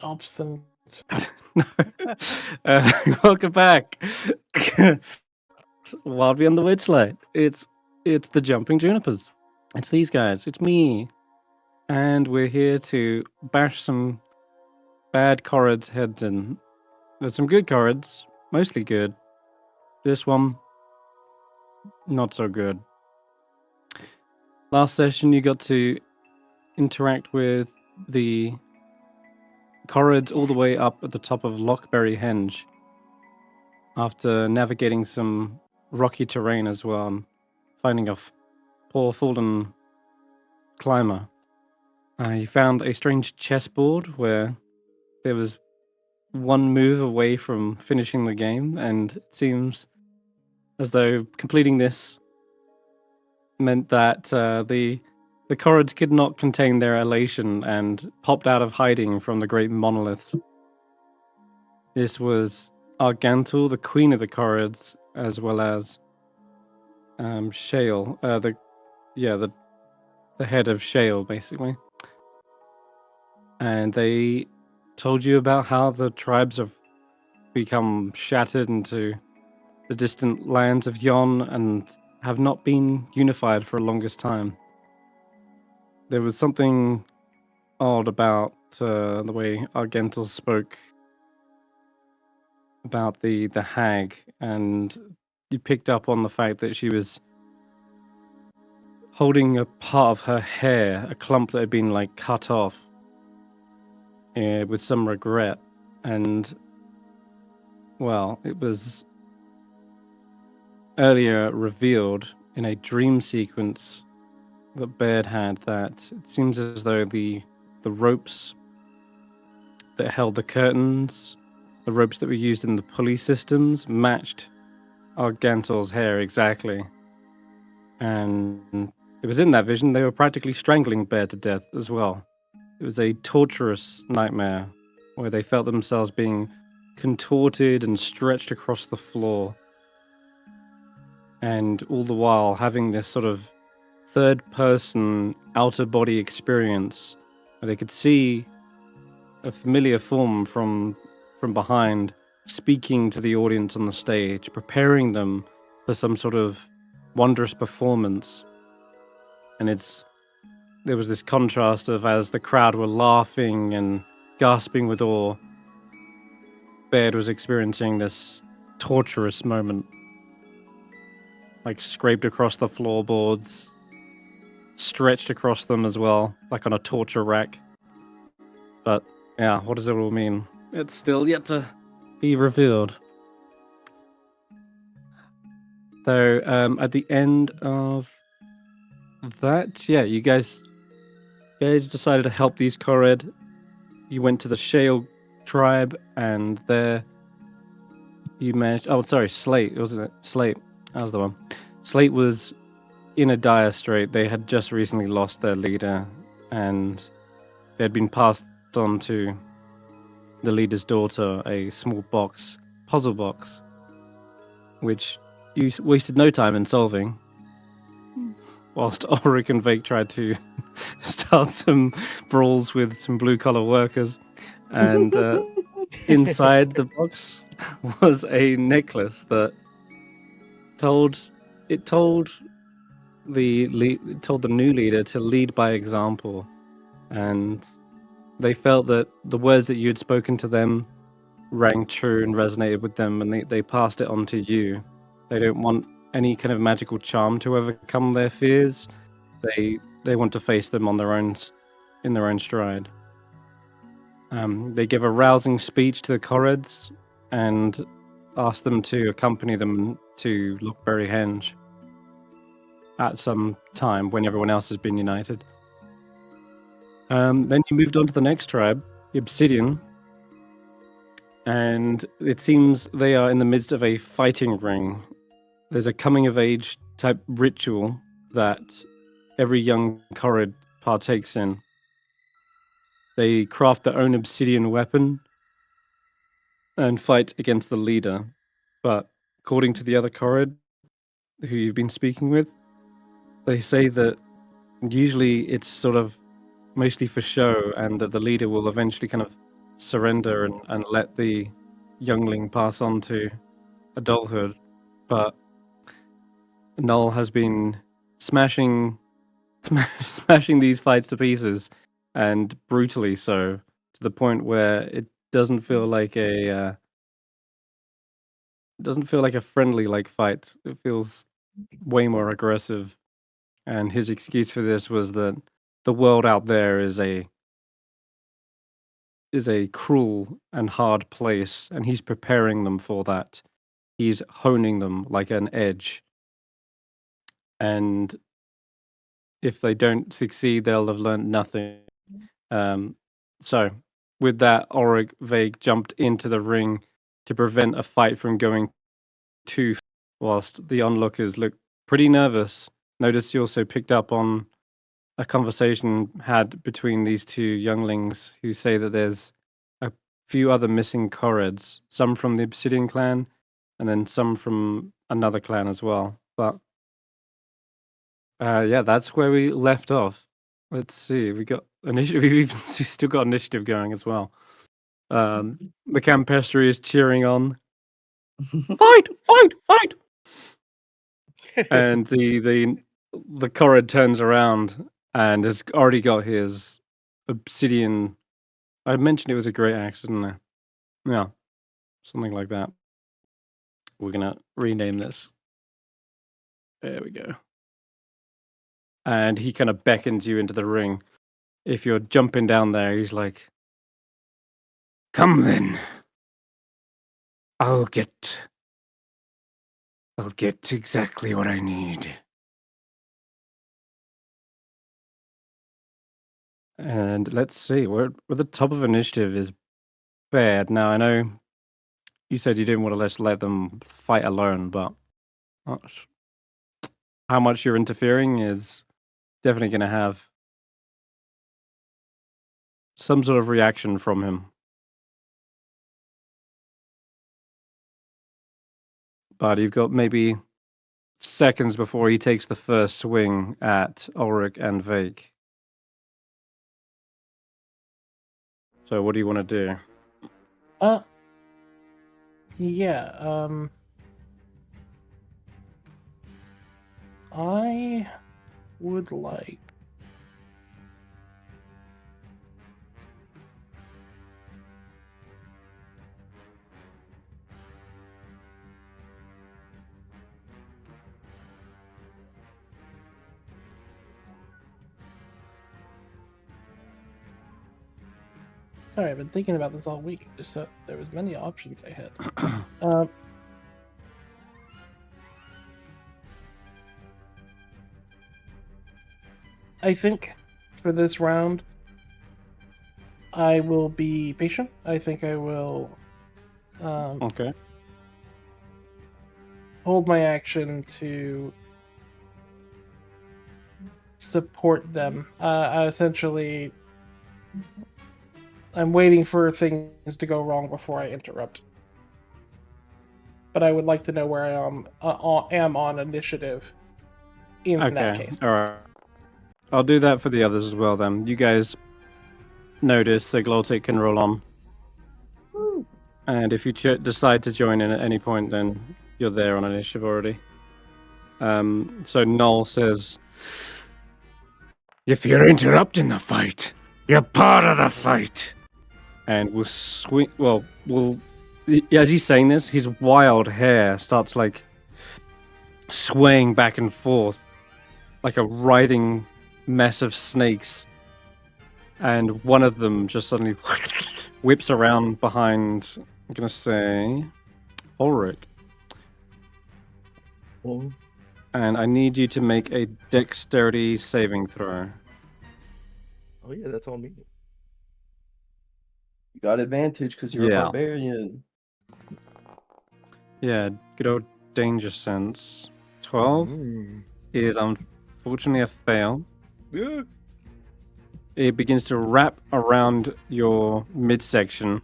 Obstinate. No. Welcome back. Wild Beyond the Witchlight. It's the Jumping Junipers. It's these guys. It's me. And we're here to bash some bad Corrids' heads in. There's some good Corrids, mostly good. This one, not so good. Last session, you got to interact with the Corrids all the way up at the top of Lochberry Henge. After navigating some rocky terrain as well, and finding a poor fallen climber, you found a strange chessboard where there was one move away from finishing the game, and it seems as though completing this meant that the Corrids could not contain their elation and popped out of hiding from the great monoliths. This was Argantul, the queen of the Corrids, as well as Shale, the head of Shale, basically. And they told you about how the tribes have become shattered into the distant lands of Yon and have not been unified for the longest time. There was something odd about the way Argental spoke about the hag, and you picked up on the fact that she was holding a part of her hair, a clump that had been cut off, with some regret. And well, it was earlier revealed in a dream sequence that Baird had that it seems as though the ropes that held the curtains, the ropes that were used in the pulley systems, matched Argantel's hair exactly. And it was in that vision they were practically strangling Baird to death as well. It was a torturous nightmare where they felt themselves being contorted and stretched across the floor. And all the while having this sort of third-person outer-body experience where they could see a familiar form from behind speaking to the audience on the stage, preparing them for some sort of wondrous performance. And there was this contrast of, as the crowd were laughing and gasping with awe, Baird was experiencing this torturous moment, scraped across the floorboards, stretched across them as well, like on a torture rack. But yeah, what does it all mean? It's still yet to be revealed. Though at the end of that, yeah, you guys decided to help these Corrid. You went to the Shale tribe, and there you managed. Oh, sorry, Slate, wasn't it? Slate, that was the one. Slate was in a dire strait. They had just recently lost their leader, and they had been passed on to the leader's daughter a small puzzle box, which you wasted no time in solving, whilst Ulric and Vaike tried to start some brawls with some blue-collar workers. And inside the box was a necklace that told the new leader to lead by example, and they felt that the words that you had spoken to them rang true and resonated with them, and they passed it on to you. They don't want any kind of magical charm to overcome their fears. They want to face them in their own stride. They give a rousing speech to the Corrids and ask them to accompany them to Lochberry Henge at some time when everyone else has been united. Then you moved on to the next tribe, the Obsidian, and it seems they are in the midst of a fighting ring. There's a coming-of-age type ritual that every young Corrid partakes in. They craft their own obsidian weapon and fight against the leader. But according to the other Corrid who you've been speaking with, they say that usually it's sort of mostly for show, and that the leader will eventually kind of surrender and let the youngling pass on to adulthood, but Null has been smashing these fights to pieces, and brutally so, to the point where it doesn't feel like a friendly fight. It feels way more aggressive. And his excuse for this was that the world out there is a cruel and hard place, and he's preparing them for that. He's honing them like an edge, and if they don't succeed, they'll have learned nothing. So, with that, Ulric Vaike jumped into the ring to prevent a fight from going too far, whilst the onlookers looked pretty nervous. Notice you also picked up on a conversation had between these two younglings who say that there's a few other missing Koreds, some from the Obsidian clan, and then some from another clan as well. But yeah, that's where we left off. Let's see. We got initiative. We've still got initiative going as well. The Campestry is cheering on. Fight! Fight! Fight! And the Korred turns around and has already got his Obsidian. I mentioned it was a great axe, didn't I? Yeah, something like that. We're gonna rename this. There we go. And he kind of beckons you into the ring. If you're jumping down there, he's like, "Come then. I'll get exactly what I need." And let's see, we're at the top of initiative is bad. Now I know you said you didn't want to just let them fight alone, but how much you're interfering is definitely going to have some sort of reaction from him. But you've got maybe seconds before he takes the first swing at Ulric and Vaike. So what do you want to do? Yeah, I would like Sorry, I've been thinking about this all week. Just there was many options I had. I think for this round, I will be patient. I think I will Okay. hold my action to support them. Essentially, I'm waiting for things to go wrong before I interrupt. But I would like to know where I am on initiative in that case. All right. I'll do that for the others as well then. You guys notice the Glottic can roll on. Woo. And if you decide to join in at any point, then you're there on initiative already. So Null says, "If you're interrupting the fight, you're part of the fight." And we'll swing. Well, as he's saying this, his wild hair starts like swaying back and forth like a writhing mess of snakes. And one of them just suddenly whips around behind, I'm going to say, Ulric. Oh. And I need you to make a dexterity saving throw. Oh yeah, that's all me. You got advantage because you're a barbarian. Yeah, good old danger sense. 12 is unfortunately a fail. Yeah. It begins to wrap around your midsection,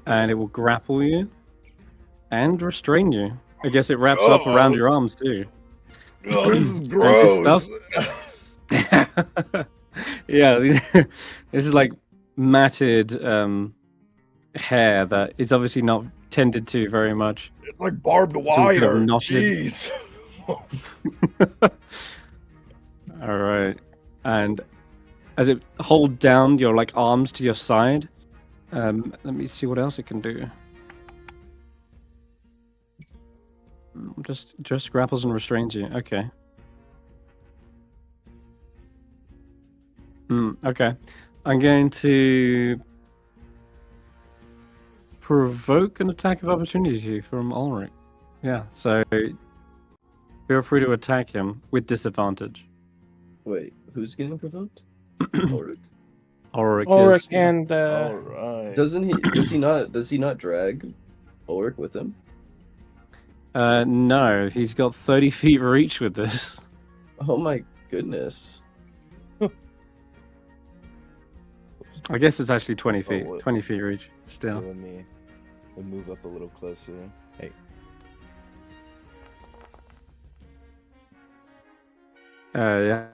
and it will grapple you and restrain you. I guess it wraps up around your arms too. Oh, this is gross. Yeah, this is like matted hair that is obviously not tended to very much. It's like barbed all kind of wire. knotted. Jeez. All right, and as it hold down your like arms to your side, let me see what else it can do. Just grapples and restrains you. Okay. Okay. I'm going to provoke an attack of opportunity from Ulric. Yeah, so feel free to attack him with disadvantage. Wait, who's getting provoked? Ulric. Ulric is. and All right. Doesn't he? Does he not drag Ulric with him? No, he's got 30 feet reach with this. Oh my goodness. I guess it's actually 20 feet. what- 20 feet reach. Still. Let me move up a little closer. Hey. Yeah.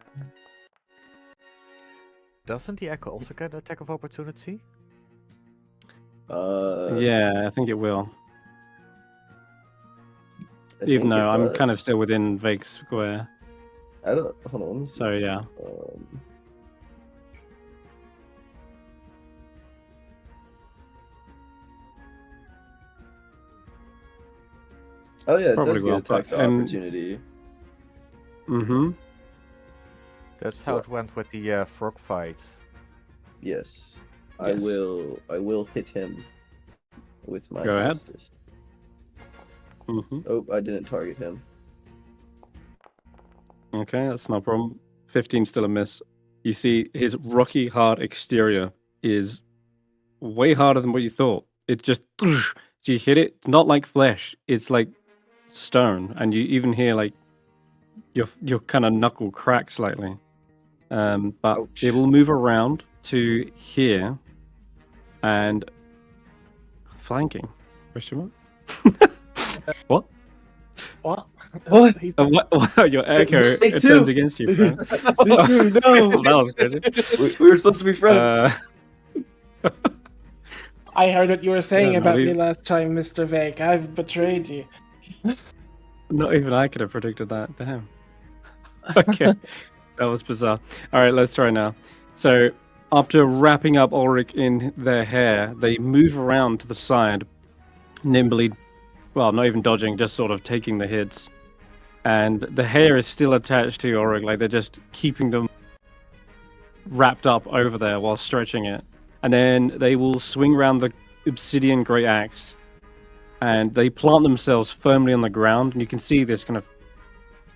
Doesn't the Echo also get attack of opportunity? Yeah, I think it will. I Even think though it I'm kind of does. still within Vaike's square. I don't. Hold on. Let me see. So yeah. Oh yeah, it Probably does will, get attacks but- of and- opportunity. Mm-hmm. That's how it went with the frog fight. Yes. Yes. I will hit him with my Go ahead. cestus. Mm-hmm. Oh, I didn't target him. Okay, that's no problem. 15 still a miss. You see, his rocky, hard exterior is way harder than what you thought. It just, you hit it. It's not like flesh. It's like stone, and you even hear like your kind of knuckle crack slightly. But Ouch. it will move around to here and flanking. Question mark? What? what? What? He's- What? Your echo Me it too. turns against you. Frank. No. That was crazy. We were supposed to be friends. I heard what you were saying Yeah, no, about we- me last time, Mr. Vaike. I've betrayed you. Not even I could have predicted that. Damn. Okay. That was bizarre. All right, let's try now. So, after wrapping up Ulric in their hair, they move around to the side, nimbly, well, not even dodging, just sort of taking the hits. And the hair is still attached to Ulric, like they're just keeping them wrapped up over there while stretching it. And then they will swing around the Obsidian Great Axe, and they plant themselves firmly on the ground, and you can see this kind of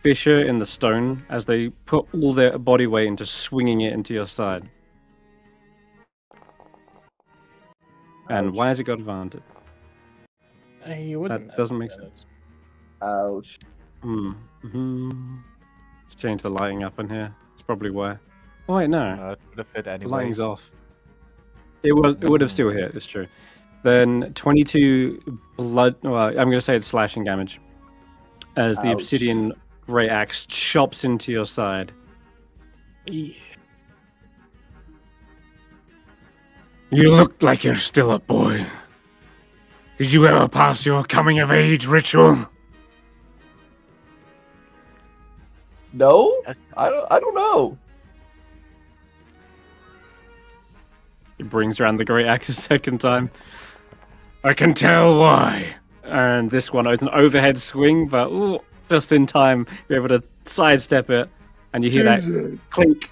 fissure in the stone as they put all their body weight into swinging it into your side. And Ouch. why has it got advantage? You wouldn't. That doesn't make have sense. Ouch. Mm-hmm. Let's change the lighting up in here. It's probably why. Oh wait, no. It would have hit The anyway. lighting's off. It would have still hit, it's true. Then 22 blood, well, I'm going to say it's slashing damage. As the Ouch. Obsidian Great Axe chops into your side. Eesh. You look like you're still a boy. Did you ever pass your coming of age ritual? No, I don't know. It brings around the Great Axe a second time. I can tell why. And this one is an overhead swing, but ooh, just in time, you're able to sidestep it. And you hear that clink.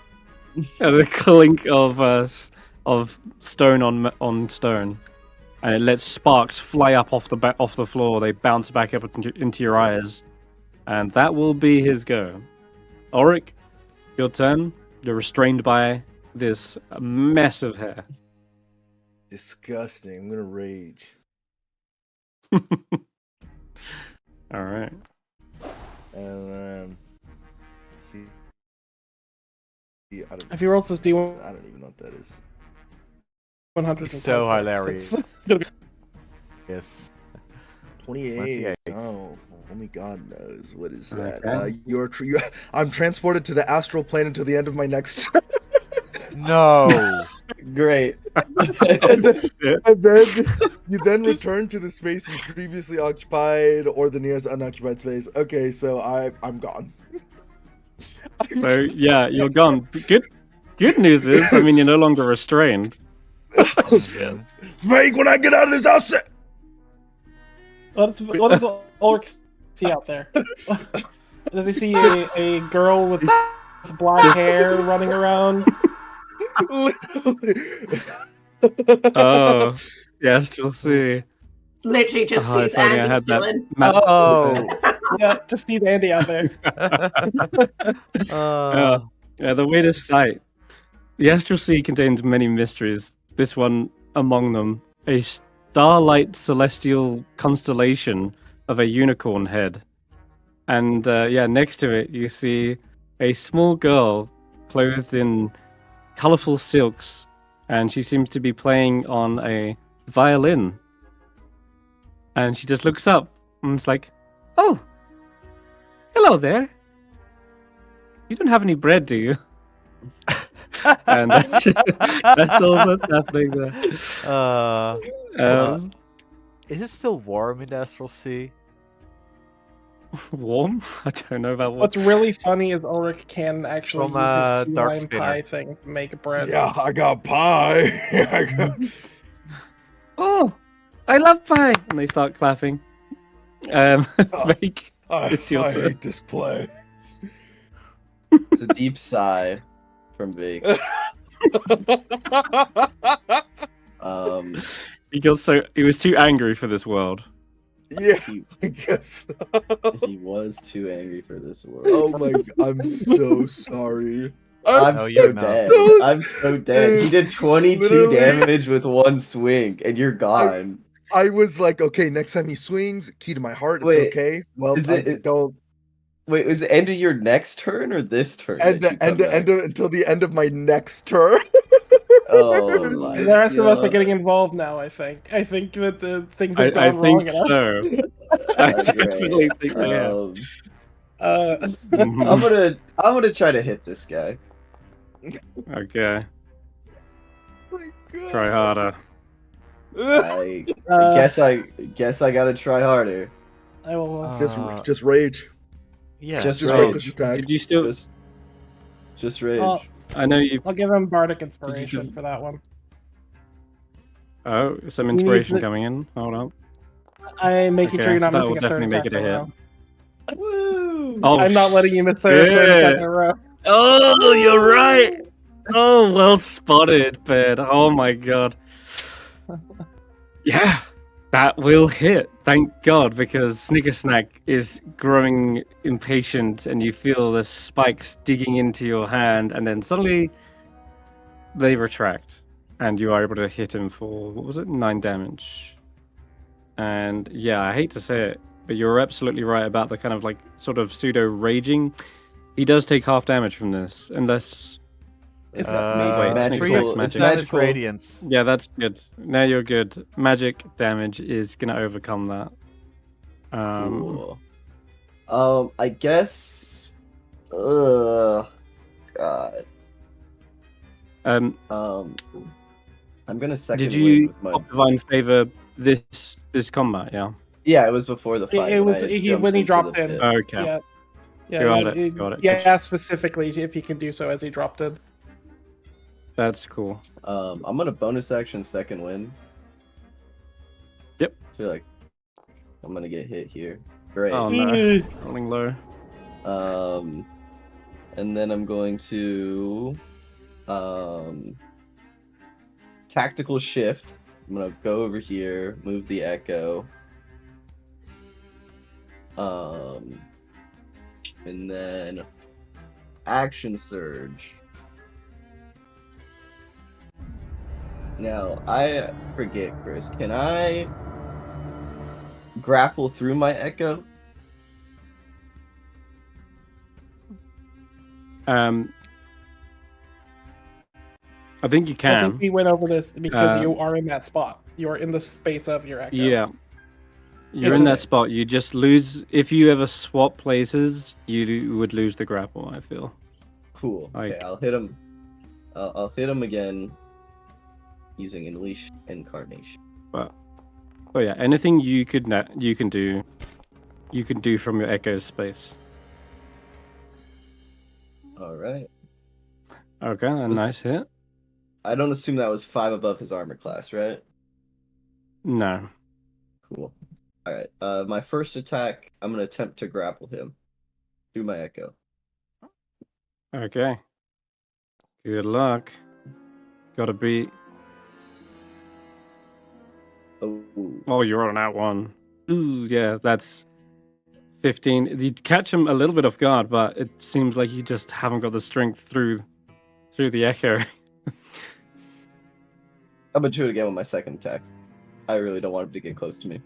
The clink of stone on stone. And it lets sparks fly up off the floor. They bounce back up into your eyes. And that will be his go. Ulric, your turn. You're restrained by this mess of hair. Disgusting. I'm gonna rage. All right. And then see. I don't, If you roll this D100, I don't even know what that is. So hilarious. Yes. 28. 28. Oh, only God knows. What is that? Okay. I'm transported to the astral plane until the end of my next. No. Great. and then you then return to the space you previously occupied or the nearest unoccupied space. Okay, so I'm gone. So yeah, you're gone. Good news is, I mean, you're no longer restrained. Vaike, when I get out of this house. What does Ulric see out there? Does he see a girl with black hair running around? Oh, yes, you'll see. Literally just Oh, it's sees funny, I Andy had that chilling. map Oh. Yeah, just see Andy out there. Yeah, the weirdest sight. The Astral Sea contains many mysteries. This one among them, a starlight celestial constellation of a unicorn head. And yeah, next to it, you see a small girl clothed in colorful silks, and she seems to be playing on a violin. And she just looks up and it's like, "Oh, hello there. You don't have any bread, do you?" And that's all that's happening there. Is it still warm in the Astral Sea? Warm? I don't know about what. What's really funny is Ulric can actually From, use his key Dark lime Spinner. pie thing to make bread. Yeah, I got pie. I got... Oh, I love pie! And they start clapping. Vaike, it's your I turn. hate this play. It's a deep sigh from Vaike. He was too angry for this world. Yeah, He, I guess. he was too angry for this world. Oh my god, I'm so sorry. I'm No, so you're not. dead. so- I'm so dead. He did 22 Literally. damage with one swing, and you're gone. I was like, okay, next time he swings, key to my heart, it's Wait, okay. Well, is I it- don't Wait, was the end of your next turn or this turn? end that you come back? until the end of my next turn. Oh my The rest of us are God. getting involved now, I think. I think that the things I have gone wrong think enough. so. I Great. definitely think they have. Mhm. I'm gonna try to hit this guy. Okay, try harder. I Uh, guess I gotta try harder. I will. Just rage. Yeah. Just Just rage. focus attack. Did you still? Just rage. Oh. I know you. I'll give him bardic inspiration do- for that one. Oh, some inspiration the- coming in. Hold on. I'm making Okay, sure you're so not that missing will a third definitely make attack it a in hit. row. Woo! Oh, I'm not letting you miss third attack in a row. Oh, you're right. Oh, well spotted, Ben. Oh my god. Yeah, that will hit. Thank God, because Snicker Snack is growing impatient, and you feel the spikes digging into your hand, and then suddenly they retract, and you are able to hit him for, what was it, 9 damage. And yeah, I hate to say it, but you're absolutely right about the kind of like sort of pseudo raging. He does take half damage from this, unless. It's wait, magical- Snicker Snack's it's magic. magical. Radiance. Yeah, that's good. Now you're good. Magic damage is gonna overcome that. Cool. I guess. Ugh. God. Um, I'm gonna second did win you with my. pop divine favor this combat? Yeah. Yeah, it was before the fight. It was I when jumped he into dropped the in. pit. Okay. Yeah. Yeah, Got it, got it. Yeah, specifically if he can do so as he dropped in. That's cool. I'm gonna bonus action second win. Yep. I feel like I'm gonna get hit here. Great. Oh no, rolling low. And then I'm going to tactical shift. I'm gonna go over here, move the echo. And then action surge. Now, I forget, Chris. Can I grapple through my echo? I think you I can. think we went over this because you are in that spot. You are in the space of your echo. Yeah. You're It's in that just- spot. You just lose. If you ever swap places, you would lose the grapple. I feel. Cool. Like- Okay, I'll hit him. I'll hit him again using Unleash Incarnation. But oh yeah, anything you can do from your echo space. All right. Okay, a nice hit. I don't assume that was 5 above his armor class, right? No. Cool. All right. My first attack, I'm gonna attempt to grapple him. Do my echo. Okay. Good luck. Gotta be. Oh, you're on that one. Ooh, yeah, that's 15. You catch him a little bit off guard, but it seems like you just haven't got the strength through the echo. I'm gonna do it again with my second attack. I really don't want him to get close to me.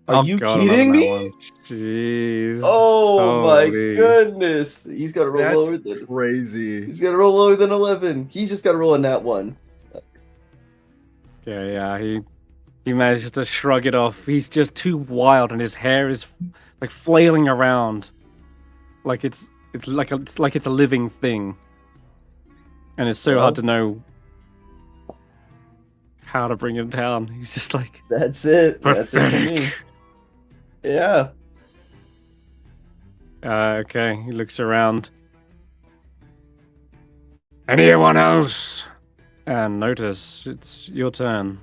Are you kidding me? One. Jeez. Oh my Holy. goodness! He's got to roll lower than Crazy. He's got to roll lower than 11. He's just got to roll a nat 1. Yeah. He managed to shrug it off. He's just too wild, and his hair is like flailing around, like it's a living thing, and it's so hard to know how to bring him down. He's just like, that's it. That's it for me. Yeah. Okay. He looks around. Anyone else? And Notus, it's your turn.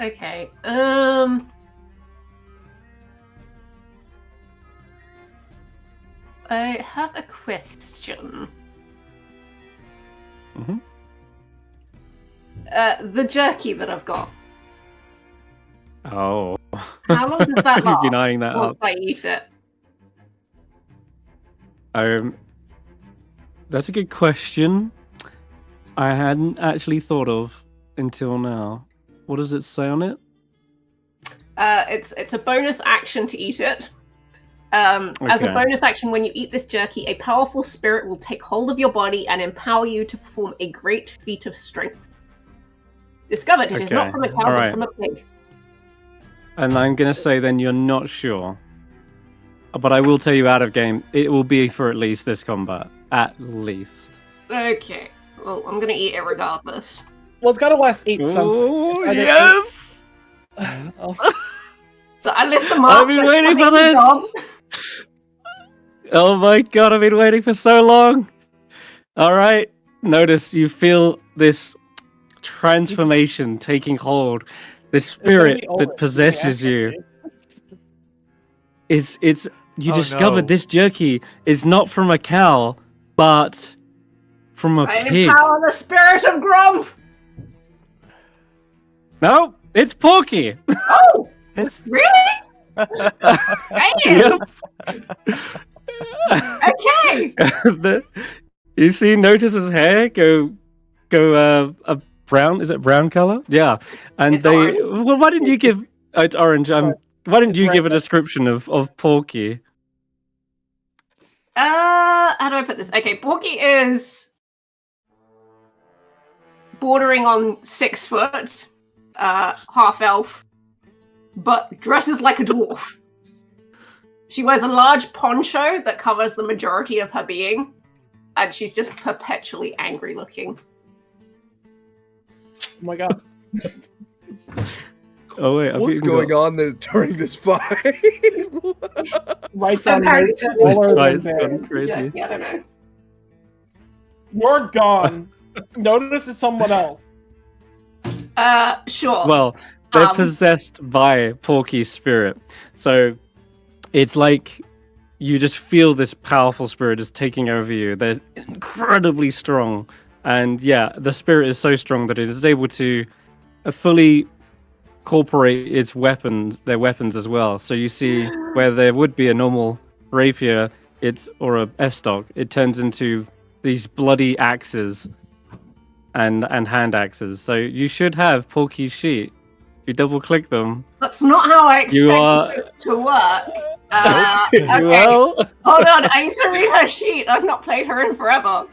Okay. I have a question. Mm-hmm. The jerky that I've got. Oh. How long does that last? You've been eyeing that once up. I eat it. That's a good question. I hadn't actually thought of until now. What does it say on it? It's a bonus action to eat it. As a bonus action, when you eat this jerky, a powerful spirit will take hold of your body and empower you to perform a great feat of strength. Discovered, it is not from a cow, but from a pig. And I'm going to say then you're not sure. But I will tell you out of game, it will be for at least this combat. At least. Okay. Well, I'm going to eat it regardless. Well, it's got to last 8 something. Oh, yes! So I lift them up. I've been waiting for this! Oh my god, I've been waiting for so long! Alright, Notice you feel this transformation taking hold. This spirit that possesses you. It's you discovered this jerky is not from a cow, but from a pig. I empower the spirit of Grump! No, it's Porky! Oh! It's really? Damn! Okay! You see Notus's hair go a brown, is it brown color? Yeah. And it's orange. Well, why didn't you give it's orange. Why didn't you give a description of Porky? How do I put this? Okay, Porky is bordering on 6 foot, half elf, but dresses like a dwarf. She wears a large poncho that covers the majority of her being, and she's just perpetually angry looking. Oh my god. Oh wait, what's going on there during this fight? Right down crazy. Yeah, I don't know. You're gone. Notice it's someone else. Sure. Well, they're possessed by Porky's spirit. So it's like you just feel this powerful spirit is taking over you. They're incredibly strong. And yeah, the spirit is so strong that it is able to fully incorporate their weapons as well. So you see where there would be a normal rapier, or a estoc, it turns into these bloody axes and hand axes. So you should have Porky's sheet. If you double click them, that's not how I expected it to work. Okay. Well, hold on, I need to read her sheet. I've not played her in forever.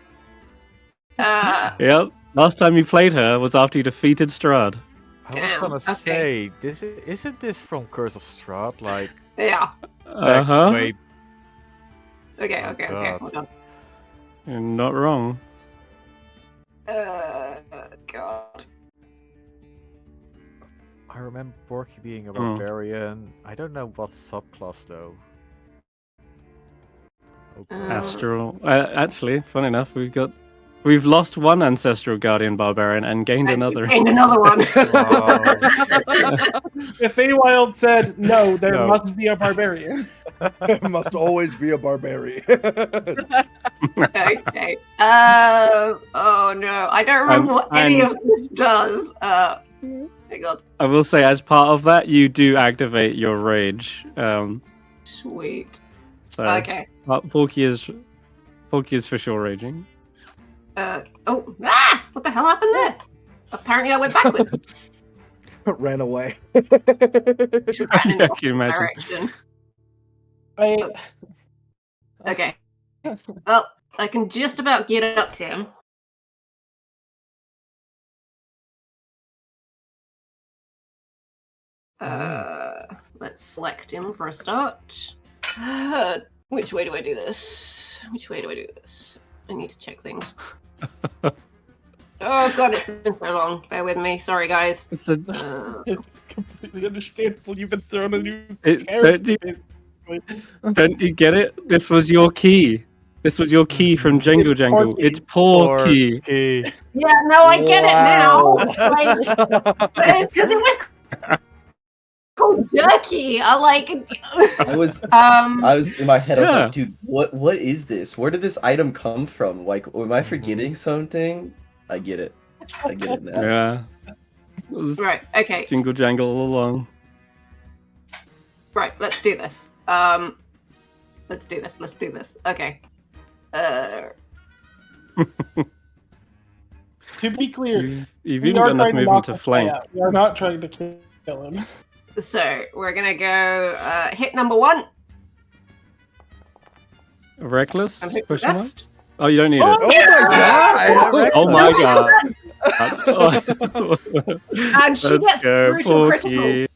Yep. Last time you played her was after you defeated Strahd. I was gonna say, isn't this from Curse of Strahd? Like, yeah. Way... Okay. Hold on. You're not wrong. God. I remember Porky being a barbarian. I don't know what subclass though. Okay. Astral. Actually, fun enough, we've lost one ancestral guardian barbarian and gained another. Gained another one. Wow. If Feywild said no, there No. must be a barbarian. Must always be a barbarian. Okay. Oh no, I don't remember what any and- of this does. Hang on. I will say, as part of that, you do activate your rage. Sweet. So Okay. Porky is for sure raging. What the hell happened there? Apparently I went backwards. Ran away. Just ran in Yeah, the can you imagine? direction. I Okay. Well, I can just about get up to him. Let's select him for a start. Which way do I do this? I need to check things. Oh god, it's been so long. Bear with me. Sorry, guys. It's a, it's completely understandable. You've been thrown a new don't, character. you, basically. don't you get it? This was your key. This was your key from Jangle It's Jangle. Porky. It's Porky. Porky. Yeah, no, I get it now. Wow. Like, but it's because it was called jerky. I like. I was in my head. I was Yeah. like, dude, what is this? Where did this item come from? Like, am I forgetting something? I get it. I get it now. Yeah. It was Right. Okay. Jingle Jangle all along. Right. Let's do this. Let's do this. Okay. To be clear, You've we even are got enough trying to movement knock to this guy flank. out. We are not trying to kill him. So we're gonna go hit number 1. Reckless? I'm hit Question mark? best. Oh, you don't need Oh it. my god! Oh my god. And she Let's gets go, brutal critical. Porky.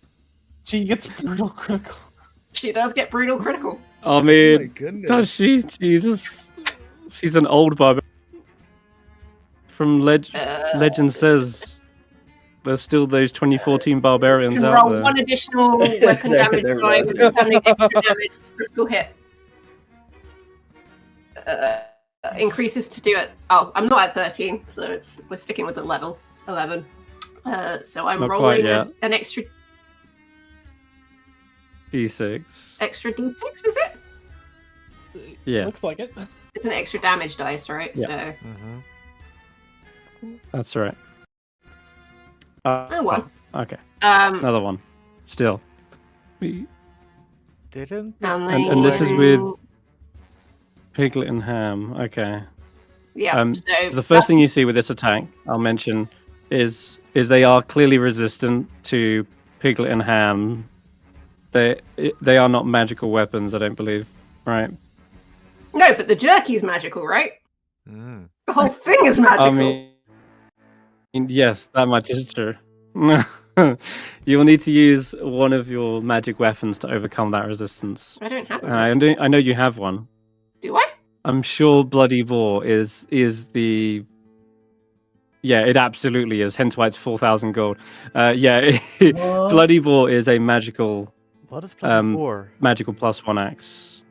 She gets brutal critical. She does get brutal critical. I Oh my mean, goodness. does she? Jesus. She's an old barbarian. From Legend says there's still those 2014 You barbarians can out roll there. 1 additional weapon damage They're die with determining extra damage critical hit. Increases to do it. Oh, I'm not at 13, so we're sticking with the level 11. So I'm Not quite rolling yet. an extra D6. d6. Is it? Yeah, Looks like it. It's an extra damage dice, right? Yeah. So that's right. one. Okay, Um, another one. Still. Didn't. And this is with Piglet and Ham. Okay. yeah. So So the first thing you see with this attack, I'll mention, is they are clearly resistant to Piglet and Ham. They are not magical weapons, I don't believe. Right? No, but the jerky's magical, right? Mm. The whole thing is magical. I mean, yes, that much is true. You will need to use one of your magic weapons to overcome that resistance. I don't have And it. I know you have one. Do I? I'm sure Bloody Boar is the. Yeah, it absolutely is. Hence why it's 4,000 gold. Bloody Boar is a magical What is Bloody War? magical +1 axe.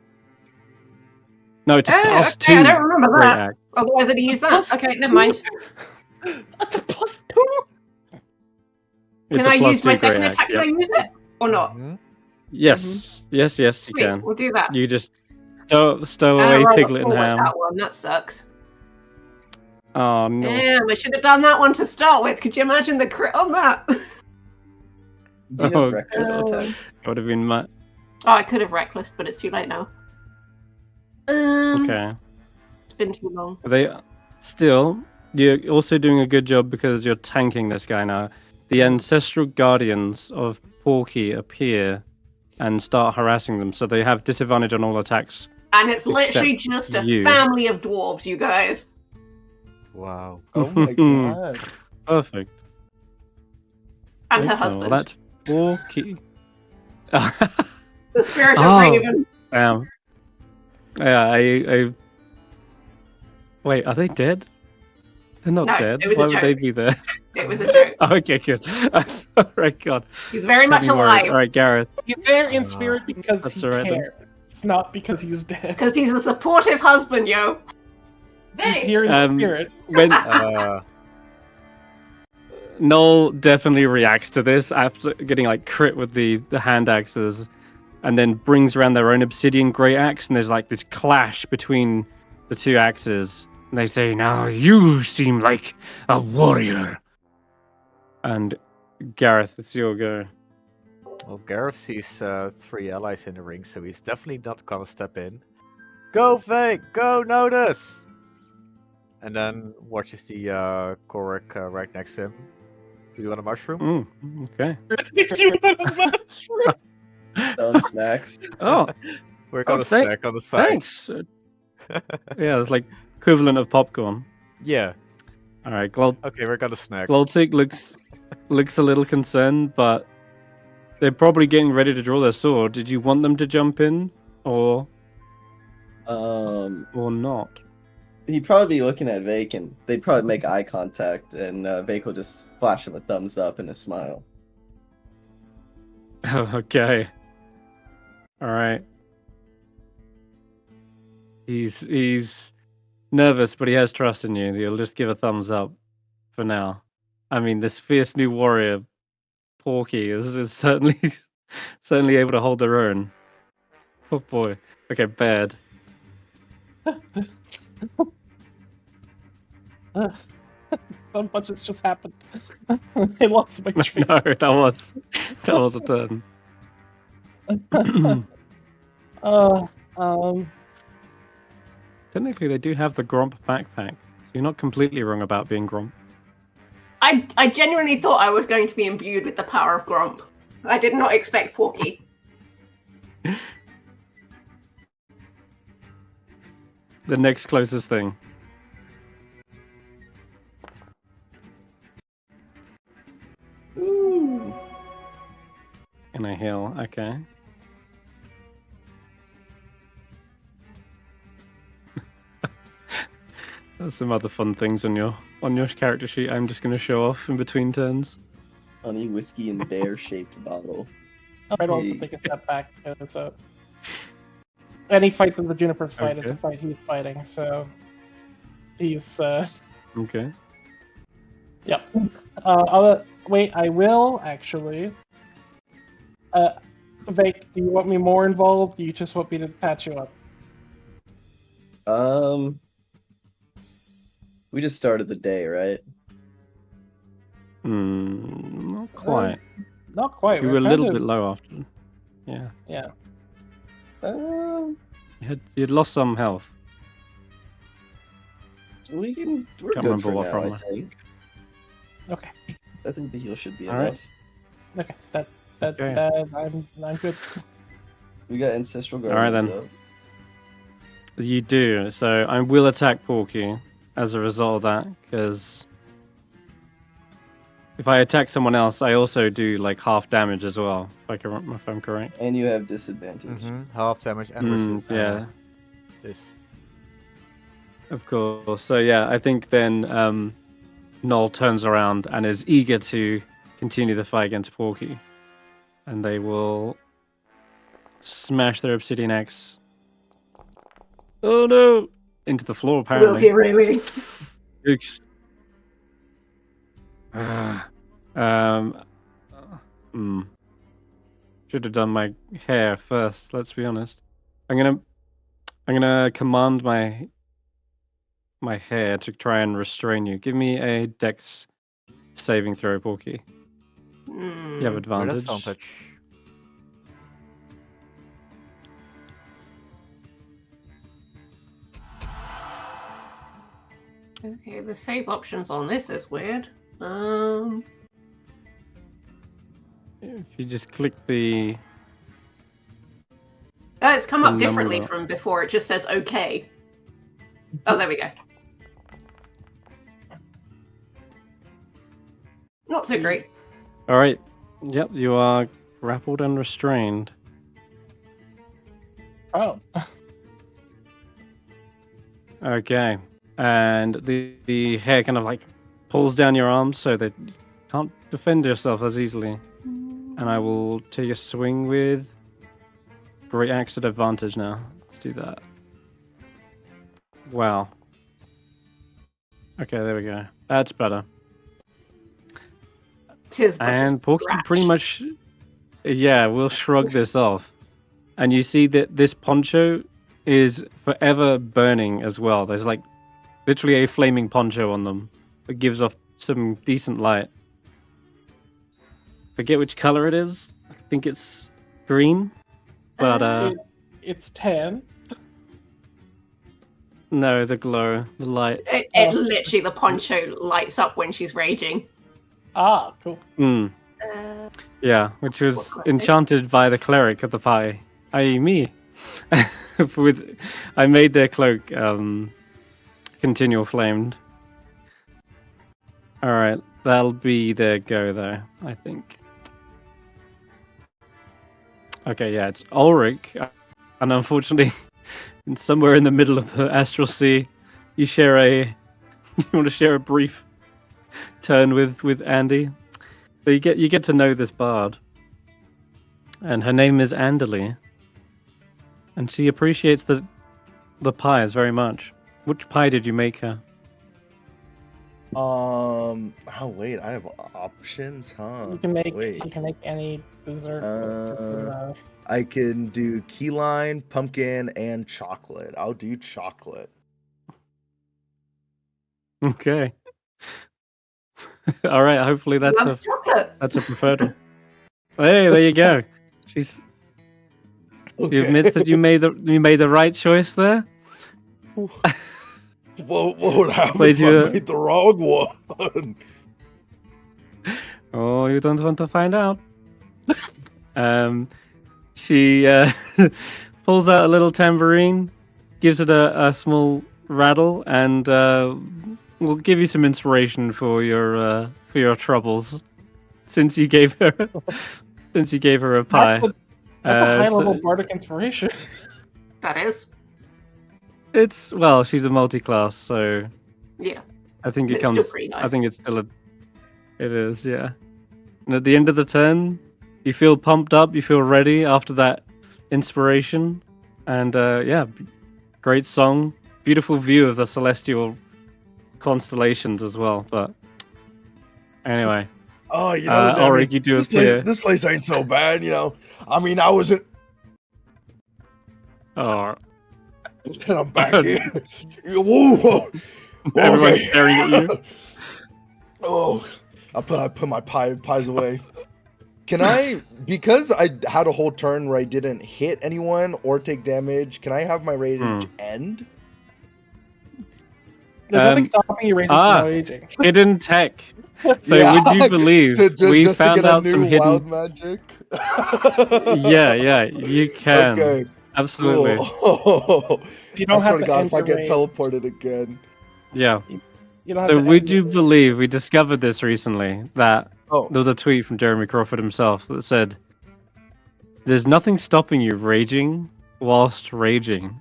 No, it's a Oh, +2. okay, I don't remember great that. axe. Otherwise, I'd use that. Plus Okay, never mind. That's a +2. It's Can a I use +2 my great second axe, attack? Can yeah. I use it or not? Mhm. Yes, yes, you Sweet, can. we'll do that. You just stow I away rolled a Piglet and 4 with Ham. that one. That sucks. Oh no. Damn, I should have done that one to start with. Could you imagine the crit on that? Do you have Oh, reckless God. attack? It would have been much. Oh, I could have reckless, but it's too late now. Okay. It's been too long. You're also doing a good job because you're tanking this guy now. The ancestral guardians of Porky appear and start harassing them, so they have disadvantage on all attacks. And it's literally just a you. family of dwarves, you guys. Wow. Oh my god. Perfect. And her Excellent. husband. Well, that's Porky. The spirit of Oh. Raven. Yeah, I. Wait, are they dead? They're not No, dead. it was a Why would they joke. be there? It was a joke. Okay, good. All right, God. He's very much Getting worried. alive All right, Garreth. He's there in spirit because That's he all right, then. cares. It's not because he's dead. because he's a supportive husband, yo. He's here in spirit. When Uh, Noel definitely reacts to this after getting like crit with the hand axes, and then brings around their own obsidian great axe, and there's like this clash between the two axes. And they say, now you seem like a warrior. And Garreth, it's your go. well, Garreth sees 3 allies in the ring, so he's definitely not gonna step in. Go, Vaike! Go, Notus! And then watches the Ulric right next to him. Do you want a mushroom? Okay. Selling snacks. Oh, We're gonna thank- snack on the side. thanks. Yeah, it's like equivalent of popcorn. Yeah. All right, Okay, we're gonna snack. Gloltik looks a little concerned, but they're probably getting ready to draw their sword. Did you want them to jump in, or not? He'd probably be looking at Vaike, and they'd probably make eye contact, and Vaike will just flash him a thumbs up and a smile. Okay. All right. He's nervous, but he has trust in you. He'll just give a thumbs up for now. I mean, this fierce new warrior, Porky, is certainly able to hold their own. Oh boy. Okay, bad. Not much has just happened. I lost my train. No, that was a turn. Technically, they do have the Gromp backpack, so you're not completely wrong about being Gromp. I genuinely thought I was going to be imbued with the power of Gromp. I did not expect Porky. The next closest thing. Ooh. In a hill, okay. There's some other fun things on your character sheet. I'm just going to show off in between turns. Honey whiskey and bear-shaped bottle. I'd also take a step back because any fight that the Junipers fight is a fight he's fighting, so he's Okay. Yep. Wait, I will actually. Vaike, do you want me more involved? Do you just want me to patch you up? We just started the day, right? Not quite. Not quite. You were a little bit low after. Yeah. Yeah. You'd lost some health. We're Can't good remember for what now, from I there. think. Okay. I think the heal should be All enough. right. Okay. Okay. I'm good. We got Ancestral All right, Guardians then. up. You do. So I will attack Porky as a result of that, because if I attack someone else, I also do like half damage as well, if I'm correct. And you have disadvantage. Half damage and Yeah, this. of course. So yeah, I think then Noel turns around and is eager to continue the fight against Porky, and they will smash their obsidian axe. Oh no! Into the floor, apparently. Will he really? Oops. Should have done my hair first. Let's be honest. I'm gonna command my hair to try and restrain you. Give me a Dex saving throw, Porky. You have advantage. Okay, the save options on this is weird. If you just click the It's come up The differently number. from before. It just says okay. Oh, there we go. Not so great. All right. Yep, you are grappled and restrained. Oh. Okay. and the hair kind of like pulls down your arms so that you can't defend yourself as easily. And I will take a swing with great axe at advantage now. Let's do that. Wow. Okay, there we go. That's better. Tis but a And Porky scratch. pretty much, yeah, we'll shrug this off. And you see that this poncho is forever burning as well. There's like literally a flaming poncho on them that gives off some decent light. Forget which color it is. I think it's green. But It's tan. no, the glow, the light. It literally, the poncho lights up when she's raging. Ah, cool. Mm. Yeah, which was What color is- enchanted by the cleric of the pie, i.e. me. I made their cloak continual flamed. Alright, that'll be their go though, I think. Okay, yeah, it's Ulric, and unfortunately, somewhere in the middle of the Astral Sea, you want to share a brief turn with Andy. So you get to know this bard, and her name is Anderly, and she appreciates the pies very much. Which pie did you make her? Oh wait, I have options, huh? You can make Wait. any dessert. I can do key lime, pumpkin, and chocolate. I'll do chocolate. Okay. All right. Hopefully that's Loves chocolate. a preferred one. Hey, there you go. She admits that you made the right choice there. What would happen Plays if I you- made the wrong one? Oh, you don't want to find out. She pulls out a little tambourine, gives it a small rattle, and will give you some inspiration for your troubles. Since you gave her a pie. That's a high so level bardic inspiration. That is. she's a multi-class, so Yeah. I think It's still pretty high. I think it's still it is, yeah. And at the end of the turn, you feel pumped up, you feel ready after that inspiration, and great song, beautiful view of the celestial constellations as well. But anyway, Oh, you know, Ulric, you do appear. this place ain't so bad, you know. I mean, I wasn't. Oh, And I'm back here. Whoa! everyone's Okay. staring at you. Oh, I put my pies away. Can I, because I had a whole turn where I didn't hit anyone or take damage, can I have my rage end? There's nothing stopping you raging from raging. Hidden tech. So Yeah, would you believe we just to found get a out some new wild hidden? magic? Yeah, you can. Okay, Absolutely. cool. You I don't swear have to to God, end if I your get rage. teleported again. Yeah. You don't have So to would end you your rage. believe we discovered this recently that Oh, there was a tweet from Jeremy Crawford himself that said, "There's nothing stopping you raging whilst raging."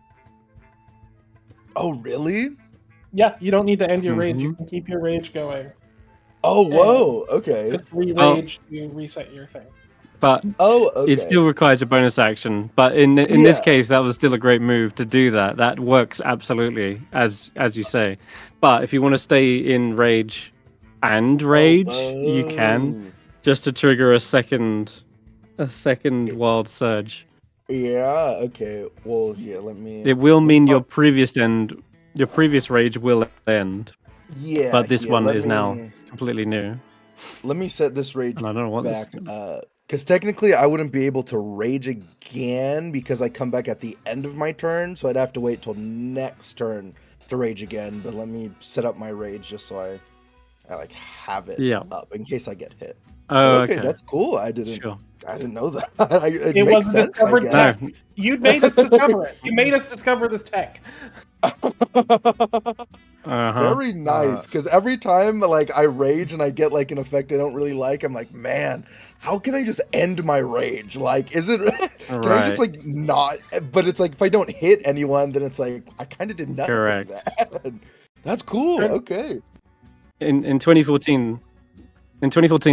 oh, really? Yeah, you don't need to end your rage. You Mhm. can keep your rage going. Oh, whoa. Okay. Just re-rage to reset your thing. But Oh, okay. it still requires a bonus action. But in this Yeah. case, that was still a great move to do that. That works absolutely, as you say. But if you want to stay in rage and rage, you can, just to trigger a second wild surge. Yeah. Okay. Well, yeah. Let me. It will mean your previous rage will end, Yeah. but this yeah, one let is now me- completely new. Let me set this rage And I don't know what back. this. Because technically, I wouldn't be able to rage again because I come back at the end of my turn, so I'd have to wait till next turn to rage again. But let me set up my rage just so I like have it Yeah. up in case I get hit. Oh, okay, okay. that's cool. I didn't know that. it It makes was a sense, I discovered guess. tech. You made us discover it. You made us discover this tech. Uh-huh. Very nice, because every time like I rage and I get like an effect I don't really like, I'm like, man, how can I just end my rage? Like, is it? Can I just Right. like not? But it's like if I don't hit anyone, then it's like I kind of did nothing. Correct. Then. That's cool. Sure. Okay. In 2014,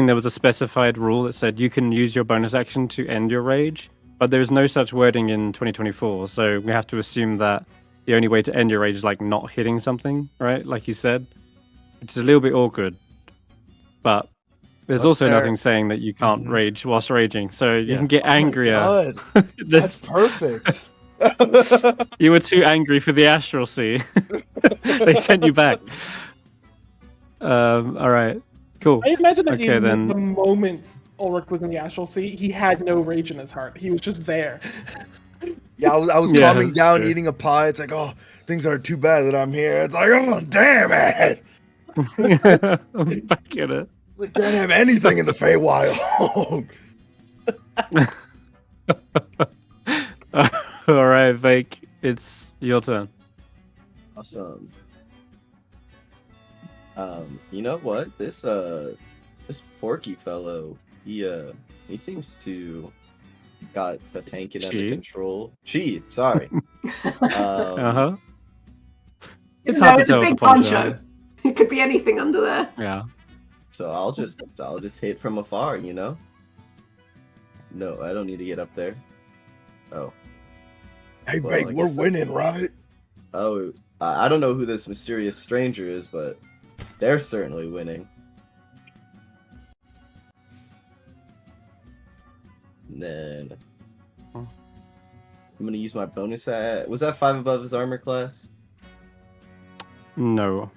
there was a specified rule that said you can use your bonus action to end your rage, but there is no such wording in 2024. So we have to assume that the only way to end your rage is like not hitting something, right? Like you said, it's a little bit awkward. But there's That's also fair. nothing saying that you can't Mhm. rage whilst raging. So you Yeah. can get Oh my angrier. God. This- That's perfect. you were too angry for the astral sea. They sent you back. All right. Cool. I imagine that Okay, in then. the moment Ulric was in the astral sea, he had no rage in his heart. He was just there. Yeah, I was Yeah, calming that's down, true. eating a pie. It's like, oh, things aren't too bad that I'm here. It's like, oh, damn it. I'm back in it. It's like, can't have anything in the Feywild. All right, Vaike, it's your turn. Awesome. You know what? This Porky fellow, he seems to got the tank under Chi. control. Chi, sorry. Uh-huh. It's No, hard to it's a tell with big the poncho. poncho. It could be anything under there. Yeah. So I'll just hit from afar, you know? No, I don't need to get up there. Oh. Hey, Well, Vaike, I we're guess winning, right? Oh, I don't know who this mysterious stranger is, but they're certainly winning. And then I'm gonna use my bonus at. Was that 5 above his armor class? No.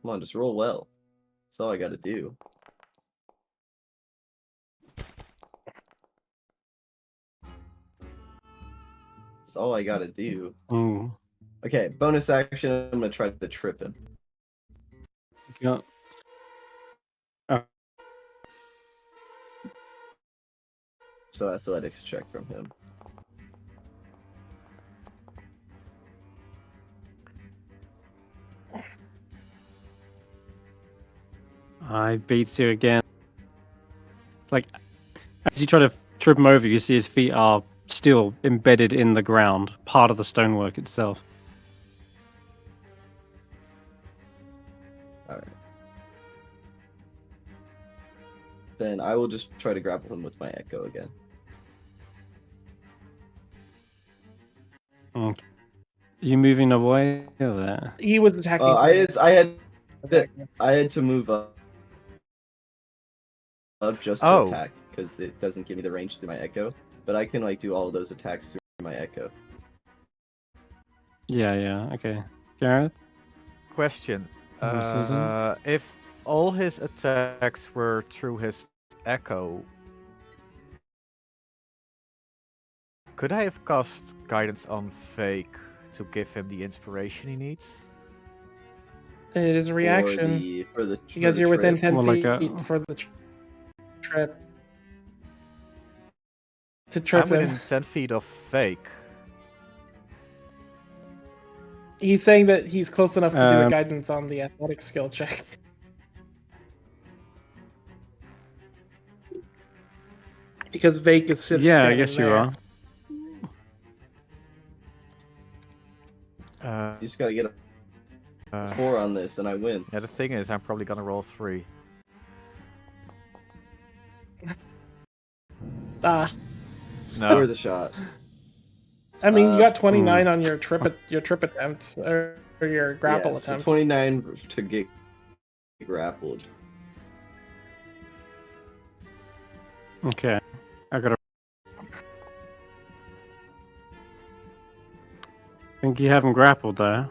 Come on, just roll well. That's all I gotta do. That's all I gotta do. Mm. Okay, bonus action. I'm gonna try to trip him. Yeah. So athletics check from him. I beat you again. Like, as you try to trip him over, you see his feet are still embedded in the ground, part of the stonework itself. Alright. Then I will just try to grapple him with my echo again. Okay. Are you moving away there? He was attacking. I had to move up just to Oh. attack because it doesn't give me the range through my echo. But I can like do all of those attacks through my echo. Yeah, okay. Garreth? Question. Susan? If all his attacks were through his echo, could I have cast guidance on Vaike to give him the inspiration he needs? It is a reaction because you're within 10 More like feet a- for the trip. To trip I'm him. within 10 feet of Vaike. He's saying that he's close enough to do the Um, guidance on the athletic skill check. Because Vaike is sitting. Yeah, I guess you are. You just gotta get a 4 on this and I win. Yeah, the thing is, I'm probably gonna roll 3. Ah, No. Worth the shot. I mean, you got Hmm. 29 on your trip attempt or your grapple Yeah, so attempt. 29 to get grappled. Okay. I gotta. Think you haven't grappled there.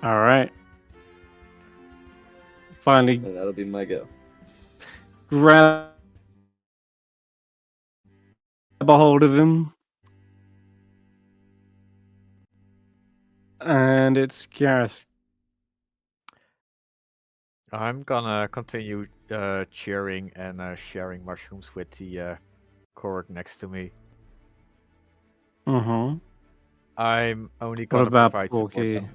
Alright. Finally And that'll be my go. grab a hold of him. And it's Garreth. I'm gonna continue cheering and sharing mushrooms with the Korg next to me. Mm-hmm. I'm only What gonna about provide support. Porky? now.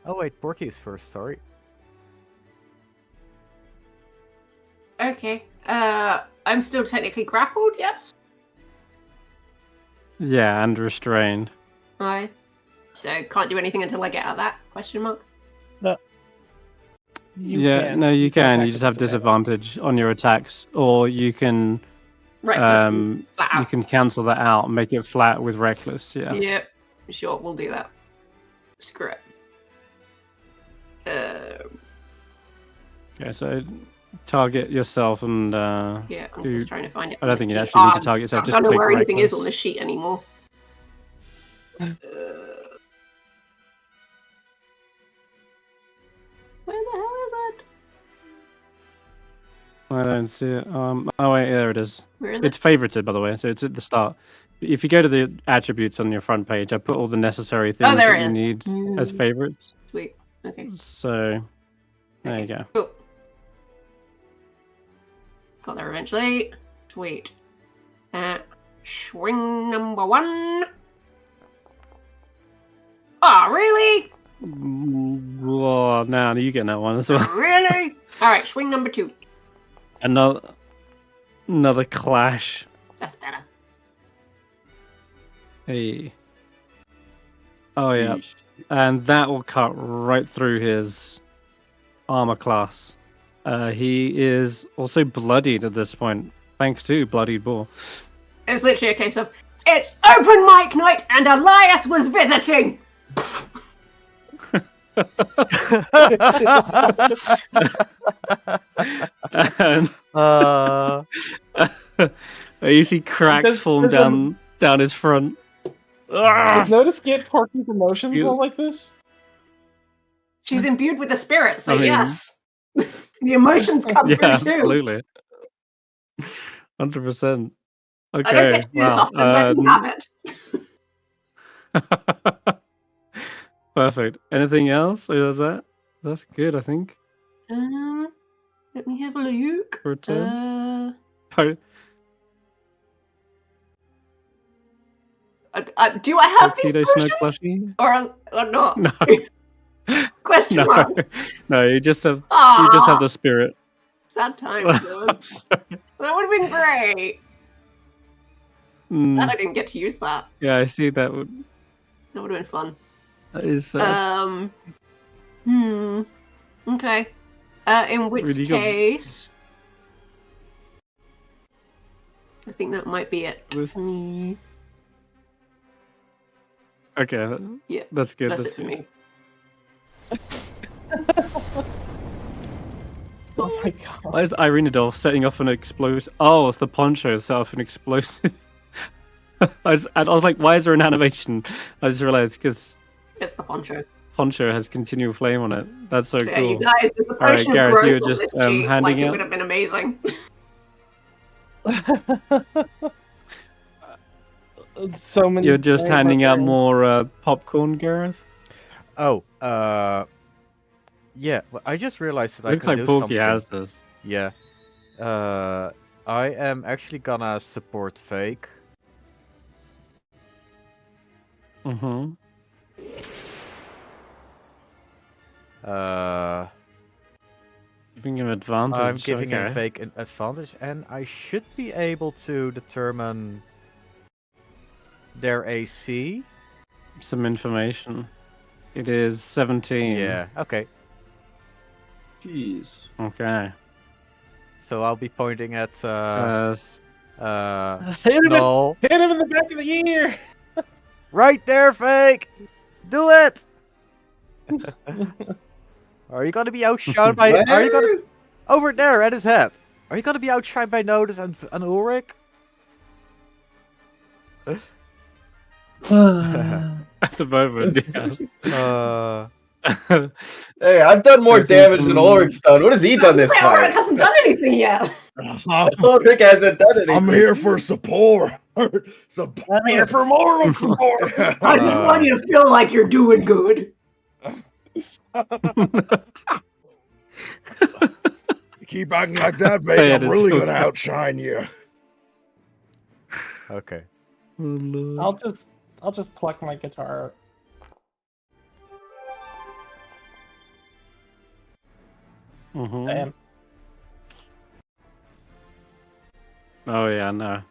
Oh wait, Porky is first, sorry. Okay. I'm still technically grappled, yes? Yeah, and restrained. Aye. So can't do anything until I get out of that? Question mark. You Yeah, can. no, you can. attack You just have with disadvantage. disadvantage on your attacks, or you can Reckless. Flat you out. can cancel that out and make it flat with reckless. Yeah. Yep. Sure, we'll do that. Screw it. Okay, so target yourself and Yeah, I'm do- just trying to find it. I don't think you actually need to target yourself. I Just don't know click where anything is on reckless. the sheet anymore. Where the hell is it? I don't see it. Oh wait, there it is. Where is It's favorited, by the way, so it's at the start. If you go to the attributes on your front page, I put all the necessary things there that it you is. need as favorites. Sweet. Okay. So there you Okay. go. Cool. Got there eventually. Sweet. Swing number 1. Oh, really? Whoa, now you get that one as well. Really? Alright, swing number 2. Another clash. That's better. Hey. Oh yeah. Yeesh. And that will cut right through his armor class. He is also bloodied at this point, thanks to Bloodied Boar. It's literally a case of, it's open mic night and Elias was visiting! And you see cracks Does- form does down his front. Does Notus get Porky's emotions You- all like this? She's imbued with the spirit, so I mean- yes. The emotions come Yeah, through too. absolutely. 100%. Okay. I don't get to do this wow. often, let me have it. Perfect. Anything else? Or is that? That's good, I think. Let me have a look. For a turn. Do I have these Tuxedo Snow potions? Plushie? Or not? No. Question No. mark. No, you just have Aww. the spirit. Sad times, man. That would have been great. Mm, Glad I didn't get to use that. yeah, I see that would That would have been fun. that is Okay. In which Really good. case, I think that might be it. With- for me. okay. Yeah, That's good. That's That's it for good. me. Oh my god. Why is Irenadolf setting off an explosive? Oh, it's the poncho set off an explosive. I was like, why is there an animation? I just realized because It's the poncho. poncho has continual flame on it. That's so Yeah, you cool. guys, there's a All right, potion Garreth, of growth you were on just, this sheet, handing like it out- would have been amazing. So many. You're just things handing are out there. more popcorn, Gareth. Oh, yeah. Well, I just realized that Looks I can like do Porky something. has this. Yeah. I am actually gonna support Vaike. Mm-hmm. Giving him advantage. I'm giving okay. Vaike an advantage, and I should be able to determine their AC. Some information. It is 17. Yeah. Okay. Jeez. Okay. So I'll be pointing at Hit him, Null. Hit him in the back of the ear. Right there, Vaike. Do it. Are you gonna be outshined by? Are you gonna over there at his head? Are you gonna be outshined by Notus and Ulric? at the moment. Yeah. Hey, I've done more I think damage than from- Ulric's done. What has he done this Ulric fight? hasn't done anything yet. Ulric hasn't done anything. I'm here for support. Support. I'm here for more support. I just want you to feel like you're doing good. Keep acting like that, mate. Hey, I'm it is really so gonna good. outshine you. Okay. I'll just pluck my guitar. Mhm. Damn. Oh yeah, no.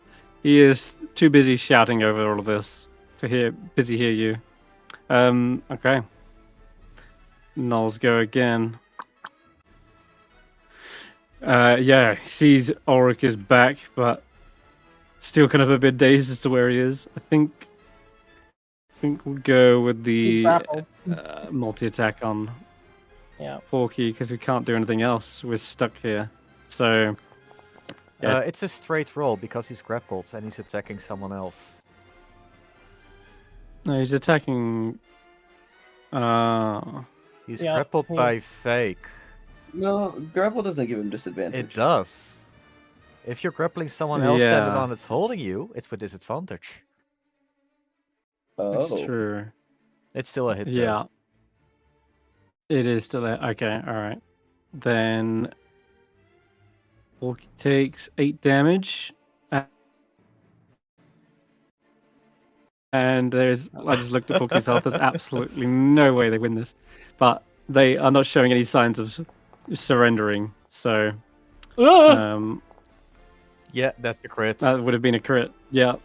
He is too busy shouting over all of this to hear you. Okay. Nulls go again. Yeah, he sees Ulric is back, but still kind of a bit dazed as to where he is. I think we'll go with the multi-attack on Porky because we can't do anything else. We're stuck here. So yeah. It's a straight roll because he's grappled and he's attacking someone else. No, he's attacking. He's grappled by Vaike. No, grapple doesn't give him disadvantage. It does. If you're grappling someone else than the one that's holding you, it's with disadvantage. That's true. It's still a hit. Yeah. It is still a okay, alright. Then Porky takes 8 damage. And I just looked at Porky's health. There's absolutely no way they win this. But they are not showing any signs of surrendering. So yeah, that's a crit. that would have been a crit. Yeah.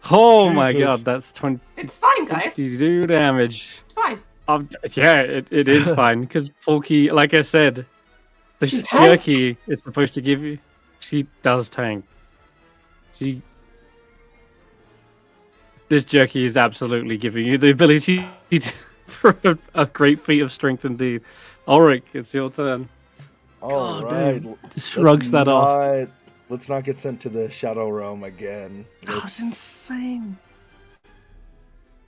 Oh my Jesus. god, that's 20. It's fine, guys. 22 damage. It's fine. Yeah, it is fine because Porky, like I said, the She's jerky is supposed to give you. She does tank. This jerky is absolutely giving you the ability for a great feat of strength indeed. Ulric, it's your turn. All God, right. dude. Just shrugs that off. Let's not get sent to the Shadow Realm again. That's insane.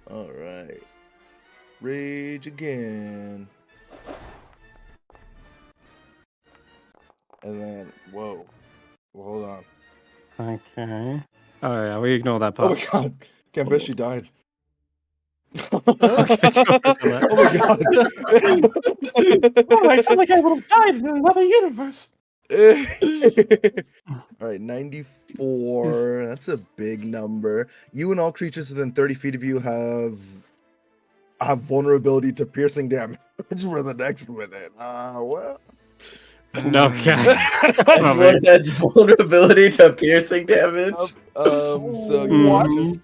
All right. Rage again. And then, whoa. Well, hold on. Okay. Oh yeah, we ignore that Oh part. my god. Can't bet she died. Oh Oh my god. Oh, I feel like I would have died in another universe. All right, 94. That's a big number. You and all creatures within 30 feet of you have vulnerability to piercing damage for the next minute. Well. Okay. That's vulnerability to piercing damage. So you just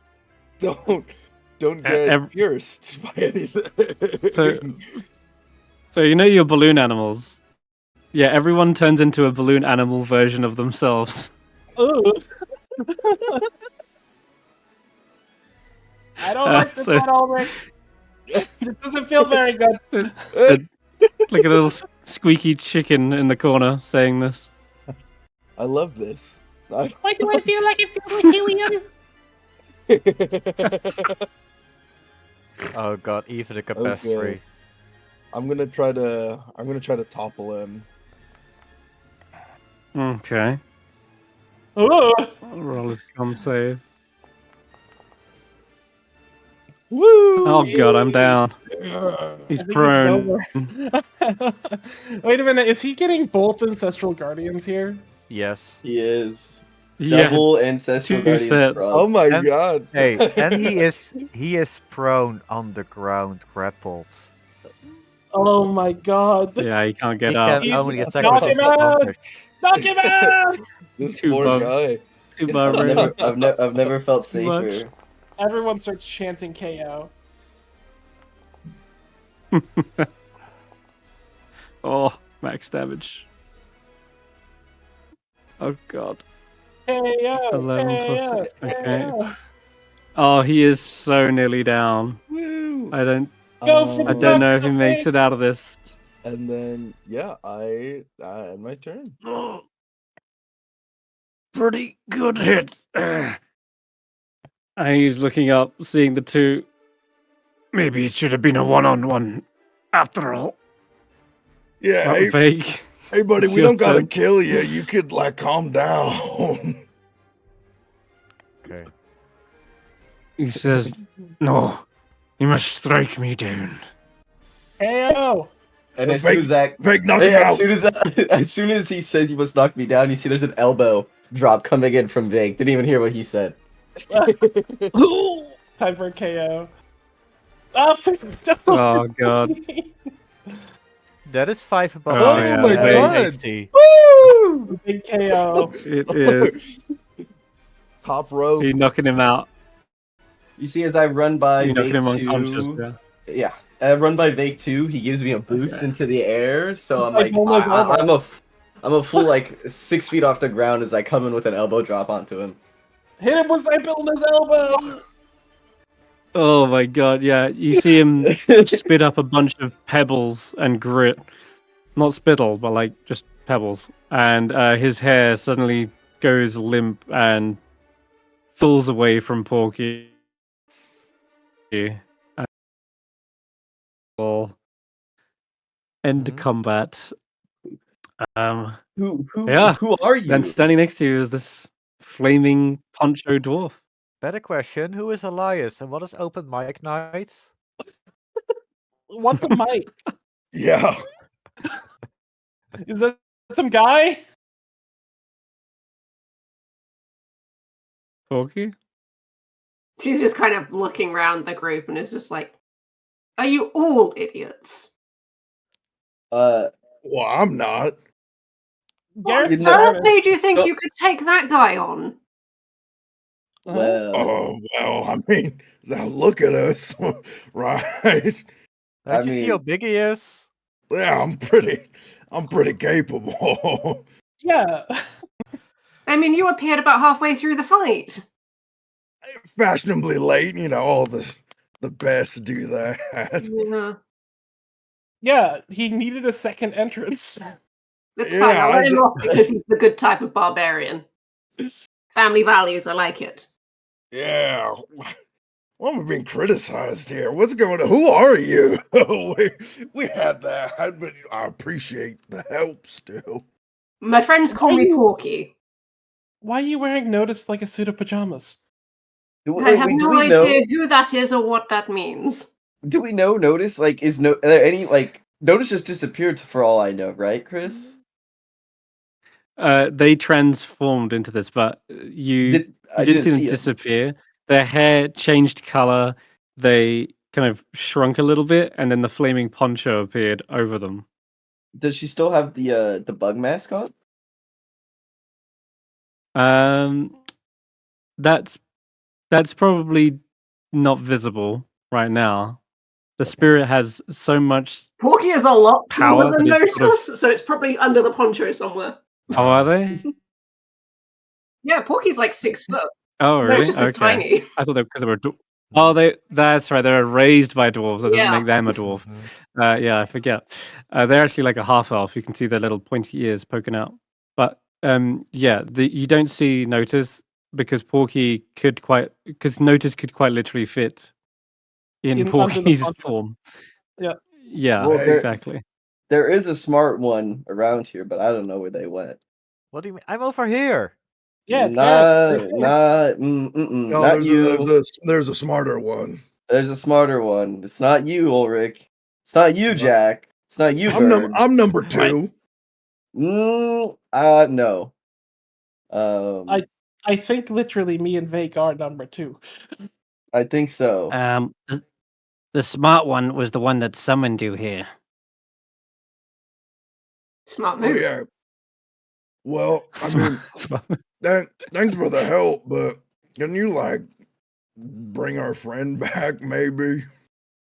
don't get pierced by anything. So you know your balloon animals. Yeah, everyone turns into a balloon animal version of themselves. Ooh. I don't like this at all, Rick. This doesn't feel very good. Like a little squeaky chicken in the corner saying this. I love this. Why do I feel like it feels like helium? Oh god, even the capacity. Okay. I'm gonna try to topple him. Okay. Ooh. Roll his con save. Woo! Oh god, I'm down. He's I think prone. it's over. Wait a minute, is he getting both ancestral guardians here? Yes. He is. Yeah, Double ancestral two guardians sets. props. Oh my And- god. Hey, and he is prone on the ground, grappled. Oh my god. Yeah, he can't get He up. can only attack Knock with him out! disadvantage. Knock him out! This Too poor bug. guy. Too barbaric. I've never felt Too much. safer. Everyone starts chanting KO. Oh, max damage. Oh god. KO! 11 plus KO, 6. Okay. KO. Oh, he is so nearly down. Woo! I don't Go for I don't know if he makes it out of this. And then yeah, I end my turn. Pretty good hit. And he's looking up, seeing the two. Maybe it should have been a one-on-one after all. Yeah, Not fake. hey buddy, It's we your don't gotta turn. kill you. You could like calm down. Okay. He says, no, you must strike me down. KO! And as Fake- soon as that, Fake, knock him yeah, out. as soon as he says you must knock me down, you see there's an elbow drop coming in from Vaike. Didn't even hear what he said. Time for a KO. Oh, don't. Oh god. That is 5 above Oh, six yeah, my with God. AC. Woo! Big KO. It is. Top rope. Are you knocking him out? You see, as I run by You're knocking him Vaike unconscious, 2, yeah. yeah, I run by Vaike 2, he gives me a boost Okay. into the air, so I'm Like like, almost elbow. I'm a full like 6 feet off the ground as I come in with an elbow drop onto him. Hit him with his elbow. Oh my god, yeah. You see him spit up a bunch of pebbles and grit. Not spittle, but like just pebbles. And his hair suddenly goes limp and falls away from Porky. And we'll end combat. Who Yeah. are you? Then standing next to you is this flaming poncho dwarf. Better question: who is Elias, and what is open mic nights? What's a mic? Yeah. Is that some guy? Porky? She's just kind of looking around the group and is just like, "Are you all idiots?" Well, I'm not. Garreth You What know- on earth made you think Oh. you could take that guy on? Well, Oh well, I mean, now look at us, right? Don't you see how big he is? Yeah, I'm pretty capable. Yeah. I mean, you appeared about halfway through the fight. Fashionably late, all the best do that. Yeah. Yeah, he needed a second entrance. That's Yeah, fine. I'll I let him ju- off because he's the good type of barbarian. Family values, I like it. Yeah. Why am I being criticized here? What's going on? Who are you? we had that, but I appreciate the help still. My friends call Why me you- Porky. Why are you wearing Notus like a suit of pajamas? I have no idea who that is or what that means. Do we know Notus? Like, are there any like Notus just disappeared for all I know, right, Chris? They transformed into this, but you I didn't see them him. disappear. Their hair changed color. They kind of shrunk a little bit, and then the flaming poncho appeared over them. Does she still have the bug mask on? That's probably not visible right now. The spirit has so much. Porky is a lot Power taller than that it's Notus, so it's probably under the poncho somewhere. Oh, are they? Yeah, Porky's like 6 foot. Oh, really? Notus is tiny. I thought they because they were. Oh, that's right. They're raised by dwarves. That doesn't Yeah. make them a dwarf. Yeah, I forget. They're actually like a half elf. You can see their little pointy ears poking out. But yeah, you don't see Notus because Notus could quite literally fit in Under the Porky's poncho. form. Yeah. Yeah, Well, exactly. There is a smart one around here, but I don't know where they went. What do you mean? I'm over here. Yeah, it's Garreth. No, Not you. There's a smarter one. There's a smarter one. It's not you, Ulric. It's not you, Jack. It's not you, Bird. I'm number 2. No. I think literally me and Vaike are number 2. I think so. The smart one was the one that summoned you here. Smart Oh move. yeah. Well, I mean, thanks for the help, but can you bring our friend back, maybe?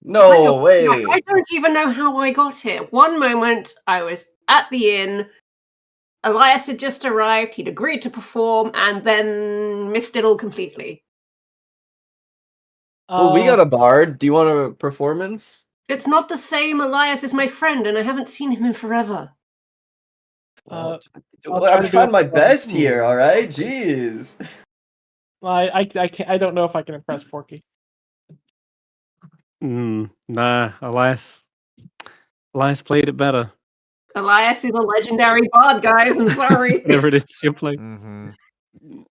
No way. I don't even know how I got here. One moment, I was at the inn. Elias had just arrived. He'd agreed to perform, and then missed it all completely. Well, we got a bard. Do you want a performance? It's not the same. Elias is my friend, and I haven't seen him in forever. I'll I'm try trying to my do a best performance. here. All right, jeez. I can't, I don't know if I can impress Porky. Nah, Elias played it better. Elias is a legendary bard, guys. I'm sorry. Whatever it is you're playing. Mm-hmm.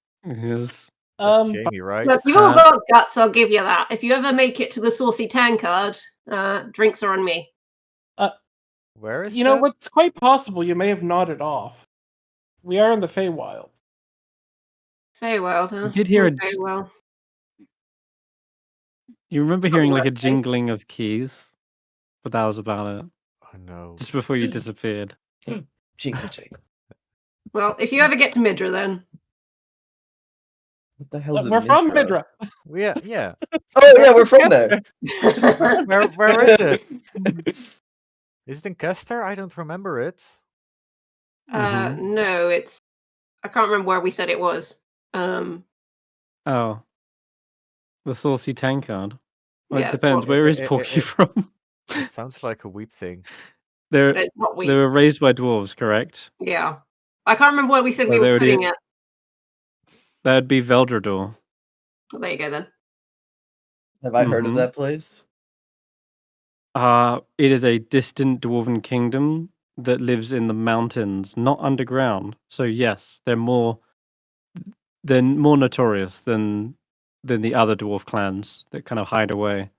Yes. Jamie, right? Look, you've all got guts. I'll give you that. If you ever make it to the Saucy Tankard, drinks are on me. Where is You know that? what's quite possible you may have nodded off. We are in the Feywild. Feywild, huh? You did hear Feywild. You remember It's hearing not like a worth it. jingling of keys, but that was about it. Oh no. Just before you disappeared. Jingle jingle. Well, if you ever get to Midra, then What the hell's We're from Mitra? Midra. Yeah. Oh yeah, we're from there. Where is it? Is it in Kester? I don't remember it. No, it's. I can't remember where we said it was. Oh, the saucy tankard. Well, Yeah, it it's depends. not- Where is Porky from? It sounds like a weep thing. They're It's not they we. were raised by dwarves, correct? Yeah. I can't remember where we said So we they were would putting be- it. That'd be Veldrador. Well, there you go then. Have I heard of Mhm. that place? It is a distant dwarven kingdom that lives in the mountains, not underground. So yes, they're more notorious than the other dwarf clans that kind of hide away.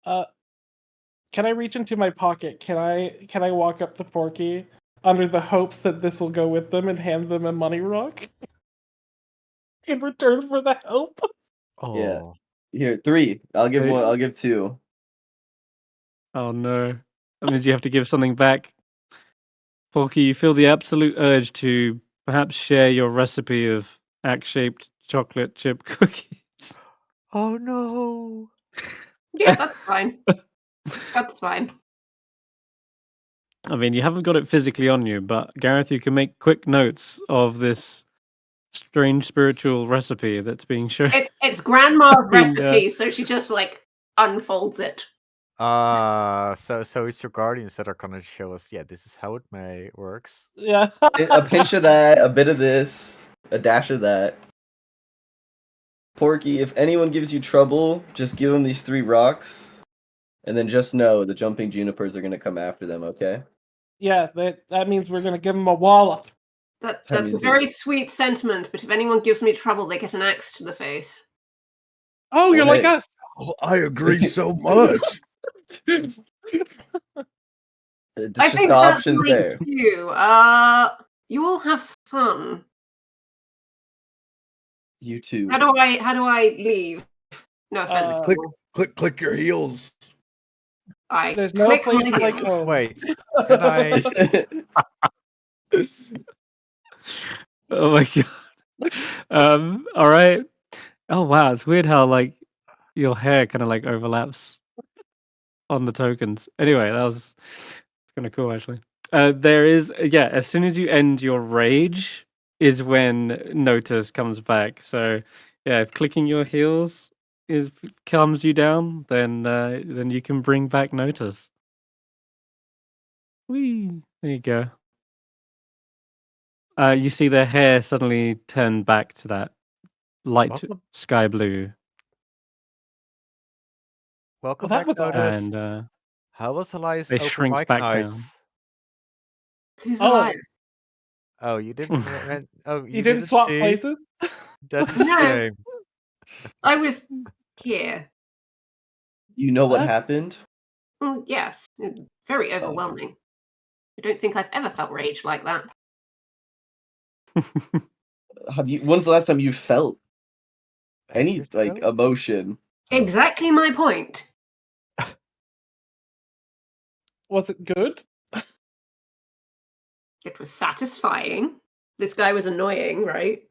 Can I reach into my pocket? Can I walk up to Porky under the hopes that this will go with them and hand them a money rock in return for the help? Oh. Yeah. Here, 3. I'll give Wait. 1. I'll give 2. Oh no. That means you have to give something back. Porky, you feel the absolute urge to perhaps share your recipe of axe-shaped chocolate chip cookies. Oh no. Yeah, that's fine. That's fine. I mean, you haven't got it physically on you, but Garreth, you can make quick notes of this strange spiritual recipe that's being shown. It's grandma's mean, recipe, so she just like unfolds it. So it's your guardians that are gonna show us. Yeah, this is how it works. Yeah. A pinch of that, a bit of this, a dash of that. Porky, if anyone gives you trouble, just give them these 3 rocks, and then just know the jumping junipers are gonna come after them. Okay? Yeah, that means we're gonna give them a wallop. That's That a means very sweet sentiment, but if anyone gives me trouble, they get an axe to the face. Oh, you're like hey. us. Oh, I agree so much. It's I just think the that's options my there. cue. You all have fun. You too. How do I leave? No offense. Click- Click your heels. I There's no click place my like heels. home. Wait, can I? Oh my god. All right. Oh wow, it's weird how like your hair kind of like overlaps on the tokens. Anyway, it's kind of cool actually. There is as soon as you end your rage is when Notus comes back. So yeah, if clicking your heels calms you down, then you can bring back Notus. Whee! There you go. You see their hair suddenly turn back to that light Welcome, sky blue, welcome Well, back, that was Notus. and How was Elias they open shrink mic back nights? Who's Oh. Elias? Oh, you didn't. Oh, You didn't swap see? places? That's a No. shame. I was here. You know what Uh, happened? Yes, very overwhelming. I don't think I've ever felt rage like that. When's the last time you felt any Years like ago? emotion? Exactly my point. Was it good? It was satisfying. This guy was annoying, right?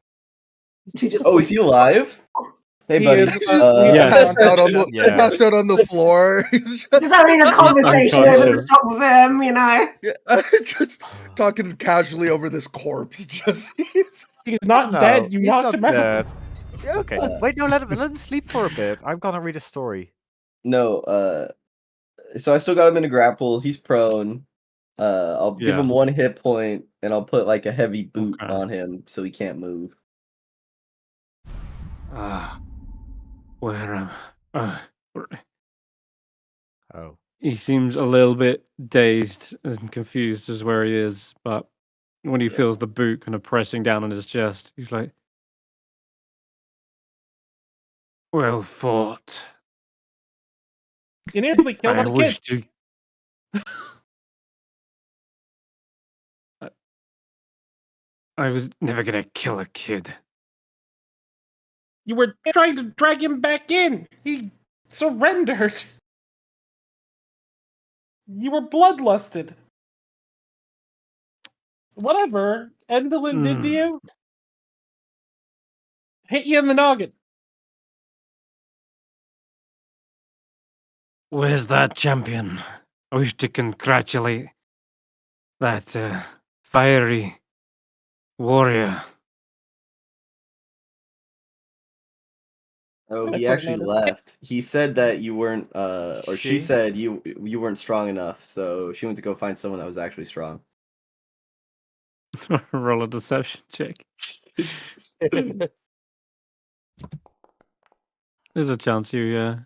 She just Oh, is he alive? Hey, He buddy. is, Yeah. Passed out on the Yeah. passed out on the floor. He's just having a conversation over the unconscious. top of him, you know. just talking casually over this corpse. Just He's not No, dead. You he's knocked not him out. dead. Yeah, okay. Wait, no, let him sleep for a bit. I'm gonna read a story. No, so I still got him in a grapple. He's prone. I'll give Yeah. him 1 hit point, and I'll put like a heavy boot Okay. on him so he can't move. Where am Oh. he seems a little bit dazed and confused as where he is, but when he feels the boot kind of pressing down on his chest, he's like, "Well fought. You nearly killed I our kid. wish to." I was never gonna kill a kid. You were trying to drag him back in. He surrendered. You were bloodlusted. Whatever. Endolin did to you? hit you in the noggin. Where's that champion? I wish to congratulate that fiery warrior. Oh, I he put a actually note of- left. He said that you weren't, or she She? said you weren't strong enough, so she went to go find someone that was actually strong. Roll a deception check. There's a chance you.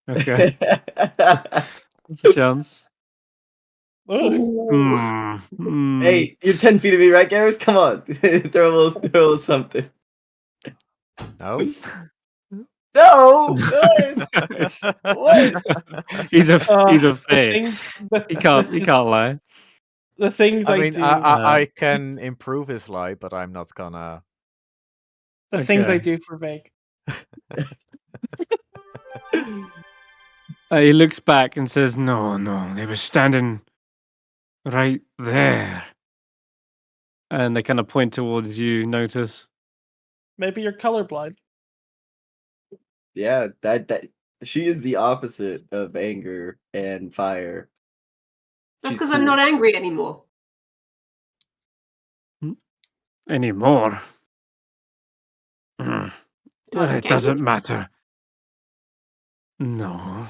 Okay, there's a chance. Ugh. Hey, you're 10 feet of me, right, Garreth? Come on, throw a little something. No. No, what? He's a The fae. things- the- He can't lie. The things I I mean, do. I can improve his lie, but I'm not gonna. The things I Okay. do for Vaike. He looks back and says, "No, no, they were standing right there." And they kind of point towards you, Notus. Maybe you're colorblind. Yeah, that she is the opposite of anger and fire. That's She's because I'm cool. not angry anymore. Anymore. Do I It look doesn't angry? matter. No.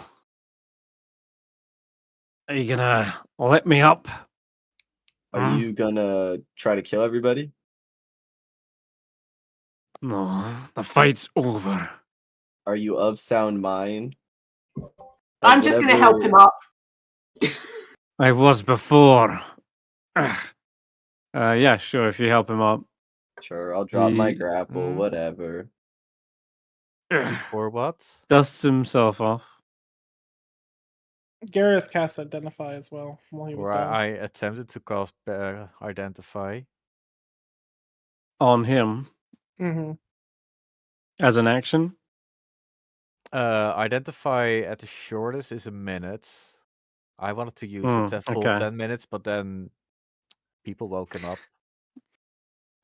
Are you gonna let me up? Are you gonna try to kill everybody? No, the fight's over. Are you of sound mind? I'm just going to help him up. I was before. Yeah, sure, if you help him up. Sure, I'll drop my He- grapple, whatever. For what? Dusts himself off. Garreth cast Identify as well while he was Or down. I attempted to cast identify. On him Mm-hmm. as an action. Identify at the shortest is a minute. I wanted to use the full okay. 10 minutes, but then people woke him up.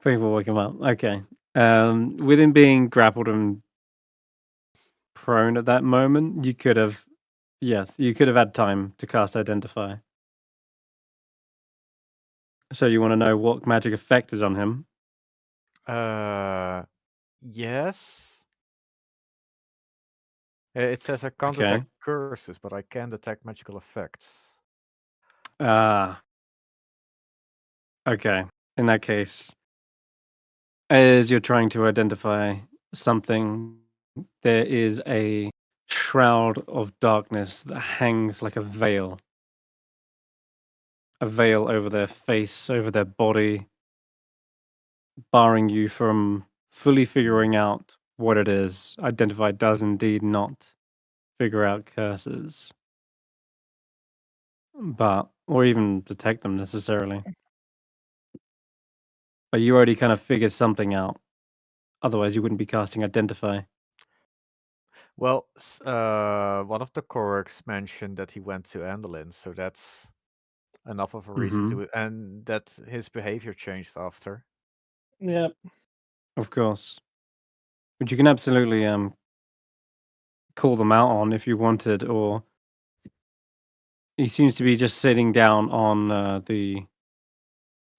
People wake him up. Okay. With him being grappled and prone at that moment, you could have had time to cast Identify. So you want to know what magic effect is on him? Yes. It says I can't Okay. detect curses, but I can detect magical effects. Ah. Okay. In that case, as you're trying to identify something, there is a shroud of darkness that hangs like a veil. A veil over their face, over their body, barring you from fully figuring out what it is. Identify does indeed not figure out curses, or even detect them necessarily. But you already kind of figured something out. Otherwise, you wouldn't be casting Identify. Well, one of the Koraks mentioned that he went to Andalin, so that's enough of a reason Mhm. to, and that his behavior changed after. Yep. Of course. But you can absolutely call them out on if you wanted, or he seems to be just sitting down on the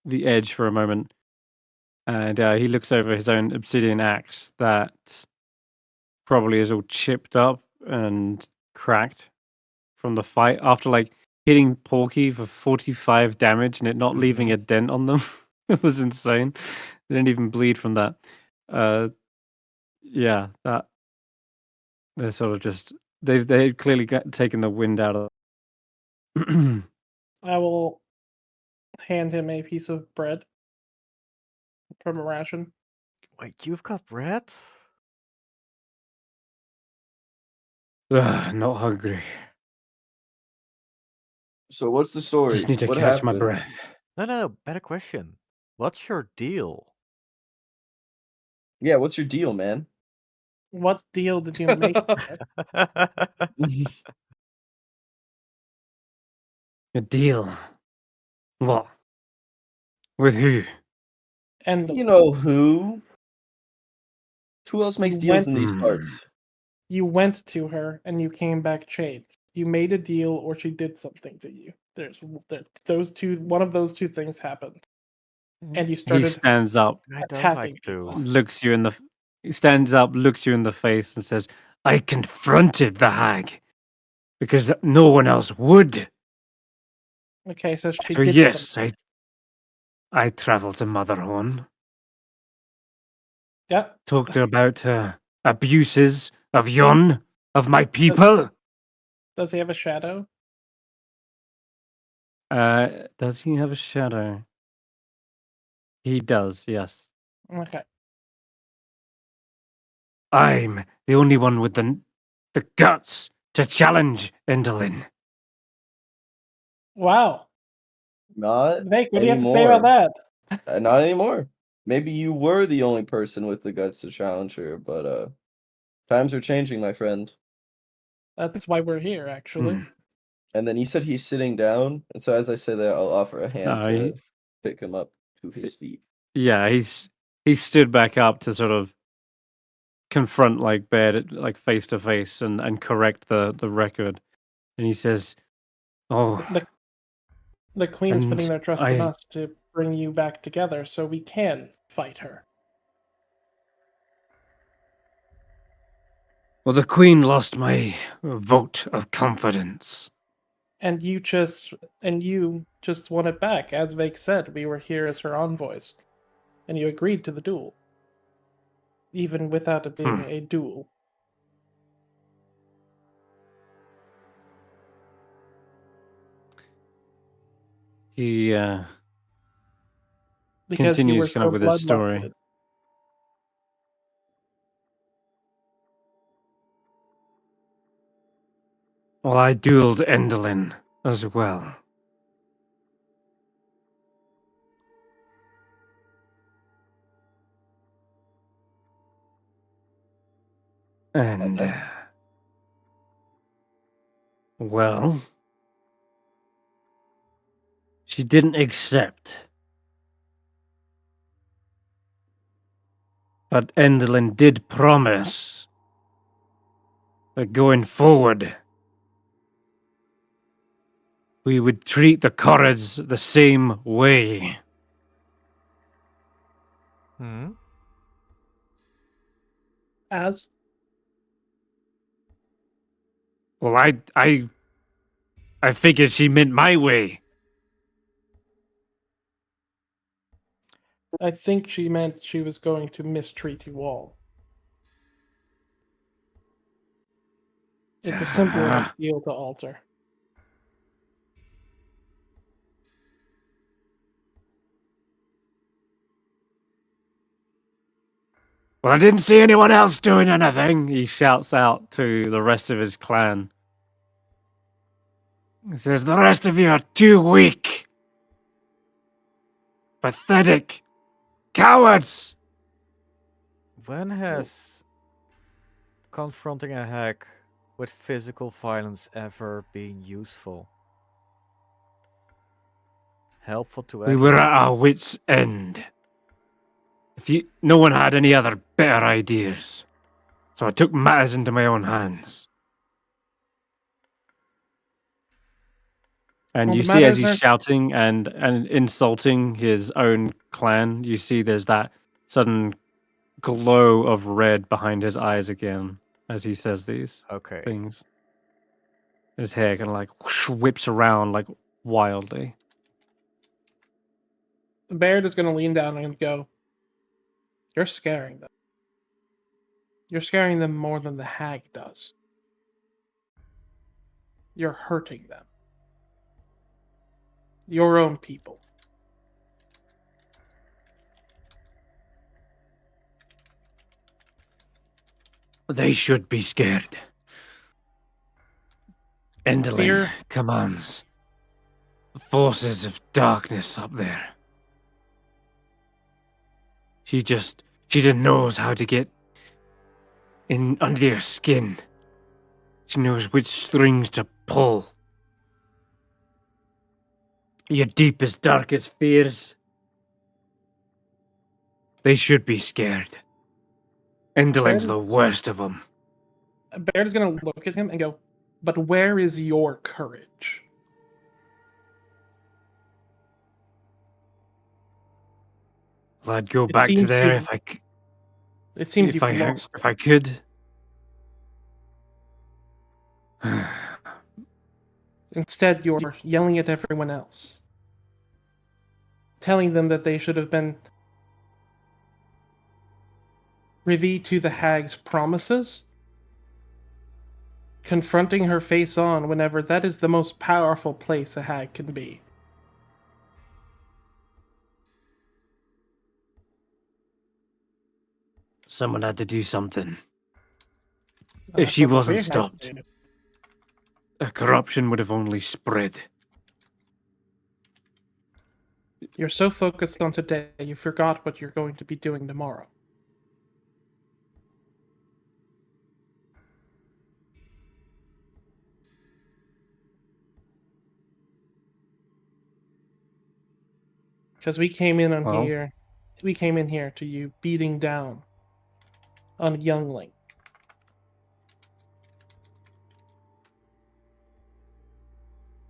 edge for a moment, and he looks over his own obsidian axe that probably is all chipped up and cracked from the fight after like hitting Porky for 45 damage and it not leaving a dent on them. It was insane. They didn't even bleed from that. Yeah, that they're sort of just they've clearly taken the wind out of. I will hand him a piece of bread from a ration. Wait, you've got bread? Not hungry. So what's the story? Just need to What catch my happened? breath. No, better question. What's your deal? Yeah, what's your deal, man? What deal did you make? A deal. What? With who? And You know who? Who else makes You deals went- in these Hmm. parts? You went to her and you came back changed. You made a deal or she did something to you. Those two. One of those two things happened, and you He started stands up, I don't attacking like to. people. looks you in the. He stands up, looks you in the face, and says, I confronted the hag because no one else would. Okay, so she So did yes, something. I traveled to Motherhorn, Yeah. talked about abuses of Yon, of my people. Does he have a shadow? Does he have a shadow? He does, yes. Okay. I'm the only one with the guts to challenge Endelin. Wow. Not Vaike, what do you have to say about anymore. that? Not anymore. Maybe you were the only person with the guts to challenge her, but times are changing, my friend. That's why we're here, actually. Hmm. And then he said he's sitting down, and so as I say that, I'll offer a hand No, to pick him up to his feet. Yeah, he stood back up to sort of confront like Baird like face to face and correct the record. And he says, Oh, The Queen's And putting their trust in I- us to bring you back together so we can fight her. well, the Queen lost my vote of confidence. And you just want it back. As Vaike said, we were here as her envoys. And you agreed to the duel. Even without it being a duel. he Because you were continues kind so of with his story. bloodlusted. Well, I dueled Endelin as well. And, Okay. well, she didn't accept. But Endelin did promise that going forward, we would treat the Corrids the same way. Hmm? As? Well, I figured she meant my way. I think she meant she was going to mistreat you all. It's a simple enough deal to alter. Well, I didn't see anyone else doing anything. He shouts out to the rest of his clan. He says, the rest of you are too weak. Pathetic. Cowards. When has confronting a hack with physical violence ever been useful? Helpful to We anyone? were at our wits' end. No one had any other better ideas. So I took matters into my own hands. And Well, you the see as matters he's aren't- shouting and insulting his own clan, you see there's that sudden glow of red behind his eyes again as he says these Okay. things. His hair kind of like whoosh, whips around like wildly. Baird is going to lean down and go, "You're scaring them. You're scaring them more than the hag does. You're hurting them. Your own people." They should be scared. Endelin Fear- commands the forces of darkness up there. She just knows how to get in under your skin. She knows which strings to pull. Your deepest, darkest fears. They should be scared. Indolent's the worst of them. Baird is going to look at him and go, but where is your courage? Well, I'd go It back to seems there you've- if I It seems if you've I lost. if I could. Instead, you're yelling at everyone else. Telling them that they should have been privy to the hag's promises. Confronting her face on whenever that is the most powerful place a hag can be. Someone had to do something. That's she what the wasn't Fear Hag stopped. did. The corruption would have only spread. You're so focused on today, you forgot what you're going to be doing tomorrow. Because we came in here to you beating down on a youngling.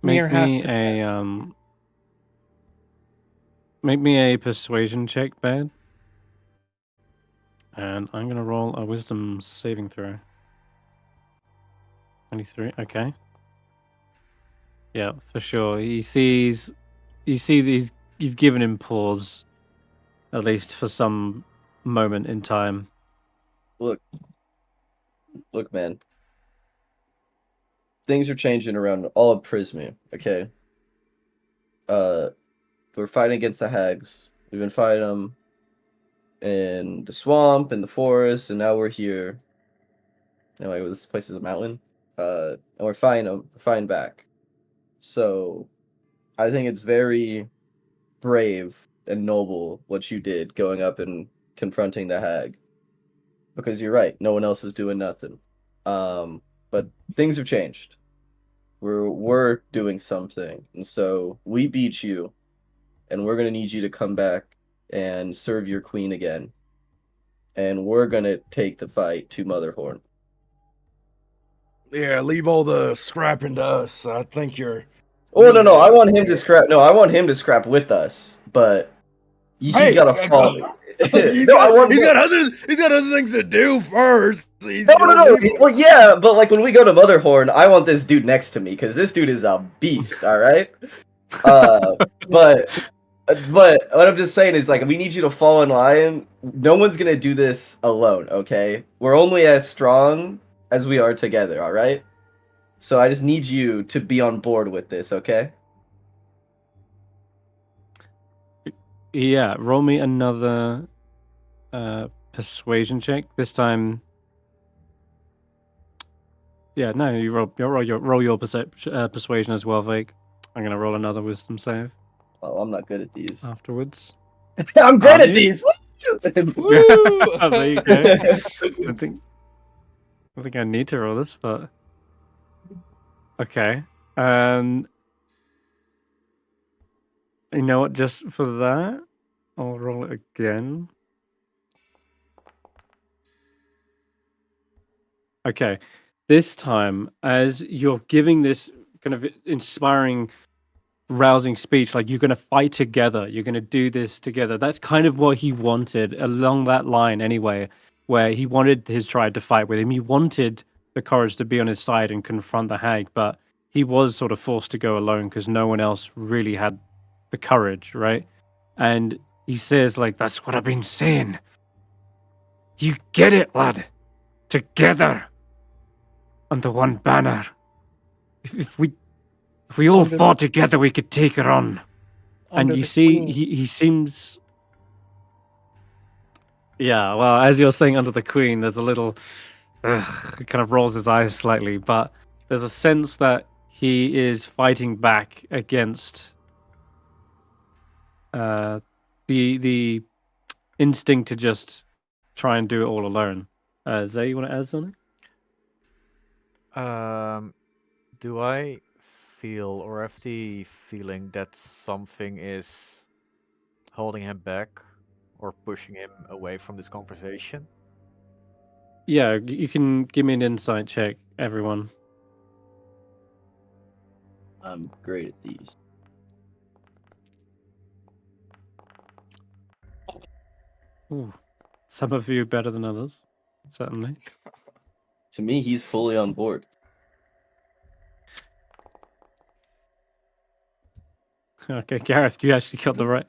Make me a persuasion check, Ben. And I'm gonna roll a wisdom saving throw. 23, okay. Yeah, for sure. You see these, you've given him pause, at least for some moment in time. Look, man. Things are changing around all of Prismu, okay? We're fighting against the hags. We've been fighting them in the swamp, in the forest, and now we're here. Anyway, this place is a mountain. And we're fighting back. So, I think it's very brave and noble what you did, going up and confronting the hag. Because you're right, no one else is doing nothing. But things have changed. We're doing something, and so we beat you, and we're gonna need you to come back and serve your queen again. And we're gonna take the fight to Motherhorn. Yeah, leave all the scrapping to us. I think you're. Oh no, I want him to scrap. No, I want him to scrap with us, but he's got to fall. He's got other things to do first. No. Well, yeah, but like when we go to Motherhorn, I want this dude next to me because this dude is a beast. All right. But what I'm just saying is like we need you to fall in line. No one's gonna do this alone. Okay, we're only as strong as we are together. All right. So I just need you to be on board with this. Okay. Yeah, roll me another persuasion check. This time, yeah, no, you roll your persuasion as well, Vaike. I'm gonna roll another wisdom save. Oh, I'm not good at these. Afterwards, I'm great at these. Woo! There you go. I think I need to roll this, but okay. You know what? Just for that, I'll roll it again. Okay. This time, as you're giving this kind of inspiring, rousing speech, like you're going to fight together, you're going to do this together. That's kind of what he wanted along that line anyway, where he wanted his tribe to fight with him. He wanted the courage to be on his side and confront the hag, but he was sort of forced to go alone because no one else really had the courage, right? And he says, like, that's what I've been saying. You get it, lad. Together under one banner. If we all fought together, we could take her on. And you see, he seems. Yeah, well, as you're saying under the queen, there's a little. He kind of rolls his eyes slightly, but there's a sense that he is fighting back against the instinct to just try and do it all alone. Zay, you want to add something? Do I feel or have the feeling that something is holding him back or pushing him away from this conversation? Yeah, you can give me an insight check, everyone. I'm great at these. Ooh, some of you better than others, certainly. To me, he's fully on board. Okay, Garreth, you actually got the right.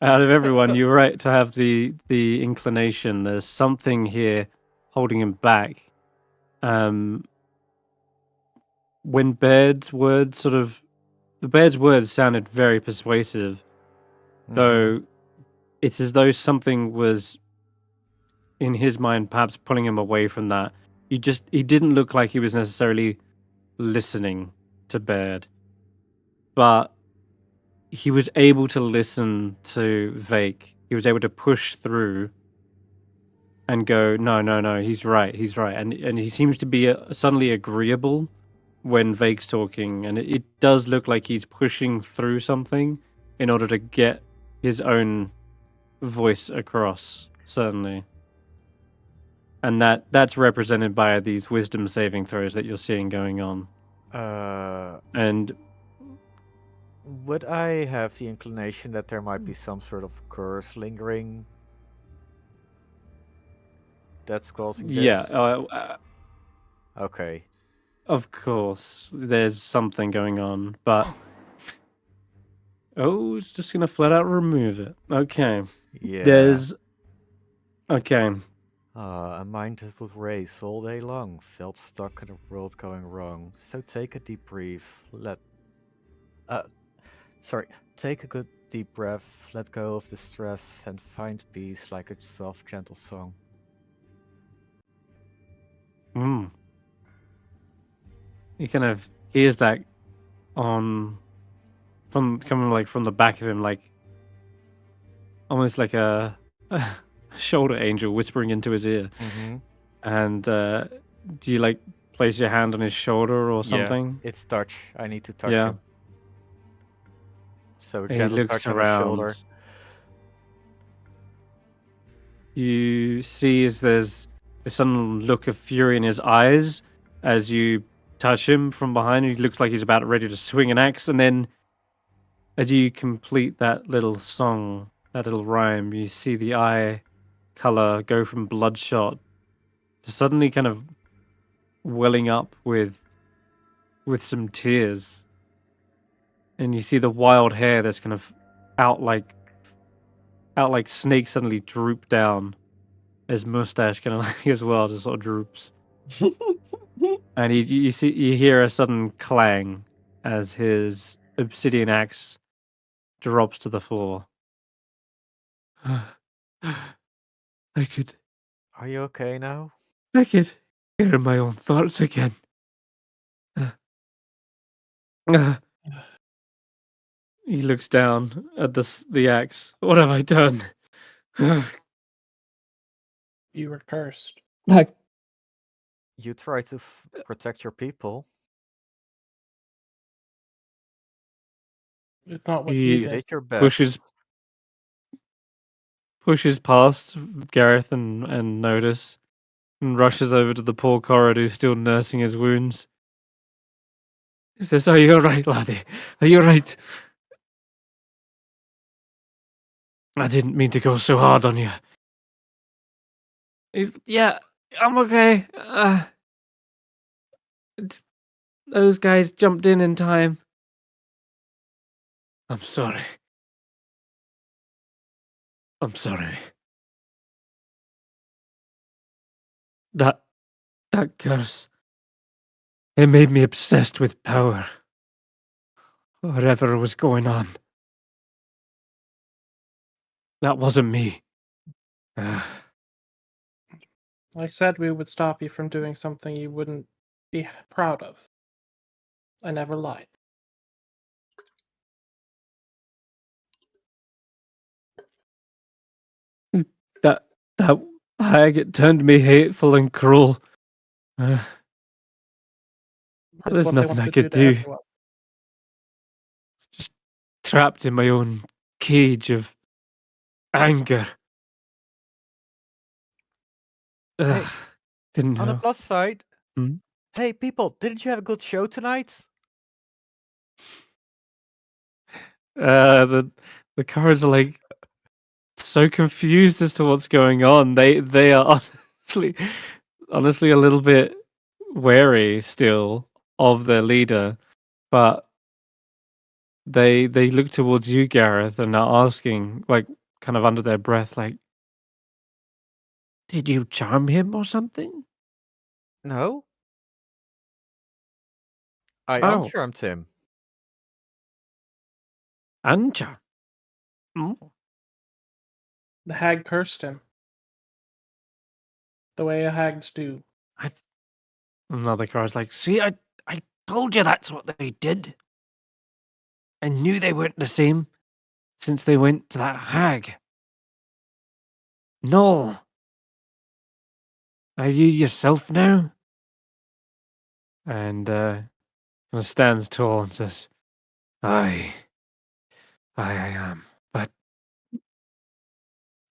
Out of everyone, you're right to have the inclination. There's something here holding him back. When Baird's words the Baird's words sounded very persuasive, though it's as though something was in his mind, perhaps pulling him away from that. He didn't look like he was necessarily listening to Baird, but he was able to listen to Vaike. He was able to push through and go, no, he's right, and he seems to be suddenly agreeable when Vake's talking, and it does look like he's pushing through something in order to get his own voice across, certainly. And that's represented by these wisdom saving throws that you're seeing going on. And would I have the inclination that there might be some sort of curse lingering that's causing yeah, this? Okay. of course, there's something going on, but it's just gonna flat out remove it. Okay. Yeah. Okay. A mind that would race all day long, felt stuck in a world going wrong. So take a deep breath, take a good deep breath, let go of the stress, and find peace like a soft, gentle song. He kind of hears that coming like from the back of him, like almost like a shoulder angel whispering into his ear. And do you like place your hand on his shoulder or something? Yeah, it's touch. I need to touch him. So he looks touch around. On his shoulder. You see as there's a sudden look of fury in his eyes as you touch him from behind. He looks like he's about ready to swing an axe, and then as you complete that little song, that little rhyme, you see the eye color go from bloodshot to suddenly kind of welling up with some tears. And you see the wild hair that's kind of out like snakes suddenly droop down. His mustache kind of like as well just sort of droops. And you hear a sudden clang as his obsidian axe drops to the floor. Are you okay now? I could hear my own thoughts again. He looks down at the axe. What have I done? You were cursed. You try to protect your people. It's not what He you did. Your best. pushes past Garreth and Notus and rushes over to the poor Corrid who's still nursing his wounds. He says, "Are you alright, laddie? Are you alright? I didn't mean to go so hard on you." Yeah, I'm okay. Those guys jumped in time. I'm sorry. That curse, it made me obsessed with power. Whatever was going on. That wasn't me. I said we would stop you from doing something you wouldn't be proud of. I never lied. That hag, it turned me hateful and cruel. There's nothing I could do. Just trapped in my own cage of anger. Hey, Didn't On the know. plus side, Hmm? hey people, didn't you have a good show tonight? The cards are like so confused as to what's going on. They are honestly a little bit wary still of their leader, but they look towards you, Garreth, and are asking, like, kind of under their breath, like, "Did you charm him or something?" No, I Oh, uncharmed him. Ancha. The hag cursed him. The way a hags do. Another card's like, see, I told you that's what they did. I knew they weren't the same since they went to that hag. No. Are you yourself now? And kind of stands tall and says, I am. But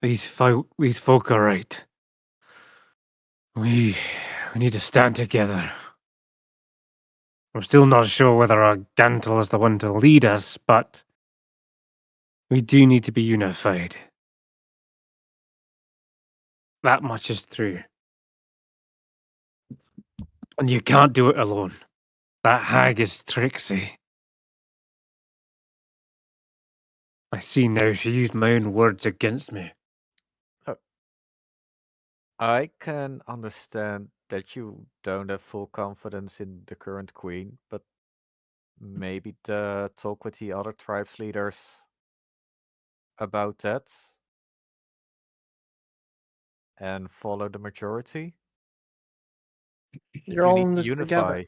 these folk are right. We need to stand together. We're still not sure whether our Gantel is the one to lead us, but we do need to be unified. That much is true. And you can't do it alone. That hag is tricksy. I see now she used my own words against me. I can understand that you don't have full confidence in the current queen, but maybe talk with the other tribes leaders about that and follow the majority. You're You all need in to this together.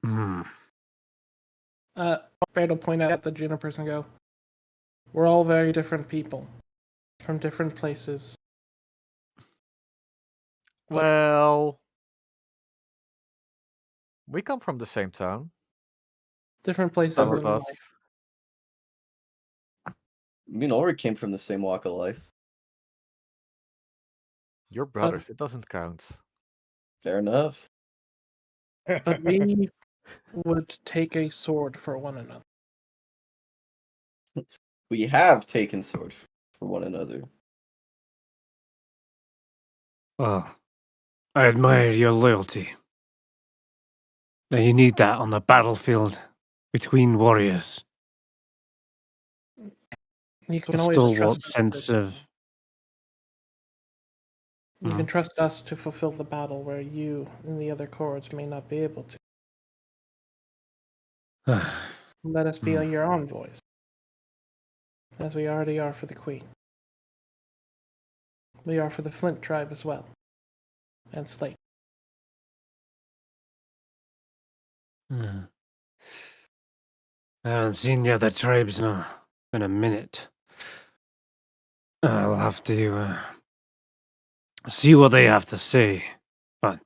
unify. Fred will point out at the Junipers and go, we're all very different people. From different places. Well, we come from the same town. Different places Some in of life. us. Me and Ulric came from the same walk of life. You're brothers. It doesn't count. Fair enough. But we would take a sword for one another. We have taken sword for one another. Well, I admire your loyalty. Now you need that on the battlefield between warriors. You can A always stalwart trust us. sense of You can trust us to fulfill the battle where you and the other cords may not be able to. Let us be your envoys, as we already are for the Queen. We are for the Flint tribe as well, and Slate. I haven't seen the other tribes in a minute. I'll have to see what they have to say. But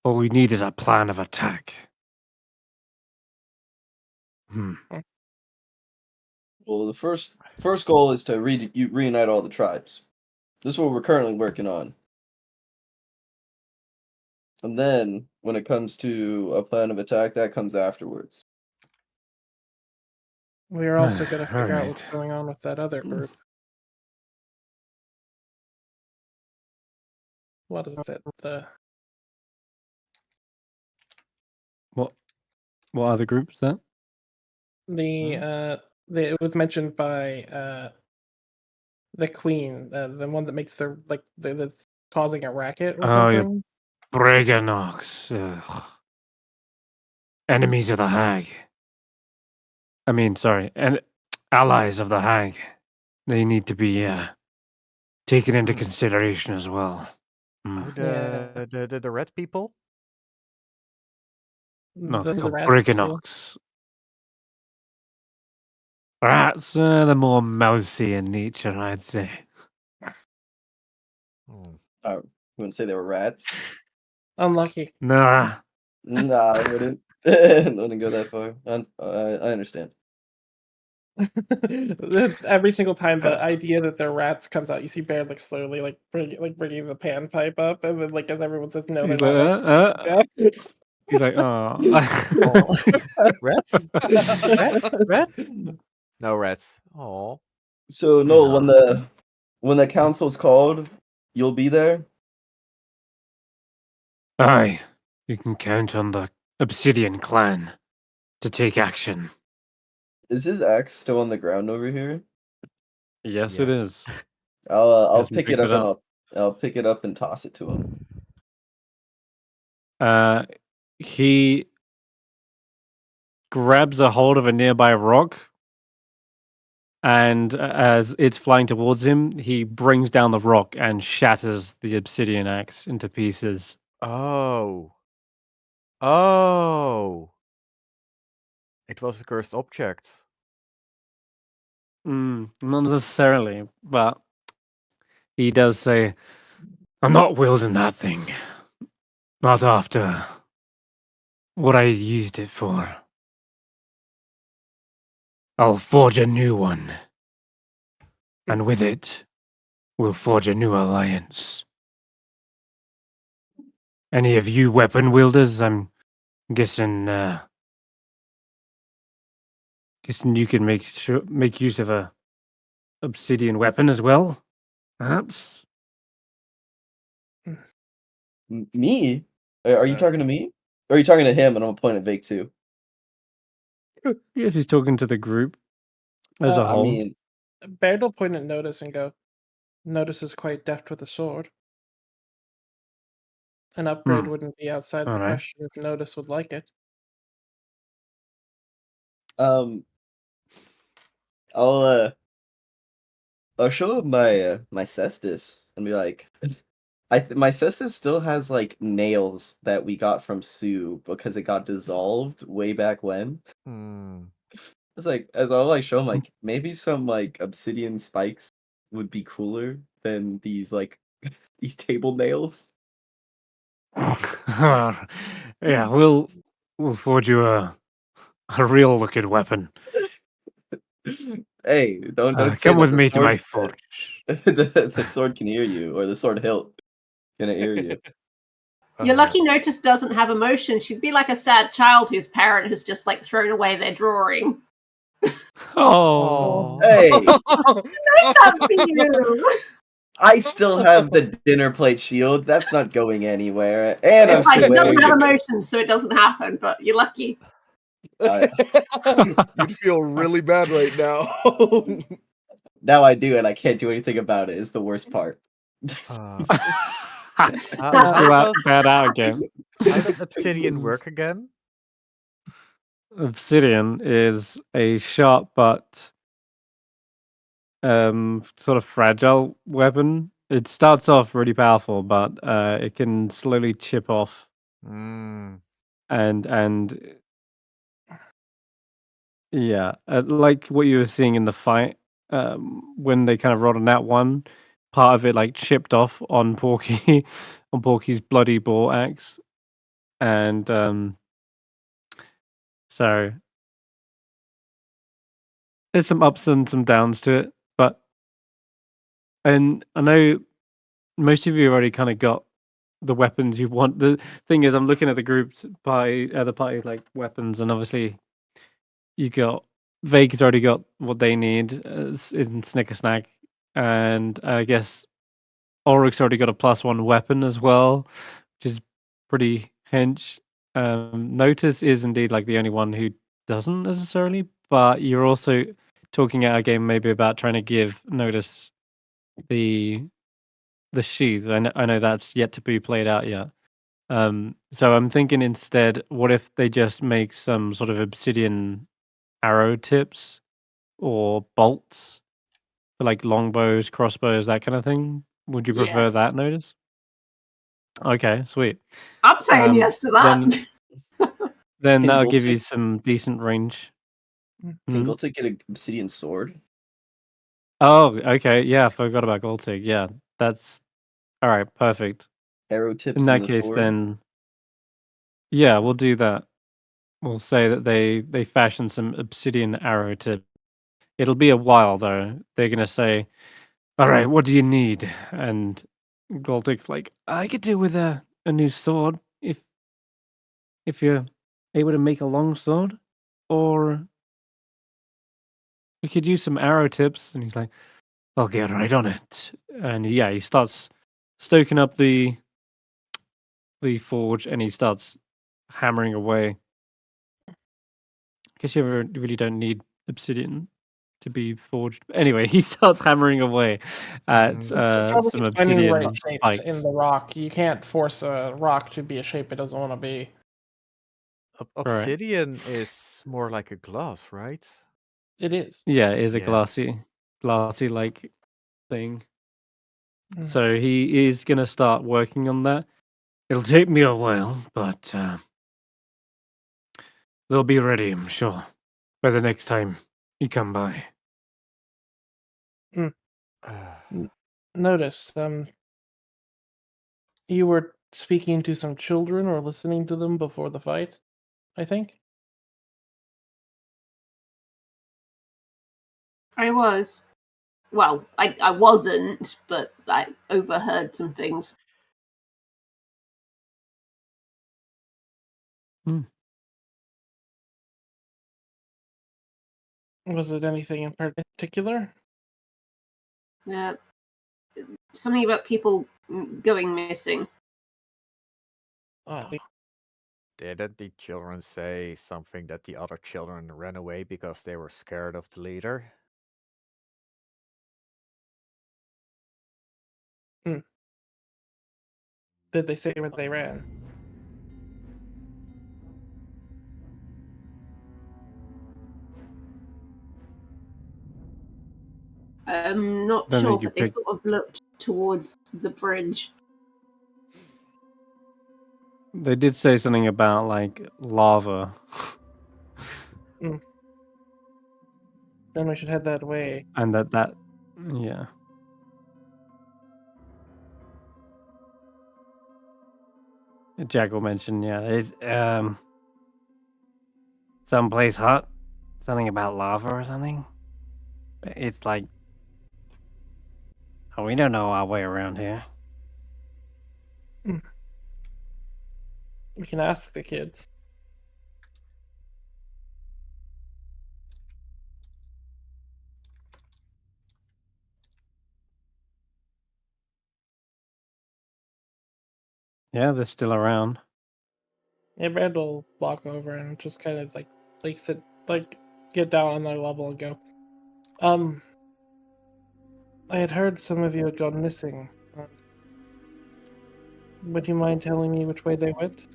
what we need is a plan of attack. Well, the first goal is to reunite all the tribes. This is what we're currently working on. And then, when it comes to a plan of attack, that comes afterwards. We are also going to figure out Alright. what's going on with that other group. What is it? What other group is that? It was mentioned by the Queen, the one that makes the causing a racket or Oh, yeah. something. Briganox. Enemies of the hag. I mean, sorry, and allies of the hag. They need to be taken into consideration as well. Oh, Yeah. the red people? No, they're The called rats, Briganox. Rats are the more mousy in nature, I'd say. I wouldn't say they were rats. Unlucky. Nah. Nah, I wouldn't. I wouldn't go that far. I understand. Every single time the idea that they're rats comes out, you see Bear like slowly bringing the panpipe up, and then like as everyone says no, He's they're like, not. Like, he's like, oh. Aw. Rats? Rats? Rats? No rats. Oh. So no, No. when the council's called, you'll be there. Aye, you can count on the Obsidian clan to take action. Is his axe still on the ground over here? Yes, Yeah. it is. I'll Hasn't pick it picked up it and up. I'll pick it up and toss it to him. He grabs a hold of a nearby rock, and as it's flying towards him, he brings down the rock and shatters the obsidian axe into pieces. Oh. Oh. It was a cursed object. Not necessarily, but he does say, I'm not wielding that thing. Not after what I used it for. I'll forge a new one. And with it, we'll forge a new alliance. Any of you weapon wielders, I'm guessing you can make use of a obsidian weapon as well, perhaps? Me? Are you talking to me? Or are you talking to him? And I'm gonna point at Vaike too. Yes, he's talking to the group as a Uh, I whole. mean, Baird will point at Notus and go, Notus is quite deft with a sword. An upgrade wouldn't be outside the All right. question if Notus would like it. I'll show him my cestus and be like, my cestus still has like nails that we got from Sue because it got dissolved way back when. Hmm. It's like as I'll show him like maybe some like obsidian spikes would be cooler than these like these table nails. Yeah, we'll forge you a real looking weapon. Hey, don't say Come that with the me to my sword forge. the sword can hear you or the sword hilt can hear you. You're lucky Notus doesn't have emotion. She'd be like a sad child whose parent has just like thrown away their drawing. Oh. Hey, That for you. I still have the dinner plate shield. That's not going anywhere, and I'm It's like still it doesn't wearing have it. emotion, so it doesn't happen. But you're lucky. You'd feel really bad right now. Now I do, and I can't do anything about it. Is the worst part. How Bad out again. does Obsidian work again? Obsidian is a sharp but sort of fragile weapon. It starts off really powerful, but it can slowly chip off Hmm. and yeah, like what you were seeing in the fight, when they kind of rolled on that one, part of it like chipped off on Porky, on Porky's bloody ball axe, and so there's some ups and some downs to it, and I know most of you have already kind of got the weapons you want. The thing is, I'm looking at the group's party, the party like weapons, and obviously you got Vaike's already got what they need in Snicker Snack, and I guess Ulric's already got a +1 weapon as well, which is pretty hench. Notus is indeed like the only one who doesn't necessarily, but you're also talking out a game maybe about trying to give Notus the sheath. I know that's yet to be played out yet. So I'm thinking instead, what if they just make some sort of obsidian arrow tips or bolts for like longbows, crossbows, that kind of thing? Would you prefer Yes. that, Notice? Okay, sweet. I'm saying yes to that. Then Hey, that'll give you Bolton, some decent range. can Mhm. Goltik get an obsidian sword? Oh, okay. Yeah, I forgot about Goltig. Yeah, that's all right. Perfect. Arrow tips In in that the case, sword? then, yeah, we'll do that. We'll say that they fashion some obsidian arrow tip It'll be a while though. They're gonna say, "All right, what do you need?" And Goldrick's like, "I could do with a new sword if you're able to make a long sword, or we could use some arrow tips." And he's like, "I'll get right on it." And yeah, he starts stoking up the forge, and he starts hammering away. I guess you really don't need obsidian to be forged. Anyway, he starts hammering away at Mhm. The trouble some is finding the right obsidian shapes in spikes. the rock. You can't force a rock to be a shape it doesn't want to be. Right. Obsidian is more like a glass, right? It is. Yeah, it is a Yeah. glassy like thing. Mm. So he is gonna start working on that. It'll take me a while, but they'll be ready, I'm sure, by the next time you come by. Notice, you were speaking to some children or listening to them before the fight, I think? I was. Well, I wasn't, but I overheard some things. Was it anything in particular? Uh, something about people going missing. Ah, Didn't the children say something that the other children ran away because they were scared of the leader? did they say where they ran? I'm not Don't sure, think you but they picked. sort of looked towards the bridge. They did say something about like lava, Then we should head that way. and that yeah. Jack will mention, yeah, there's someplace hot, something about lava or something. It's like, oh, we don't know our way around here. We can ask the kids. Yeah, they're still around. Yeah, Brad will walk over and just kind of like sit, like get down on their level and go. I had heard some of you had gone missing. Would you mind telling me which way they went?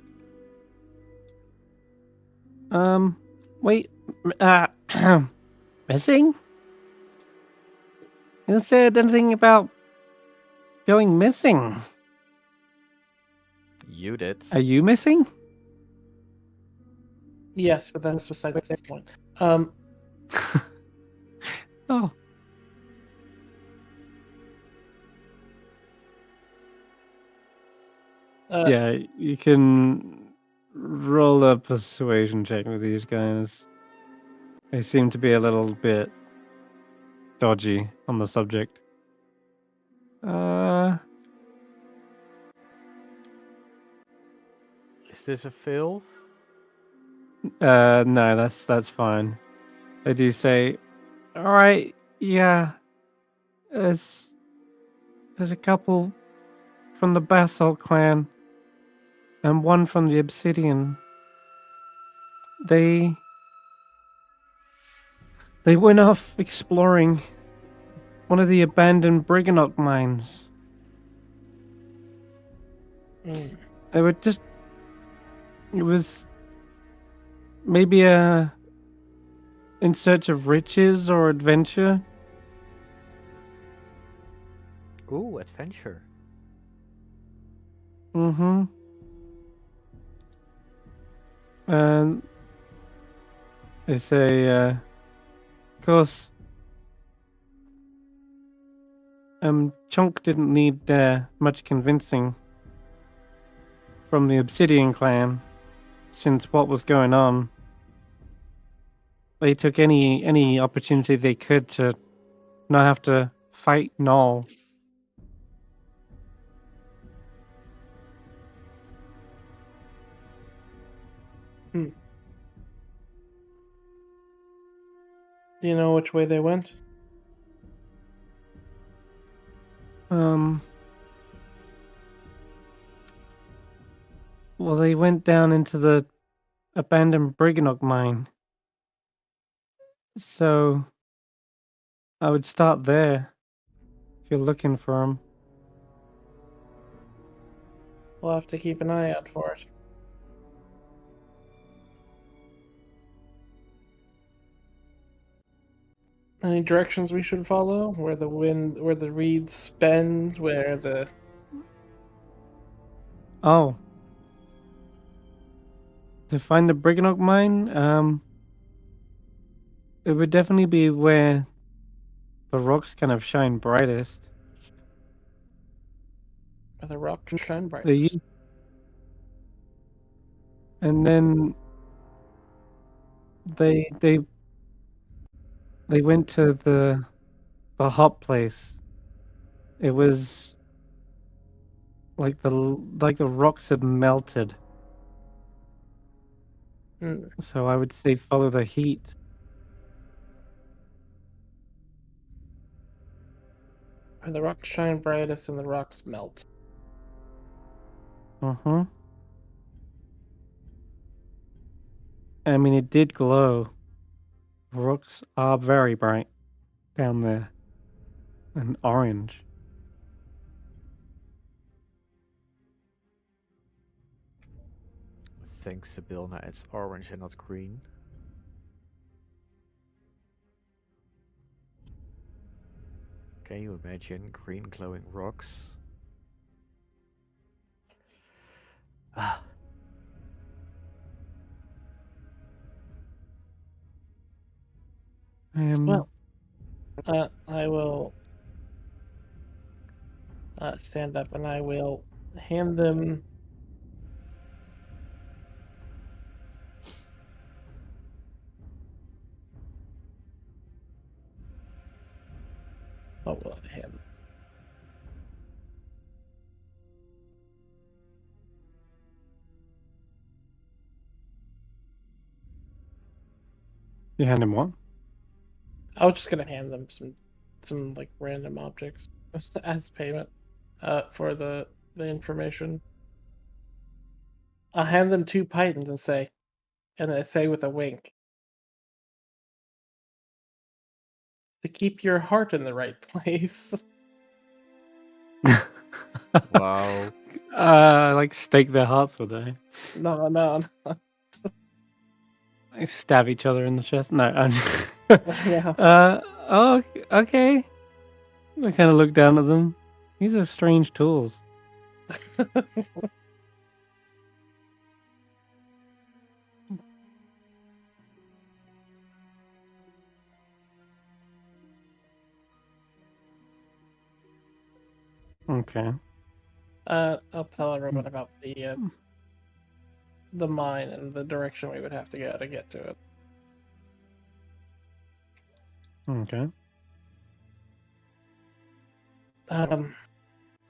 Wait, missing? Who said anything about going missing? You did. Are you missing? Yes, but that's beside the point. Oh. Yeah, you can roll a persuasion check with these guys. They seem to be a little bit dodgy on the subject. Is this a fail? No, that's fine. They do say, all right, yeah, there's a couple from the Basalt clan and one from the Obsidian. They went off exploring one of the abandoned Briganock mines. They were just, it was maybe in search of riches or adventure. Ooh, adventure. Mm-hmm. And they say, of course, Chunk didn't need much convincing from the Obsidian clan, since what was going on. They took any opportunity they could to not have to fight Null. Do you know which way they went? Well, they went down into the abandoned Briganock mine. So I would start there if you're looking for them. We'll have to keep an eye out for it. Any directions we should follow? Where the reeds bend, where the... Oh. To find the Briganock mine, it would definitely be where the rocks kind of shine brightest. where the rock can shine bright. And then they went to the hot place. It was like the rocks had melted. So I would say follow the heat. Where the rocks shine brightest and the rocks melt. I mean, it did glow. Rocks are very bright down there. And orange. Thanks, Sabilna, it's orange and not green. Can you imagine green glowing rocks? Ah. Well, I will stand up and I will hand them... Oh, well, him. You hand him what? I was just gonna hand them some like random objects as payment for the information. I'll hand them 2 pythons and I say with a wink, to keep your heart in the right place. Wow. Like stake their hearts, would they? No. They stab each other in the chest. No, I'm... Yeah. Oh, okay. I kind of look down at them. These are strange tools. Okay. I'll tell everyone about the mine and the direction we would have to go to get to it. Okay.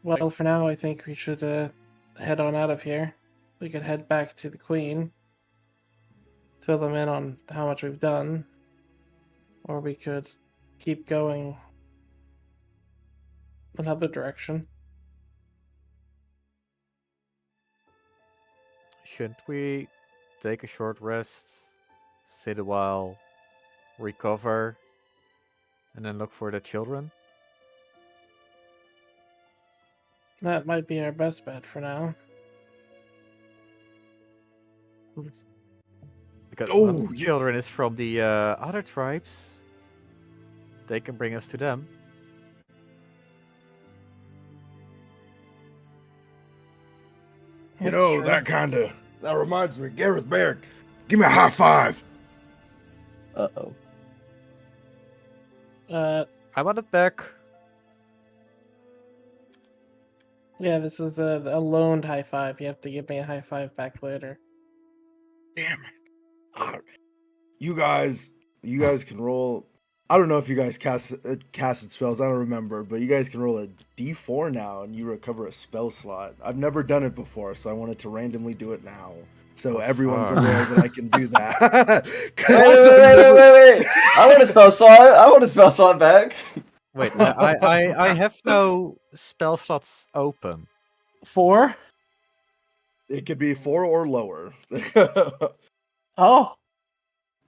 Well, for now, I think we should head on out of here. We could head back to the Queen, fill them in on how much we've done, or we could keep going another direction. Shouldn't we take a short rest, sit a while, recover, and then look for the children? That might be our best bet for now. Because one of the children is from the other tribes. They can bring us to them. You know, that reminds me, Garreth Baird, give me a high five. Uh-oh. I want it back. Yeah, this is a loaned high five. You have to give me a high five back later. Damn it. You guys You guys can roll. I don't know if you guys casted spells. I don't remember, but you guys can roll a D4 now, and you recover a spell slot. I've never done it before, so I wanted to randomly do it now, so everyone's fuck. aware that I can do that. Wait! I want a spell slot. I want a spell slot back. Wait, I have no spell slots open. 4? It could be 4 or lower. Oh.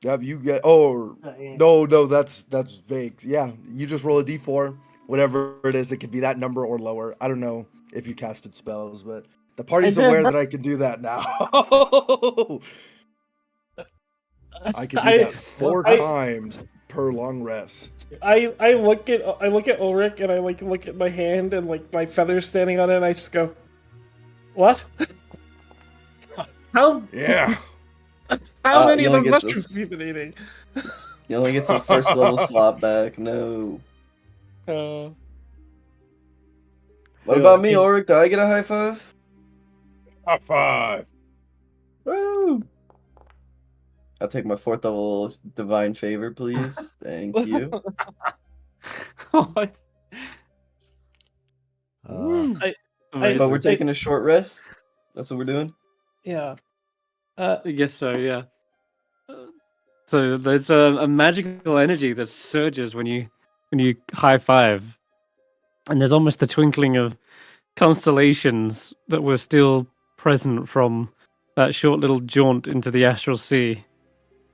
Yep, you get. Oh no, that's vague. Yeah, you just roll a D4, whatever it is. It could be that number or lower. I don't know if you casted spells, but the party's I did. aware that I can do that now. I can do that 4 times per long rest. I look at Ulric and I like look at my hand and like my feathers standing on it and I just go, what? How Yeah. how many he of only those gets mushrooms this. have you been eating? He only gets a first level slot back. No. What Yeah, about me, he- Ulric? Do I get a high five? High five. Woo! I'll take my 4th level divine favor, please. Thank you. What? Woo. But we're taking a short rest. That's what we're doing. yeah. I guess so, yeah. So there's a magical energy that surges when you high five, and there's almost the twinkling of constellations that were still present from that short little jaunt into the astral sea.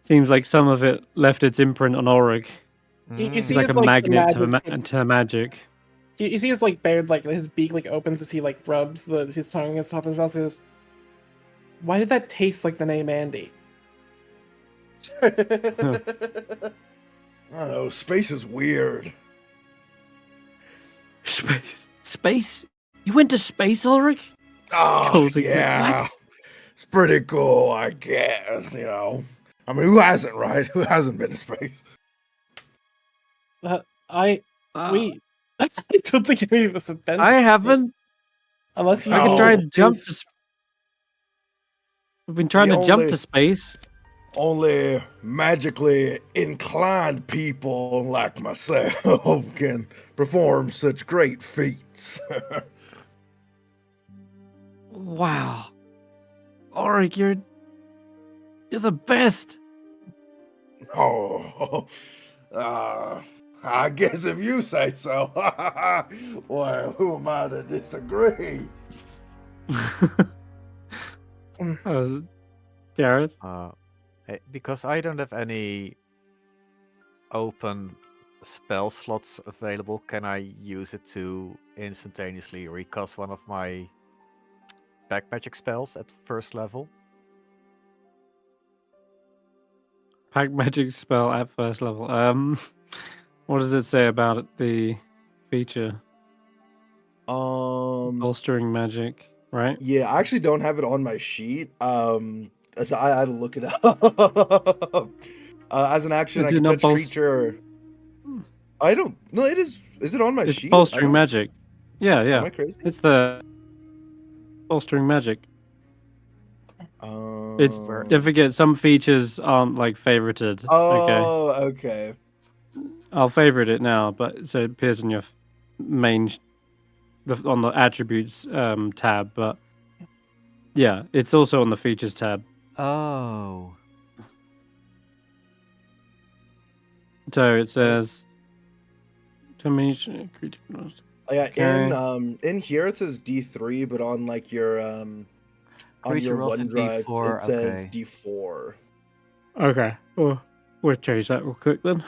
Seems like some of it left its imprint on Ulric. You It's see like a it's like magnet the magic to magic. You see his like bared like his beak like opens as he like rubs his tongue against the top of his mouth. And says, "Why did that taste like the name Andy?" I don't know. Space is weird. Space? You went to space, Ulric? Oh, Cold exam- yeah. What? It's pretty cool, I guess, you know. I mean, who hasn't, right? Who hasn't been to space? I don't think any of us have been. I haven't. Unless you I can try No. and jump to. We've been trying The to jump only- to space. Only magically inclined people like myself can perform such great feats. Wow, Ulric, you're the best. Oh, I guess if you say so. Well, who am I to disagree? Garreth? Because I don't have any open spell slots available, can I use it to instantaneously recast one of my back magic spells at 1st level? Pack magic spell at 1st level. What does it say about it, the feature? Bolstering magic, right? Yeah, I actually don't have it on my sheet. So I had to look it up. As an action, Is I it can not touch creature. I don't. No, it is. Is it on my It's sheet? bolstering magic. Yeah, Am yeah. I crazy? It's the bolstering magic. It's don't forget some features aren't like favorited. Okay. Oh, okay. I'll favorite it now, but so it appears in your main on the attributes tab, but yeah, it's also on the features tab. Oh. So it says termination creature. Oh, yeah, Okay. in here it says D3, but on like your on Creature your rolls in OneDrive D4, it says okay. D4. Okay. Oh, we'll change that real quick then.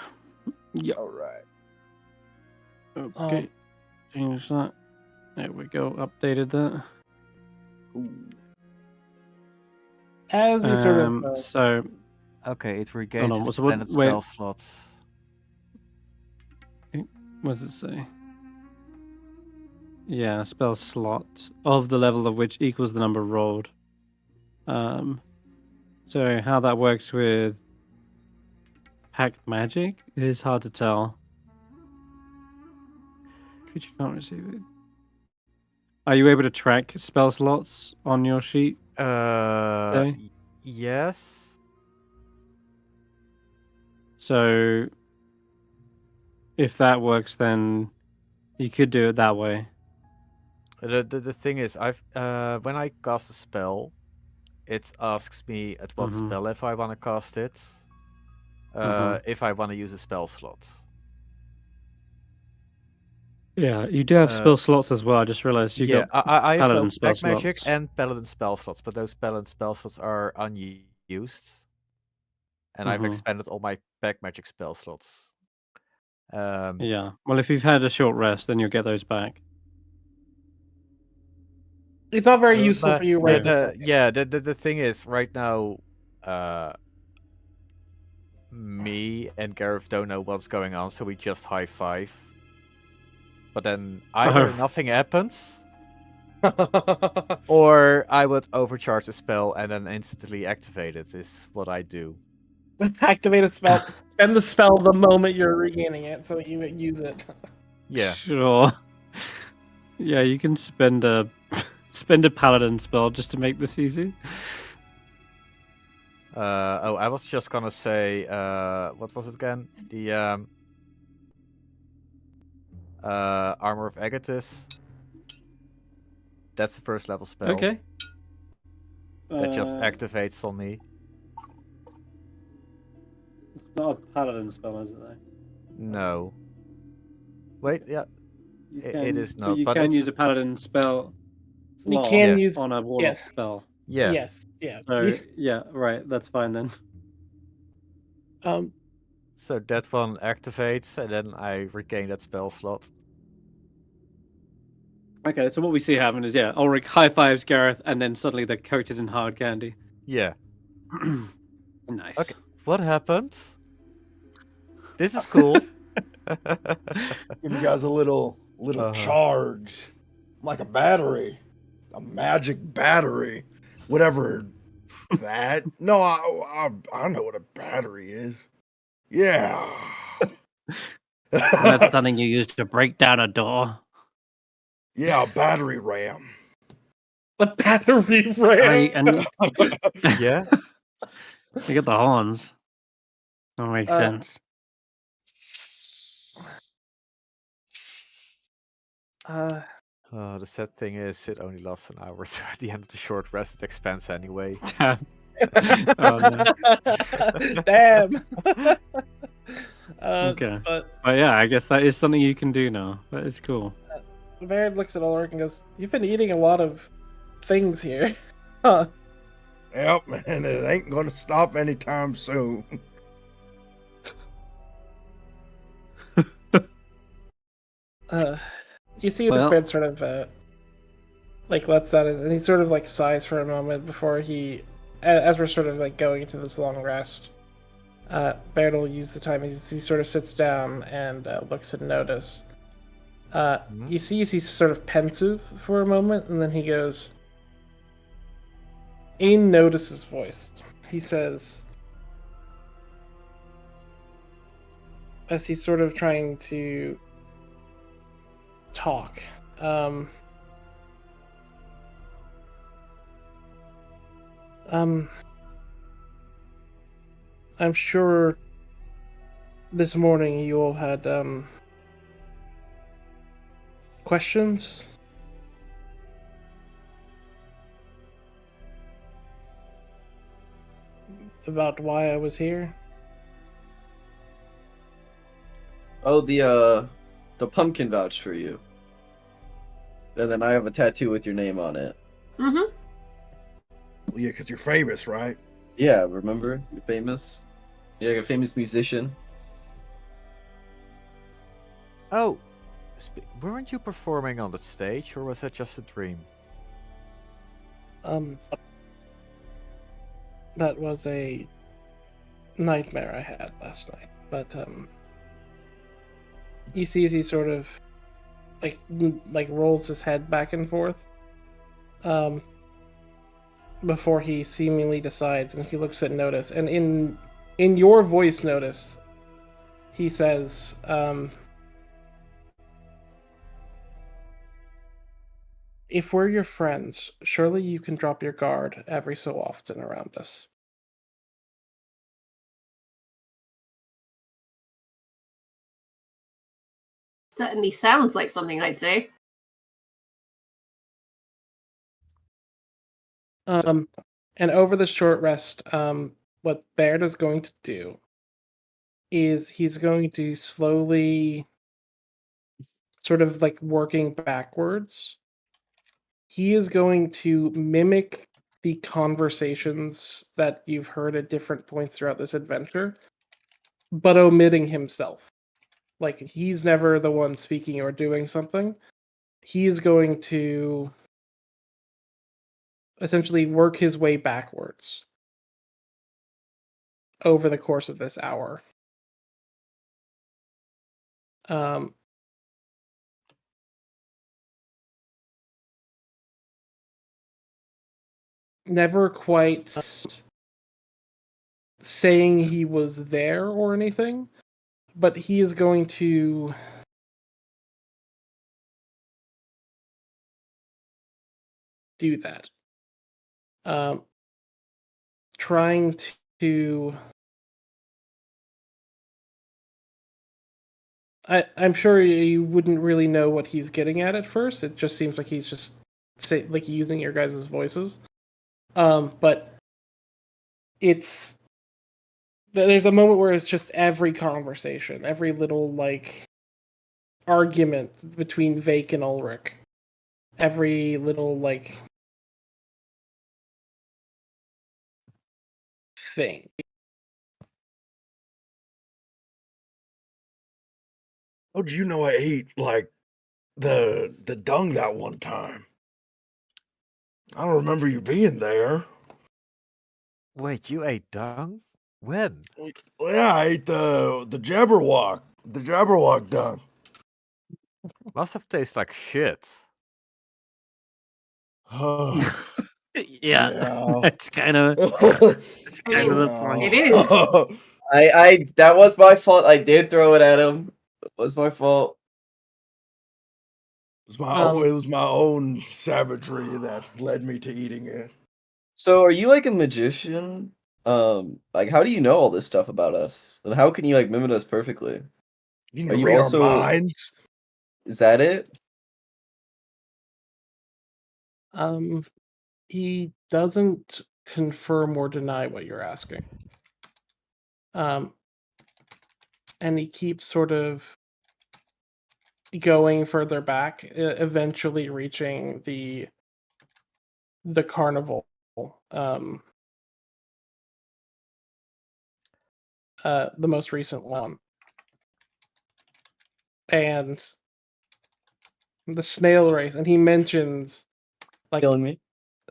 Yep. All right. Okay. Change that. There we go. Updated that. As we sort of So Okay, it regains on, its so what- expanded wait. spell slots. what does it say? Yeah, spell slot of the level of which equals the number rolled. So how that works with packed magic is hard to tell. Creature can't receive it. Are you able to track spell slots on your sheet? Yes. So if that works, then you could do it that way. The thing is, I've when I cast a spell, it asks me at what Mhm. spell if I want to cast it. Mhm. If I want to use a spell slot. Yeah, you do have spell slots as well. I just realized you Yeah, got I have paladin both spell Black Magic slots. and Paladin spell slots, but those Paladin spell slots are unused. And I've Mhm. expanded all my Black Magic spell slots. Yeah. Well, if you've had a short rest, then you'll get those back. It's not very useful But for you right this second. the thing is, right now, me and Garreth don't know what's going on, so we just high five. But then either Oh. nothing happens, or I would overcharge a spell and then instantly activate it, is what I do. Activate a spell. Spend the spell the moment you're regaining it, so that you use it. Yeah. Sure. Yeah, you can spend a paladin spell just to make this easy. I was just gonna say, what was it again? The Armor of Agathis. That's the first level spell. Okay. That just activates on me. It's not a paladin spell, is it? Though? No. Wait, yeah. It is not. But you But can it's use a paladin spell. You slot can Yeah. use. on a warlock spell. yeah. Yes. Yeah. So yeah, right. That's fine then. So that one activates, and then I regain that spell slot. Okay, so what we see happen is Ulric high fives Garreth, and then suddenly they're coated in hard candy. Yeah. Nice. Okay. What happened? This is cool. Give you guys a little charge, like a battery, a magic battery, whatever that. No, I know what a battery is. Yeah. That's something you use to break down a door. Yeah, a battery ram. The battery ram. Yeah. You get the horns. That makes sense. The sad thing is, it only lasts an hour, so at the end of the short rest, it expands anyway. Oh, no. Damn. Okay. But yeah, I guess that is something you can do now. That is cool. Baird looks at Ulrich and goes, "You've been eating a lot of things here." Huh. Yep, and it ain't gonna stop anytime soon. You see this Baird sort of like lets out his, and he sort of like sighs for a moment before he, as we're sort of like going into this long rest. Baird will use the time. He sort of sits down and looks at Notus. You see he's sort of pensive for a moment, and then he goes, in Notus's voice, he says, as he's sort of trying to talk, I'm sure this morning you all had questions? About why I was here? Oh, the pumpkin vouch for you. And then I have a tattoo with your name on it. Mm-hmm. Well, yeah, because you're famous, right? Yeah, remember? You're famous. You're like a famous musician. Oh, weren't you performing on the stage, or was that just a dream? That was a nightmare I had last night. But you see as he sort of like rolls his head back and forth, before he seemingly decides, and he looks at Notus, and in your voice, Notus, he says, if we're your friends, surely you can drop your guard every so often around us. Certainly sounds like something I'd say. And over the short rest, what Baird is going to do is he's going to slowly, sort of like working backwards, he is going to mimic the conversations that you've heard at different points throughout this adventure, but omitting himself. Like, he's never the one speaking or doing something. He is going to essentially work his way backwards over the course of this hour. Never quite saying he was there or anything, but he is going to do that. Trying to... I'm sure you wouldn't really know what he's getting at first. It just seems like he's just using your guys' voices. But it's... There's a moment where it's just every conversation, every little, like, argument between Vaike and Ulric. Every little, like, thing. Oh, do you know I ate like the dung that one time? I don't remember you being there. Wait, you ate dung? When? Well, yeah, I ate the Jabberwock dung. Must have tasted like shit. Oh, Yeah, yeah. that's kind of I mean, the point. it is. I that was my fault. I did throw it at him. It was my fault. It was my own savagery that led me to eating it. So are you like a magician? Like how do you know all this stuff about us? And how can you like mimic us perfectly? You Are can you read also our minds. Is that it? He doesn't confirm or deny what you're asking. And he keeps sort of going further back, eventually reaching the carnival. The most recent one. And the snail race, and he mentions, like, Killing me.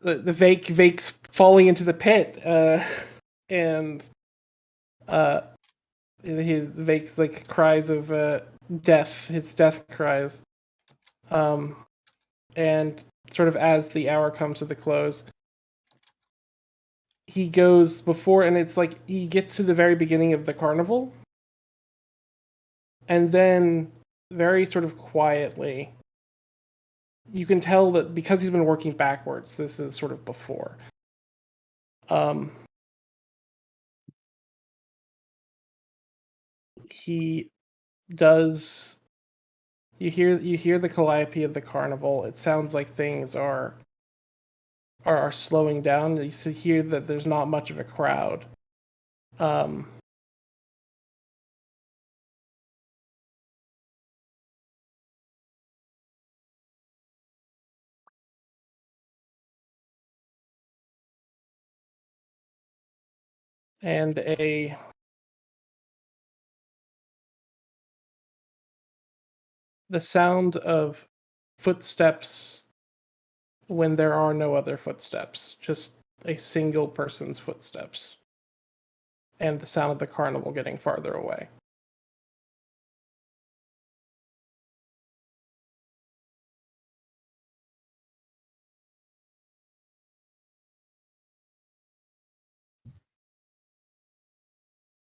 the Vaike's falling into the pit, and his Vaike's like cries of death, his death cries, and sort of as the hour comes to the close, he goes before, and it's like he gets to the very beginning of the carnival, and then very sort of quietly, you can tell that because he's been working backwards, this is sort of before. He does... You hear the calliope of the carnival. It sounds like things are slowing down. You hear that there's not much of a crowd. And the sound of footsteps when there are no other footsteps, just a single person's footsteps, and the sound of the carnival getting farther away.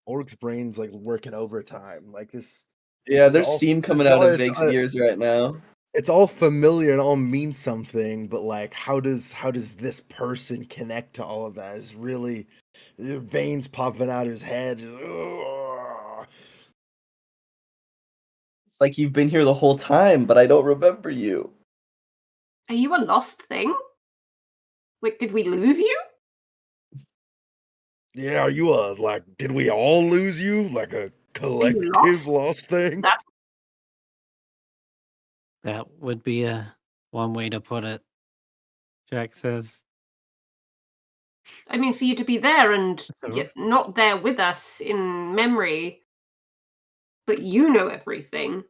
Ulric's brain's like working overtime. Like this. Yeah, This is there's all- steam coming it's out all- of it's, Vake's ears right now. It's all familiar and all means something, but like, how does this person connect to all of that? Is really veins popping out his head. Ugh. It's like you've been here the whole time, but I don't remember you. Are you a lost thing? Like, did we lose you? Yeah, are you did we all lose you? Like a collective lost? lost thing? That would be one way to put it. Jack says. I mean, for you to be there and So- not there with us in memory, but you know everything.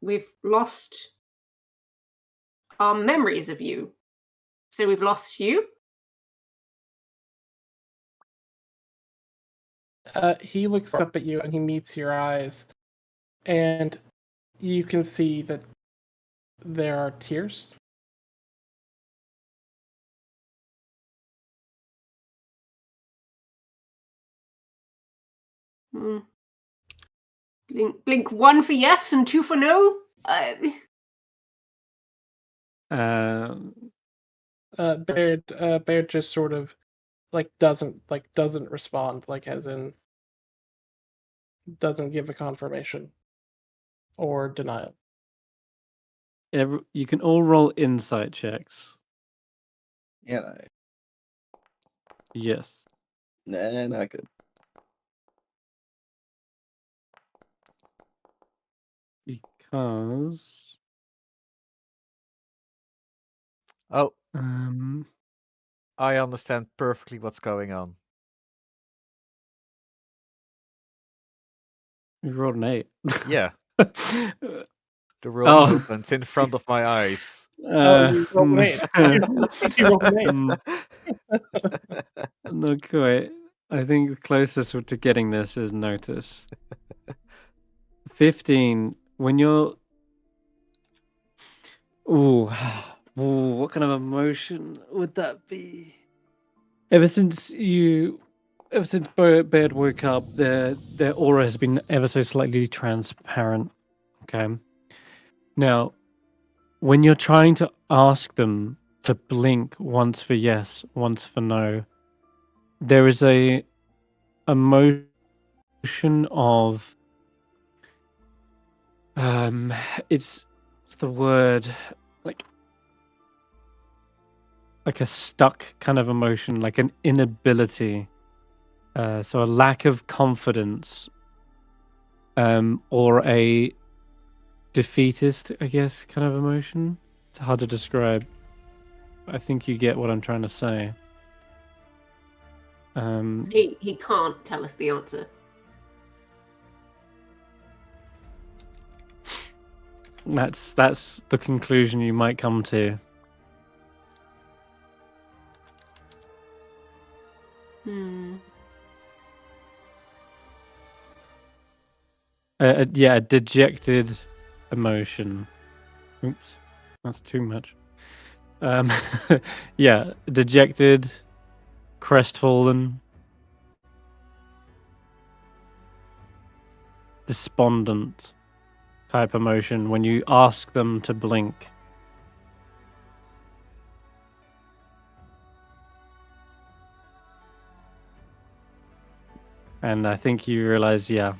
We've lost our memories of you. So we've lost you? He looks up at you and he meets your eyes, and you can see that there are tears. Hmm. Blink 1 for yes and 2 for no? Baird just sort of doesn't respond, like as in doesn't give a confirmation or denial. You can all roll insight checks. Yeah, Yes. nah, not good. Because Oh, um I understand perfectly what's going on. you rolled an 8. Yeah, The the world opens in front of my eyes. You rolled an 8. You rolled an 8. Not quite. I think the closest to getting this is Notus. 15. When you're Ooh, what kind of emotion would that be? Ever since Baird woke up, their aura has been ever so slightly transparent. Okay. Now, when you're trying to ask them to blink once for yes, once for no, there is a emotion of it's the word like a stuck kind of emotion, like an inability, so a lack of confidence, or a defeatist, I guess, kind of emotion. It's hard to describe. I think you get what I'm trying to say. He can't tell us the answer. That's the conclusion you might come to. Yeah, a dejected emotion. Oops, that's too much. Yeah, dejected, crestfallen, despondent type emotion when you ask them to blink. And I think you realize, yeah,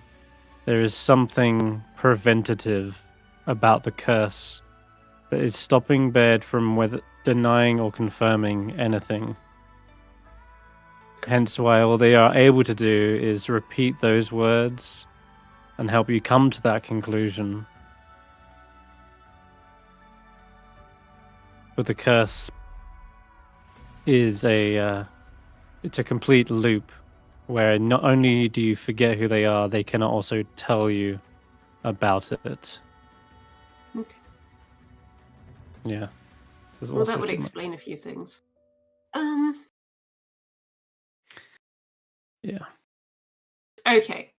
there is something preventative about the curse that is stopping Baird from whether denying or confirming anything. Hence why all they are able to do is repeat those words and help you come to that conclusion. But the curse is it's a complete loop where not only do you forget who they are, they cannot also tell you about it. Okay. Yeah. Well, that would explain a few things. Yeah. Okay.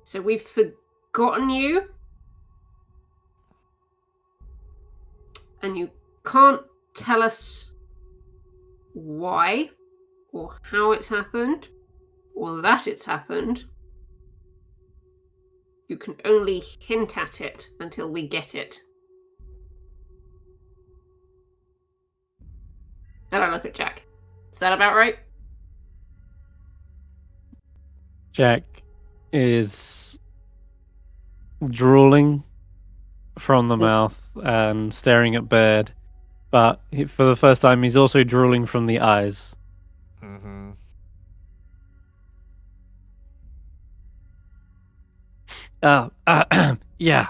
So we've forgotten you. And you can't tell us why or how it's happened or that it's happened. You can only hint at it until we get it. And I look at Jack. Is that about right? Jack is drooling from the mouth and staring at Baird, but for the first time, he's also drooling from the eyes. Mm-hmm. Yeah.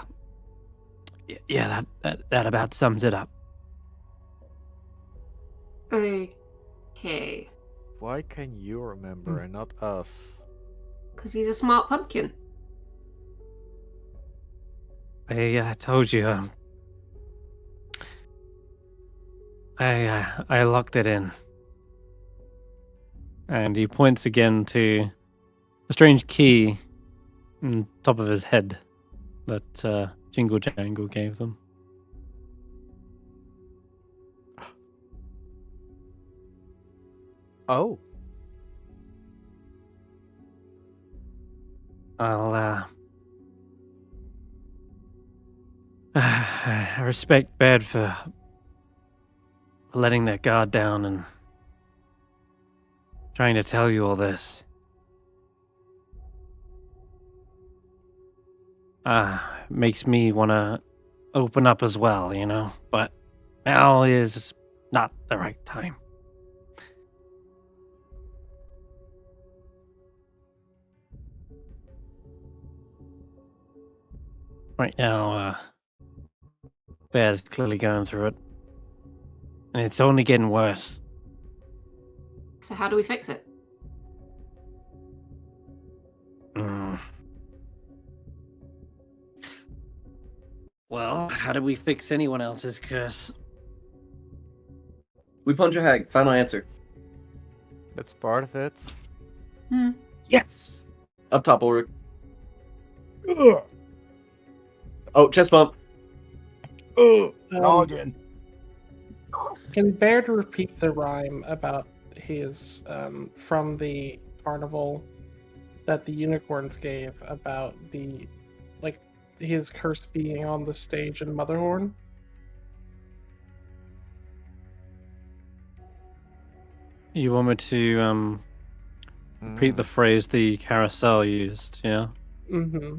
Yeah, that about sums it up. Okay. Why can you remember and not us? Because he's a smart pumpkin. I told you. I locked it in. And he points again to a strange key on top of his head that Jingle Jangle gave them. Oh, I'll I respect Baird for letting their guard down and trying to tell you all this. Makes me want to open up as well, you know? But now is not the right time. Right now, Bear's clearly going through it. And it's only getting worse. So how do we fix it? Mm. Well, how do we fix anyone else's curse? We punch a hag. Final answer. that's part of it. Yes. Up top, Ulric. Oh, chest bump. Noggin. Can Baird repeat the rhyme about his from the carnival that the unicorns gave about the his curse being on the stage in Motherhorn? You want me to repeat the phrase the carousel used, yeah? Mm-hmm.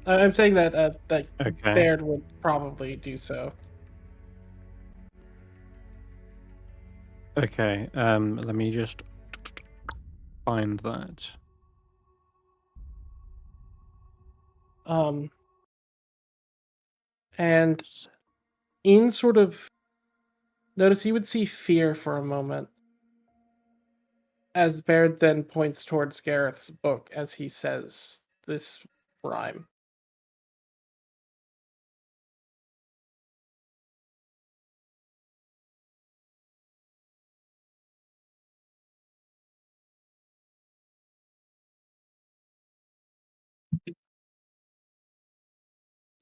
I'm saying that that Okay. Baird would probably do so. Okay, let me just find that. And in sort of notice you would see fear for a moment as Baird then points towards Gareth's book as he says this rhyme.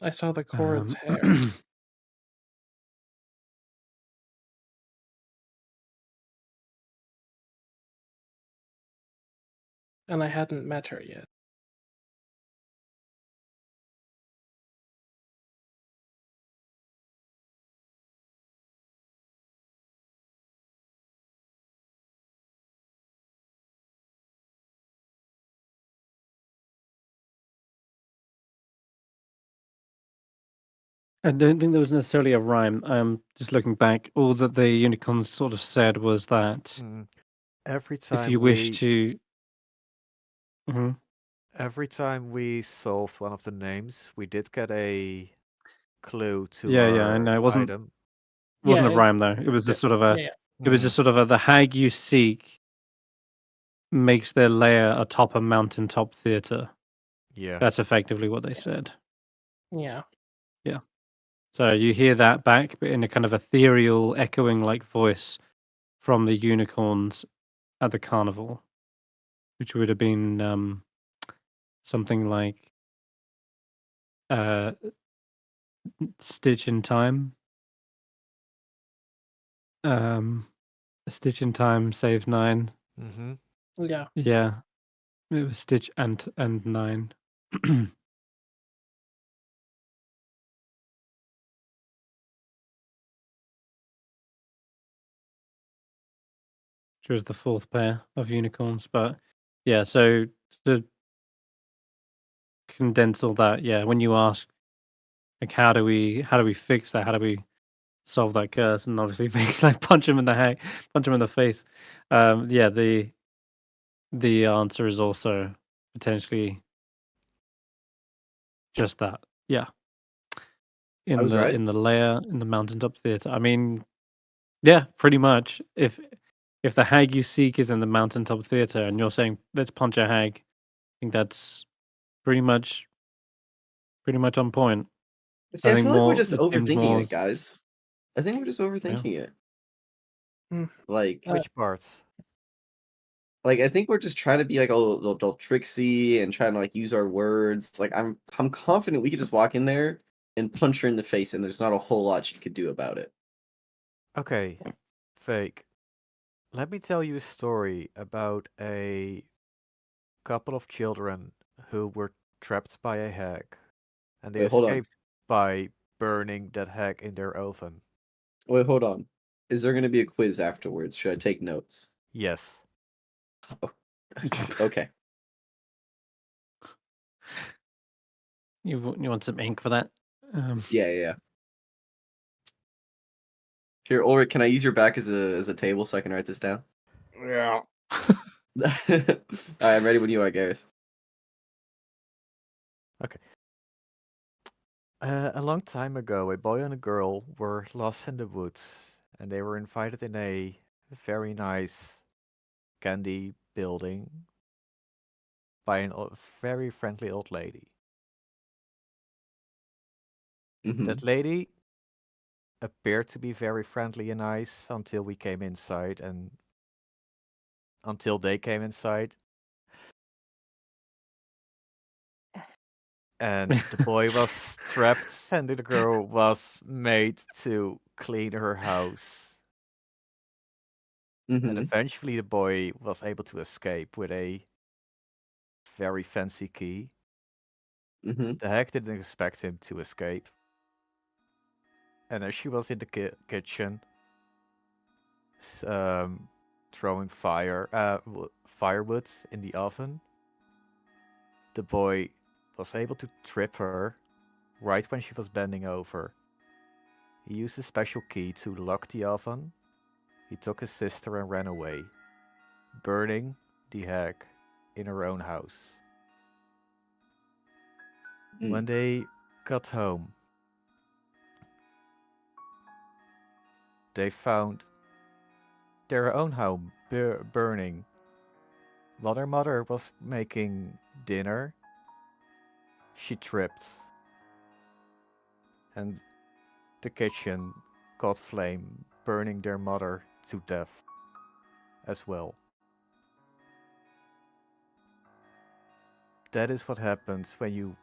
I saw the chord's hair, and I hadn't met her yet. I don't think there was necessarily a rhyme. Just looking back, all that the unicorns sort of said was that Every if time you wish we to... Mhm. every time we solved one of the names, we did get a clue to Yeah, our I know. It item. wasn't Yeah, a rhyme though. It was just sort of a... Yeah. It was just sort of the hag you seek makes their lair atop a mountaintop theater. Yeah. That's effectively what they said. Yeah. So you hear that back, but in a kind of ethereal, echoing like voice from the unicorns at the carnival, which would have been something like Stitch in Time. A Stitch in Time saves 9. Mm-hmm. Yeah. Yeah, it was Stitch and 9. Which was the fourth pair of unicorns. But yeah, so to condense all that, yeah, when you ask, like, how do we fix that? How do we solve that curse? And obviously, Vaike's like punch him in the face. Yeah, the answer is also potentially just that. Yeah, I was right. in the mountaintop theater. I mean, yeah, pretty much. If the hag you seek is in the mountaintop theater, and you're saying let's punch a hag, I think that's pretty much on point. See, I I think feel like we're just it seems overthinking more. it, guys. I think we're just overthinking it. Hmm. Like, Which parts? I think we're just trying to be like a little tricksy and trying to like use our words. Like, I'm confident we could just walk in there and punch her in the face, and there's not a whole lot she could do about it. Okay, Fake. Let me tell you a story about a couple of children who were trapped by a hag, and they Wait, hold on. escaped by burning that hag in their oven. Wait, hold on. Is there going to be a quiz afterwards? Should I take notes? Yes. Okay. You want some ink for that? Yeah. Here, Ulric, can I use your back as a table so I can write this down? Yeah. All right, I'm ready when you are, Garreth. A long time ago, a boy and a girl were lost in the woods, and they were invited in a very nice candy building by a very friendly old lady. Mm-hmm. That lady appeared to be very friendly and nice until we came inside, and until they came inside. And the boy was trapped, and the girl was made to clean her house. And Mm-hmm. eventually, the boy was able to escape with a very fancy key. Mm-hmm. The hag didn't expect him to escape. And as she was in the kitchen, throwing firewood in the oven, the boy was able to trip her right when she was bending over. He used a special key to lock the oven. He took his sister and ran away, burning the hag in her own house. When they got home, they found their own home burning. While their mother was making dinner, she tripped, and the kitchen caught flame, burning their mother to death as well. That is what happens when you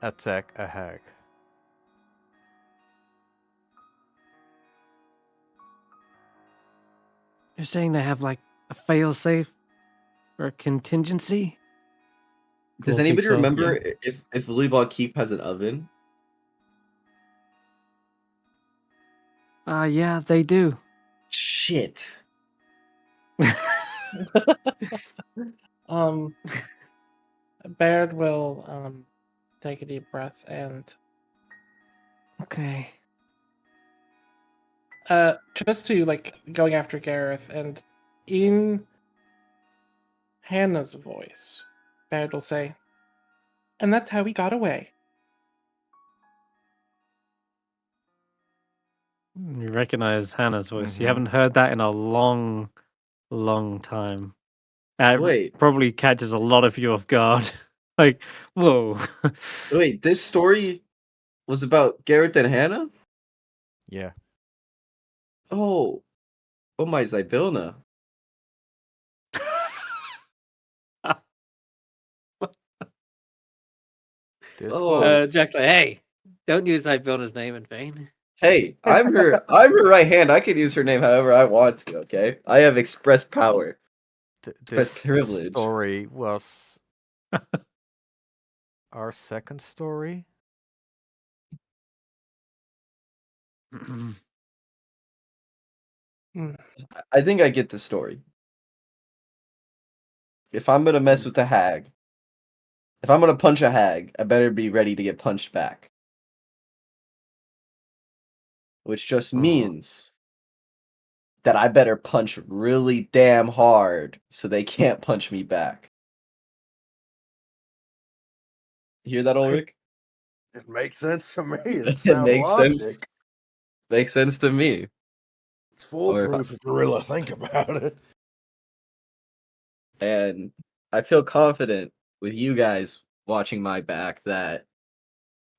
attack a hag. You're saying they have like a fail-safe or a contingency? Does Baltic anybody sauce, remember yeah. if Volleyball Keep has an oven? Yeah, they do. Shit. Baird will take a deep breath and Okay. just to like going after Garreth, and in Hannah's voice, Baird will say, "And that's how we got away." You recognize Hannah's voice. You Mhm. haven't heard that in a long time. It Wait, probably catches a lot of you off guard. Like, whoa. wait. This story was about Garrett and Hannah? Yeah. Oh my Zybilna. This Oh, was Jack's like, hey, don't use Zybilna's name in vain. hey, I'm her right hand. I can use her name however I want to, okay? I have express power. this Express privilege. story was our second story. I think I get the story. if I'm gonna mess with a hag, if I'm gonna punch a hag, I better be ready to get punched back. Which just means that I better punch really damn hard so they can't punch me back. You hear that, Ulric? It makes sense to me. It's It sound makes logic. sense. Makes sense to me. It's foolproof if you really think about it. And I feel confident with you guys watching my back that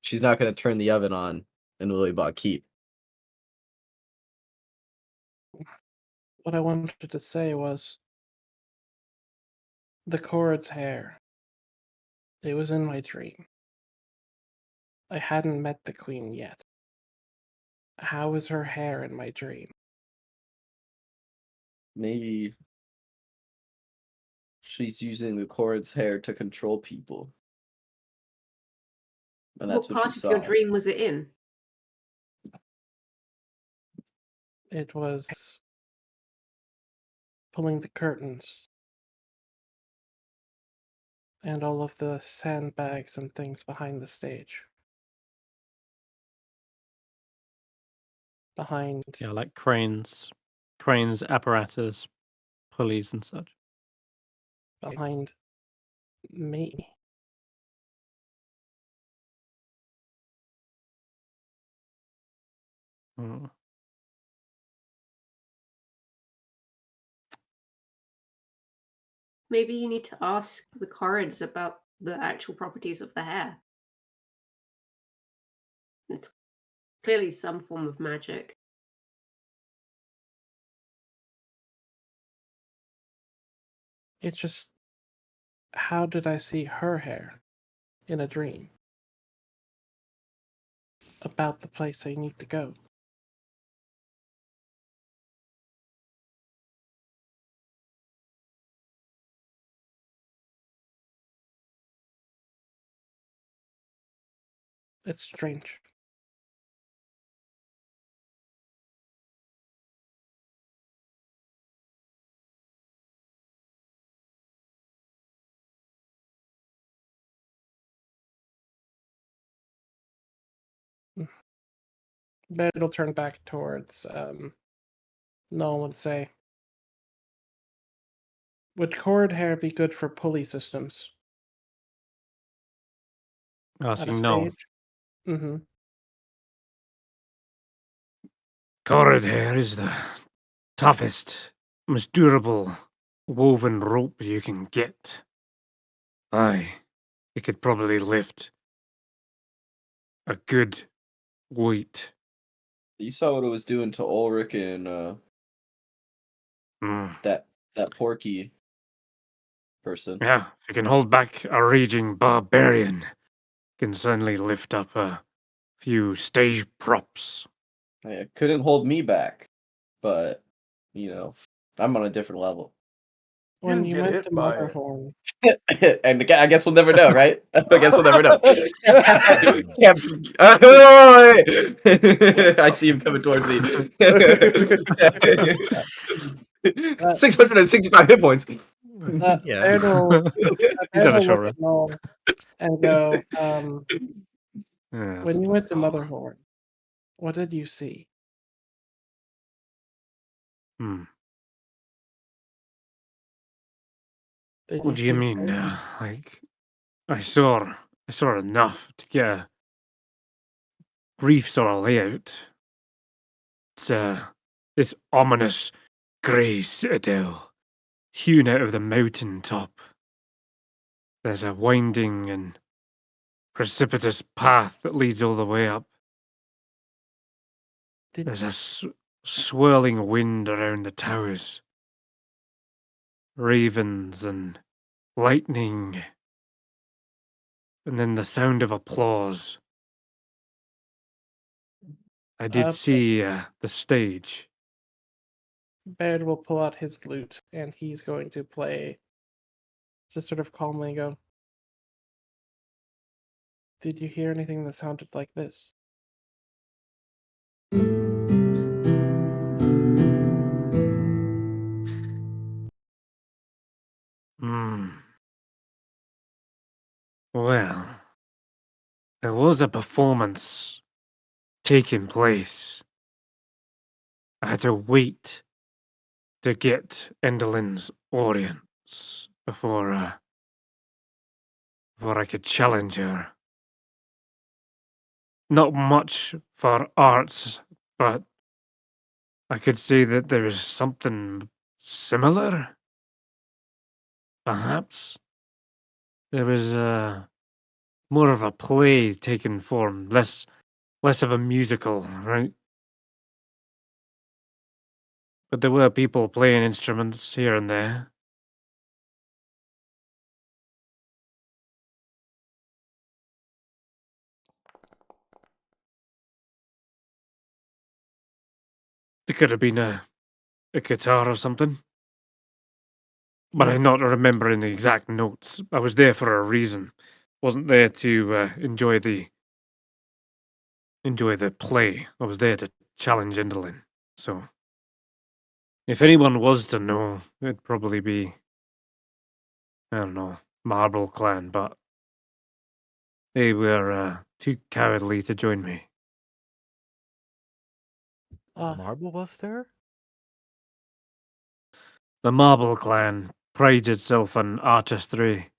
she's not going to turn the oven on in Willibot Keep. What I wanted to say was the Chord's hair. It was in my dream. I hadn't met the queen yet. How is her hair in my dream? Maybe she's using the Cord's hair to control people. And that's What what part she of saw. your dream was it in? It was pulling the curtains and all of the sandbags and things behind the stage. Behind Yeah, like cranes, apparatus, pulleys, and such. behind me. Mm. Maybe you need to ask the Corrids about the actual properties of the hair. It's clearly some form of magic. It's just, how did I see her hair in a dream? About the place I need to go. It's strange. But it'll turn back towards Noel and say, would cord hair be good for pulley systems at a Asking no. stage? Mm-hmm. Corrid hair is the toughest, most durable woven rope you can get. Aye, it could probably lift a good weight. You saw what it was doing to Ulric and that Porky person. Yeah, if you can hold back a raging barbarian, can certainly lift up a few stage props. It couldn't hold me back, but you know, I'm on a different level. When Didn't you get went hit to by it. Motherhorn, And I guess we'll never know, right? I guess we'll never know. I see him coming towards me. 665 hit points. Yeah. Baird will He's had a look short at rest. Noel and go, Yes. when you went to Motherhorn, what did you see? Hmm. Did What do you see mean? something? Like, I saw enough to get a brief sort of layout. It's this ominous grey citadel hewn out of the mountain top. There's a winding and precipitous path that leads all the way up. Did There's a swirling wind around the towers. Ravens and lightning. And then the sound of applause. I did see the stage. Baird will pull out his flute and he's going to play, just sort of calmly go, did you hear anything that sounded like this? Hmm. Well, there was a performance taking place. I had to wait to get Enderlin's audience before I could challenge her. Not much for arts, but I could say that there is something similar. Perhaps there is more of a play taking form, less of a musical, right? But there were people playing instruments here and there. It could have been a guitar or something. But I'm not remembering the exact notes. I was there for a reason. Wasn't there to enjoy the play. I was there to challenge Enderlin. So, if anyone was to know, it'd probably be, I don't know, Marble Clan, but they were too cowardly to join me. Marble was there? The Marble Clan prides itself on artistry,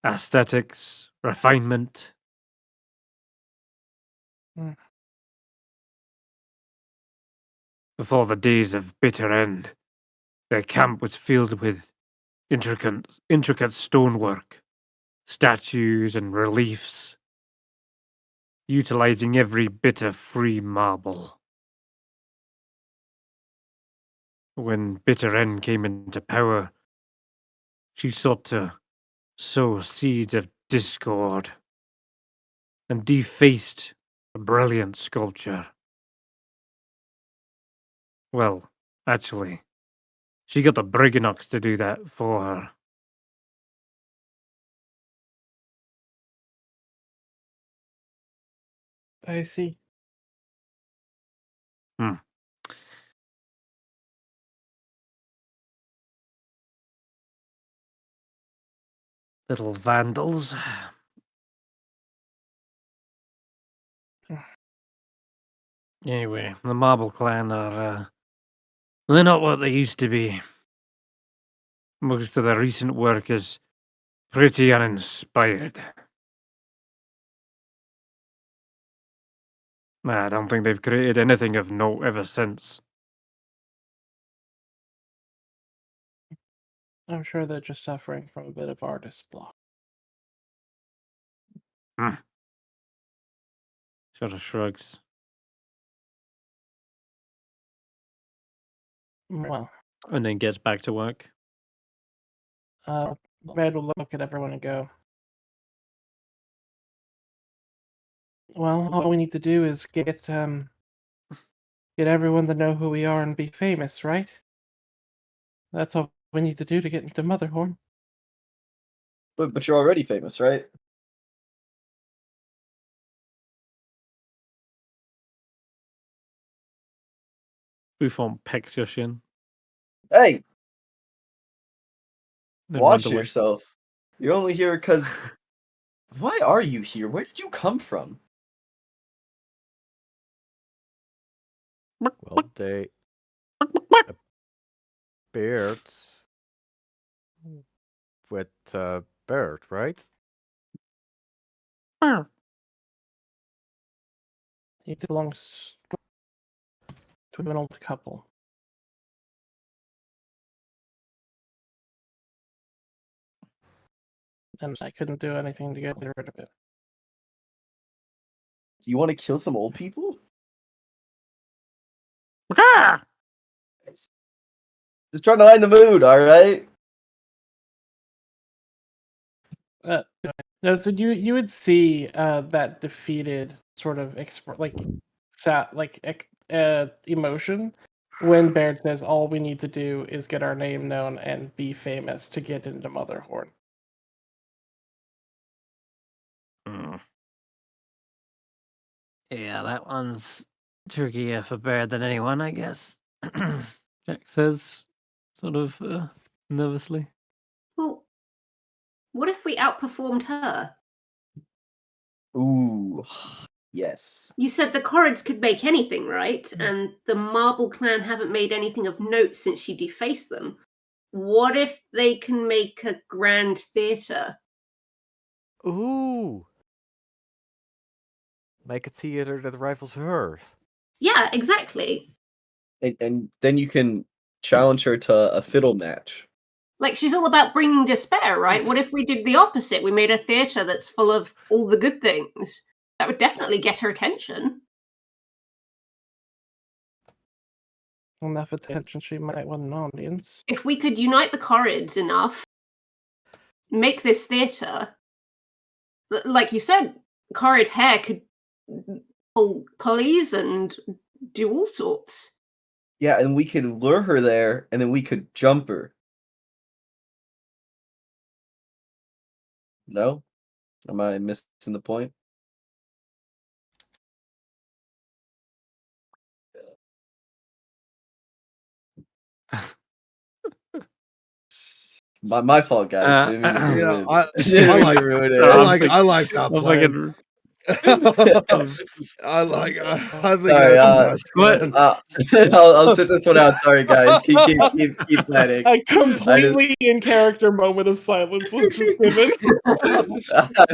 aesthetics, refinement. Before the days of bitter end, their camp was filled with intricate stonework, statues and reliefs, utilizing every bit of free marble. When Bitter End came into power, she sought to sow seeds of discord and defaced a brilliant sculpture. Well, actually, she got the Briganox to do that for her. I see. Little vandals. Anyway, the Marble Clan are, they're not what they used to be. Most of their recent work is pretty uninspired. I don't think they've created anything of note ever since. I'm sure they're just suffering from a bit of artist block. Sort of shrugs. Well, And then gets back to work. Red will look at everyone and go, well, all we need to do is get everyone to know who we are and be famous, right? That's all we need to do to get into Motherhorn. But you're already famous, right? Buffon pecks your shin. Hey, Then watch runs away. yourself. You're only here because. Why are you here? Where did you come from? Well, they appeared with Bird, right? He belongs to an old couple. And I couldn't do anything to get rid of it. Do you want to kill some old people? Just trying to lighten the mood, alright? No, so you would see that defeated sort of emotion when Baird says all we need to do is get our name known and be famous to get into Motherhorn. Yeah, that one's trickier for Baird than anyone, I guess. Jack says, sort of nervously. Well, What if we outperformed her? Ooh, yes. You said the Corrids could make anything, right? And the Marble Clan haven't made anything of note since she defaced them. What if they can make a grand theatre? Ooh. Make a theater that rivals hers. Yeah, exactly. And then you can challenge her to a fiddle match. Like, she's all about bringing despair, right? What if we did the opposite? We made a theatre that's full of all the good things. That would definitely get her attention. Enough attention, she might want an audience. If we could unite the Corrids enough, make this theatre, like you said, Corrid hair could pull pulleys and do all sorts. Yeah, and we could lure her there, and then we could jump her. No? Am I missing the point? My fault, guys. Didn't mean to ruin Yeah, it. I Didn't mean like- to ruin it. I like that I'm plan. fucking- I think Sorry, that's what? I'll sit this one out. Sorry, guys. Keep planning. A completely in character moment of silence was just given.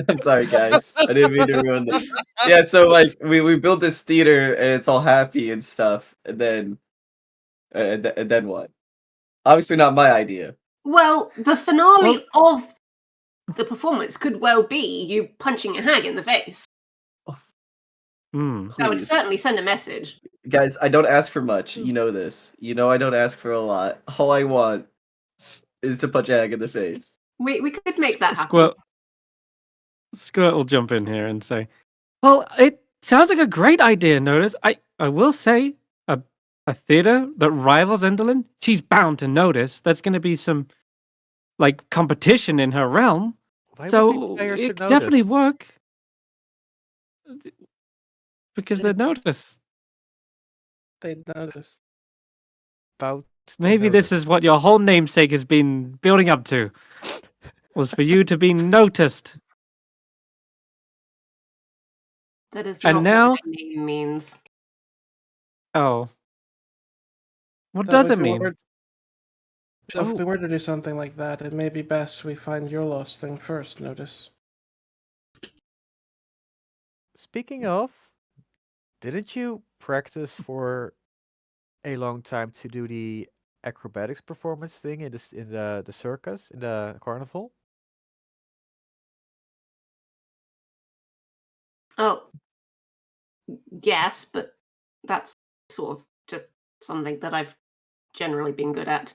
I'm sorry, guys. I didn't mean to ruin this. Yeah, so like we build this theater and it's all happy and stuff, and then what? Obviously not my idea. Well, the finale of the performance could well be you punching a hag in the face. That would Please. certainly send a message. Guys, I don't ask for much. You know this. You know I don't ask for a lot. All I want is to punch a hag in the face. We could make that happen. Squirt will jump in here and say, "Well, it sounds like a great idea, Notus. I will say, a theater that rivals Enderlin, she's bound to notice. There's going to be some, like, competition in her realm. Why would So we pay her to it could definitely notice? work. Because they It's- notice. They notice. About to Maybe this notice. is what your whole namesake has been building up to. Was for you to be noticed. That is And not now- what my name means. Oh. What So does if it we mean? were- So Oh. if we were to do something like that, it may be best we find your lost thing first, Notus. Speaking of, didn't you practice for a long time to do the acrobatics performance thing in the circus, in the carnival? Oh, yes, but that's sort of just something that I've generally been good at.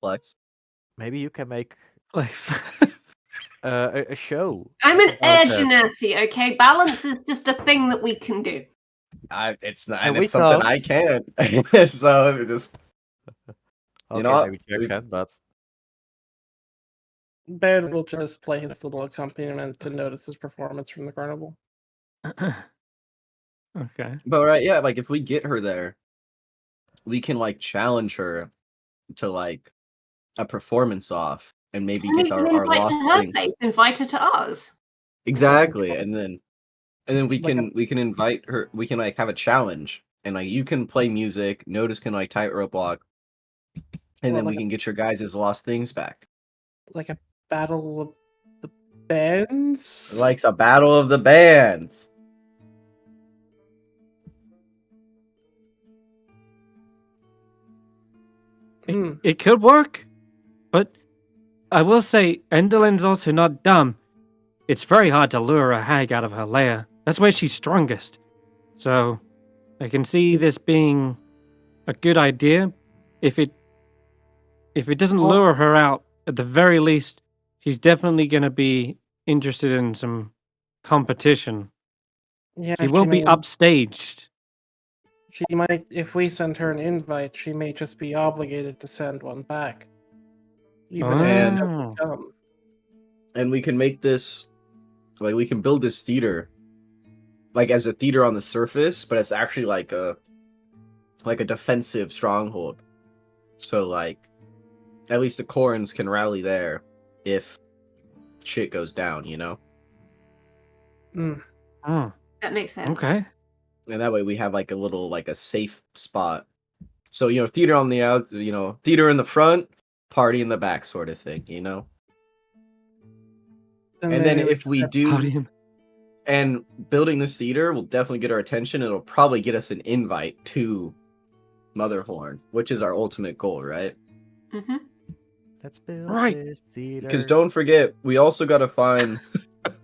Flex. Maybe you can make Like, a show. I'm an air about that. genasi, okay? Balance is just a thing that we can do. It's not. And And we it's something I can't. can. So it just Okay, know what? maybe Jack We- can, but Baird will just play his little accompaniment to Notus's performance from the carnival. okay. But right, yeah, like if we get her there, we can like challenge her to like a performance off and maybe We need get to our invite lost to her things. face, invite her to ours. Exactly. And then we Like a- can invite her, we can like have a challenge and like you can play music, Notice can like tightrope walk, and Or then like we a- can get your guys' lost things back. Like a battle of the bands? Like a battle of the bands. Hmm. It could work. But I will say, Enderlin's also not dumb. It's very hard to lure a hag out of her lair. That's where she's strongest. So I can see this being a good idea. If it doesn't Well- lure her out, at the very least, she's definitely gonna be interested in some competition. Yeah, She will be may- upstaged. She might, if we send her an invite, she may just be obligated to send one back. Even if And- she Oh. doesn't come. And we can make this like we can build this theater like as a theater on the surface, but it's actually like a defensive stronghold. So like at least the Corins can rally there if shit goes down, you know? Oh, That makes sense. okay. And that way we have like a little, like a safe spot. So, you know, theater on the out, you know, theater in the front, party in the back sort of thing, you know? And then maybe if we do, Party. and building this theater will definitely get our attention. It'll probably get us an invite to Motherhorn, which is our ultimate goal, right? Mm-hmm. Let's build Right. this theater. Because don't forget, we also got to find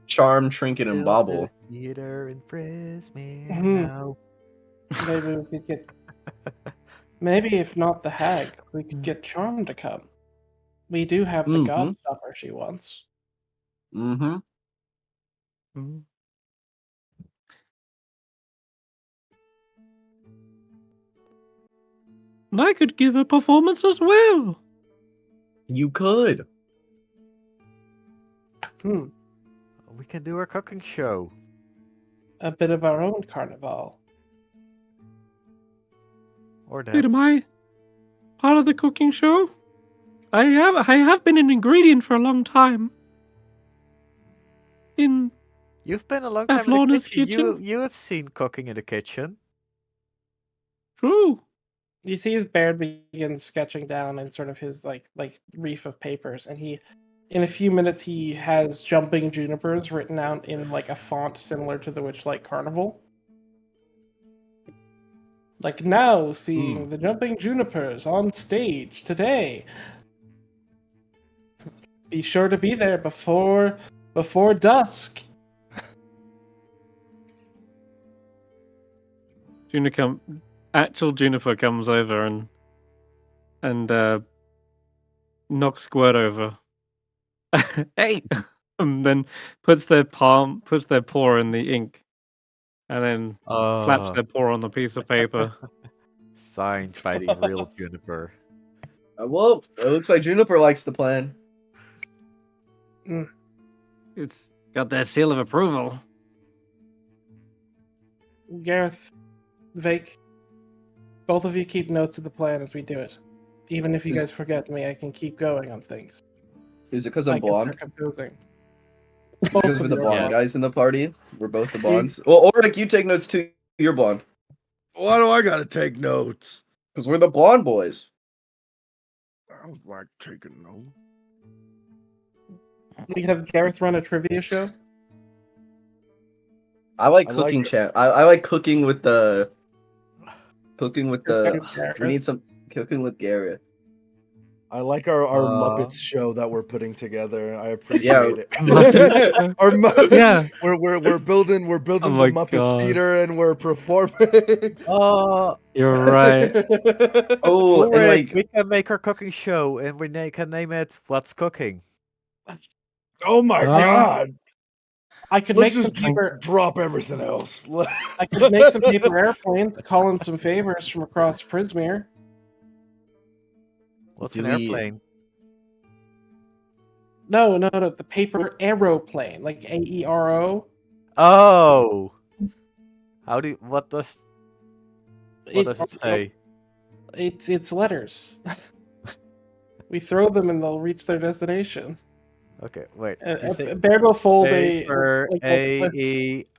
Charm, Trinket, and build Bauble. this theater in Frismere Mhm. now. Maybe we could get. Maybe if not the hag, we could get Charm to come. We do have the Mhm. Godstopper she wants. Mm-hmm. Mm. And I could give a performance as well. You could. We can do our cooking show. A bit of our own carnival. Or Wait, am that. I part of the cooking show? I have been an ingredient for a long time. In You've been a long time in the Lorna's kitchen. You have seen cooking in the kitchen. true. You see his Baird begins sketching down in sort of his like reef of papers, and he, in a few minutes, he has jumping junipers written out in like a font similar to the Witchlight Carnival. Like now, seeing the jumping junipers on stage today. Be sure to be there before dusk. Actual Juniper comes over and knocks Squirt over. Hey! And then puts their paw in the ink, and then slaps their paw on the piece of paper. Signed by the real Juniper. Well, it looks like Juniper likes the plan. It's got their seal of approval. Garreth, Vaike, both of you keep notes of the plan as we do it. Even if you guys forget me, I can keep going on things. Is it because I'm I can blonde? start composing. Because we're the you are blonde blonde. guys in the party. We're both the blondes. Well, Ulric, you take notes too. You're blonde. Why do I gotta take notes? Because we're the blonde boys. I don't like taking notes. We can have Garreth run a trivia show. I like I like cooking it. chat. I like cooking with the. Cooking with Your the. second Garreth. We need some cooking with Garreth. I like our Muppets show that we're putting together. I Yeah. appreciate it. Muppets. Our Yeah. we're building Oh the my Muppets God. theater and we're performing. You're right. Oh, and Ulric, like we can make our cooking show and we can name it What's Cooking. Oh my God! I could Let's make some just paper. drop everything else. I could make some paper airplanes, call in some favors from across Frismere. What's Do an we- airplane? No, the paper aeroplane, like AERO. Oh. What does it say? It's letters. We throw them and they'll reach their destination. Okay, wait. You say Baird will fold paper a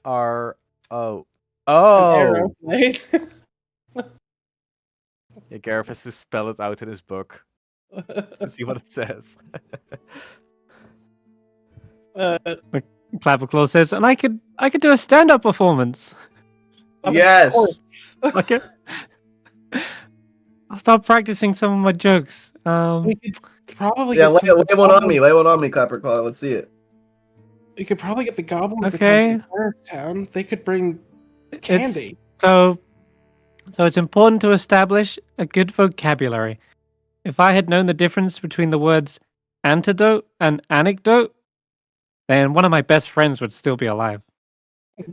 AERO. an Oh. aeroplane. Yeah, Garreth has to spell it out in his book to see what it says. Clapperclaw says, and I could do a stand-up performance. Of yes. course. Okay. I'll start practicing some of my jokes. We could probably Yeah, get lay one on me. Lay one on me, Clapperclaw. Let's see it. We could probably get the goblins Okay. to come to town. They could bring candy. So it's important to establish a good vocabulary. If I had known the difference between the words antidote and anecdote, then one of my best friends would still be alive. You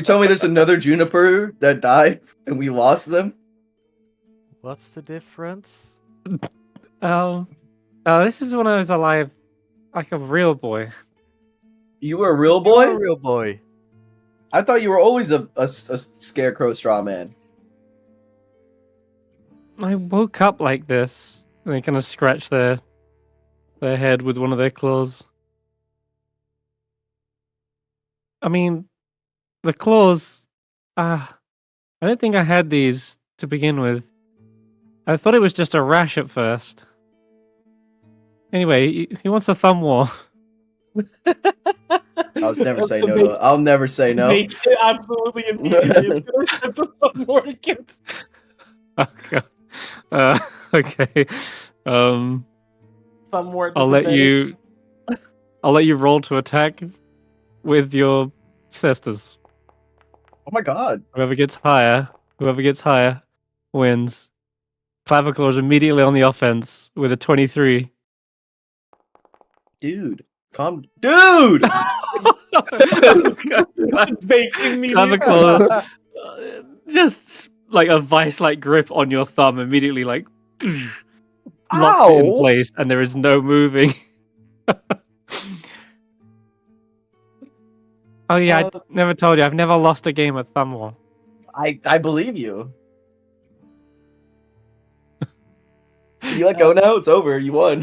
tell me there's another Juniper that died and we lost them? What's the difference? This is when I was alive, like a real boy. You were a real You're boy? a real boy. I thought you were always a scarecrow straw man. I woke up like this. And they kind of scratch their head with one of their claws. I mean, the claws. I don't think I had these to begin with. I thought it was just a rash at first. Anyway, he wants a thumb war. I'll never That's say the no. big- I'll never say no. Vaike absolutely immediately. It's a thumb war against Okay. Okay. thumb war. I'll let disadvantage. you. I'll let you roll to attack with your sisters. Oh my god. Whoever gets higher wins. Clavicle is immediately on the offense with a 23. Dude. Dude! Vaike immediately. Clavicle just like a vice-like grip on your thumb, immediately like locks it in Ow! place, and there is no moving. Oh yeah, I never told you. I've never lost a game at Thumb War. I believe you. You let go now? It's over. You won.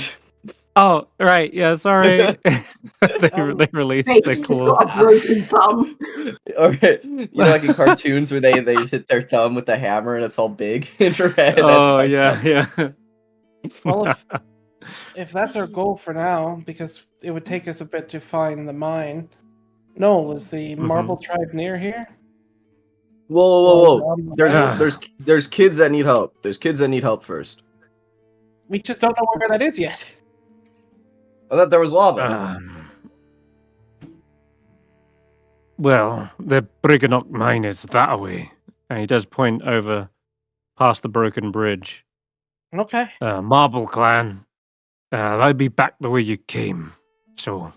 Oh right, yeah. Sorry. they released Vaike's their just claws. got a broken thumb. Okay. You know, like in cartoons where they hit their thumb with the hammer and it's all big and red. That's Oh my yeah, thumb. yeah. Well, if that's our goal for now, because it would take us a bit to find the mine. No, is the Marble Tribe near here? Whoa. Ah. There's kids that need help. There's kids that need help first. We just don't know where that is yet. I thought there was lava. Well, the Briganock mine is that way. And he does point over past the broken bridge. Okay. Marble Clan, they'll be back the way you came. So,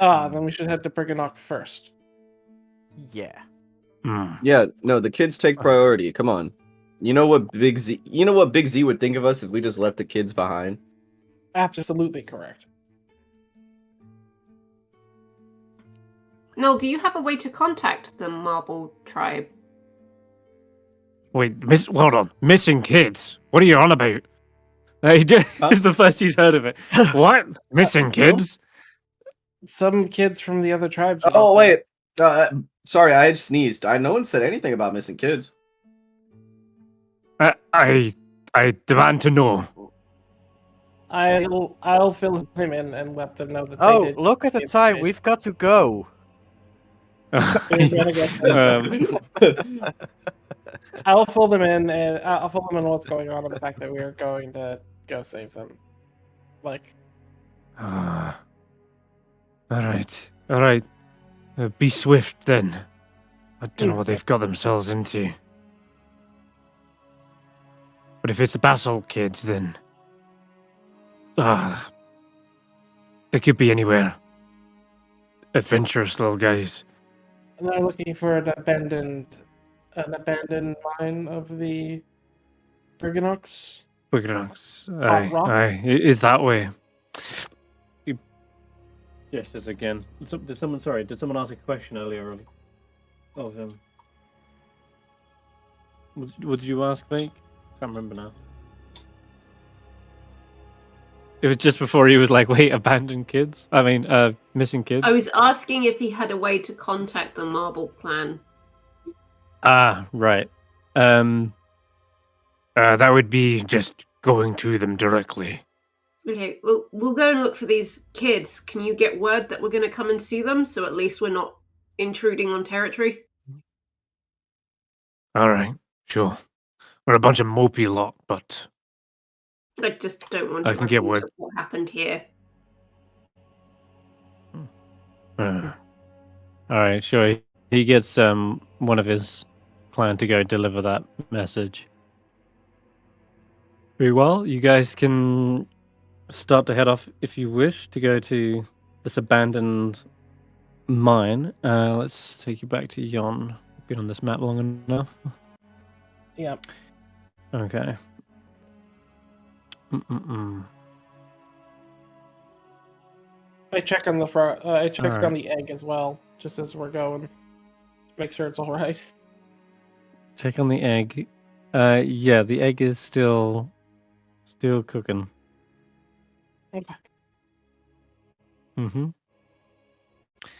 Then we should head to Briganock first. Yeah. Yeah, no, the kids take priority. Come on. You know what Big Z would think of us if we just left the kids behind? Absolutely correct. Noel, do you have a way to contact the Marble Tribe? wait, hold on. Missing kids? What are you on about? It's the first he's heard of it. What? Missing kids? Some kids from the other tribes. were Oh missing. wait. Sorry, I had sneezed. No one said anything about missing kids. I demand to know. I'll fill them in and let them know that. Oh, they did look at the time. We've got to go. We're gonna get I'll fill them in, and I'll fill them in what's going on, and the fact that we are going to go save them. Like, All right. Be swift then. I don't know what they've got themselves into. But if it's the Basalt kids, then they could be anywhere. Adventurous little guys. and they're looking for an abandoned mine of the Briganocks. Briganox. rock? Aye. It is that way. He gestures again. Did someone ask a question earlier of him? What did you ask, Vaike? Can't remember now. It was just before he was like, wait, abandoned kids? I mean, missing kids? I was asking if he had a way to contact the Marble Clan. Right. That would be just going to them directly. Okay, we'll go and look for these kids. Can you get word that we're going to come and see them, so at least we're not intruding on territory? All right, sure. We're a bunch of mopey lot, but I just don't want to I can get look into word. what happened here. All right, sure. He gets one of his clan to go deliver that message. Very well. You guys can start to head off if you wish to go to this abandoned mine. Let's take you back to Yon. Been on this map long enough. Yep. Okay. I check on the front. I check Alright. on the egg as well, just as we're going. Make sure it's all right. Check on the egg. Yeah, the egg is still cooking. Okay. Mm-hmm.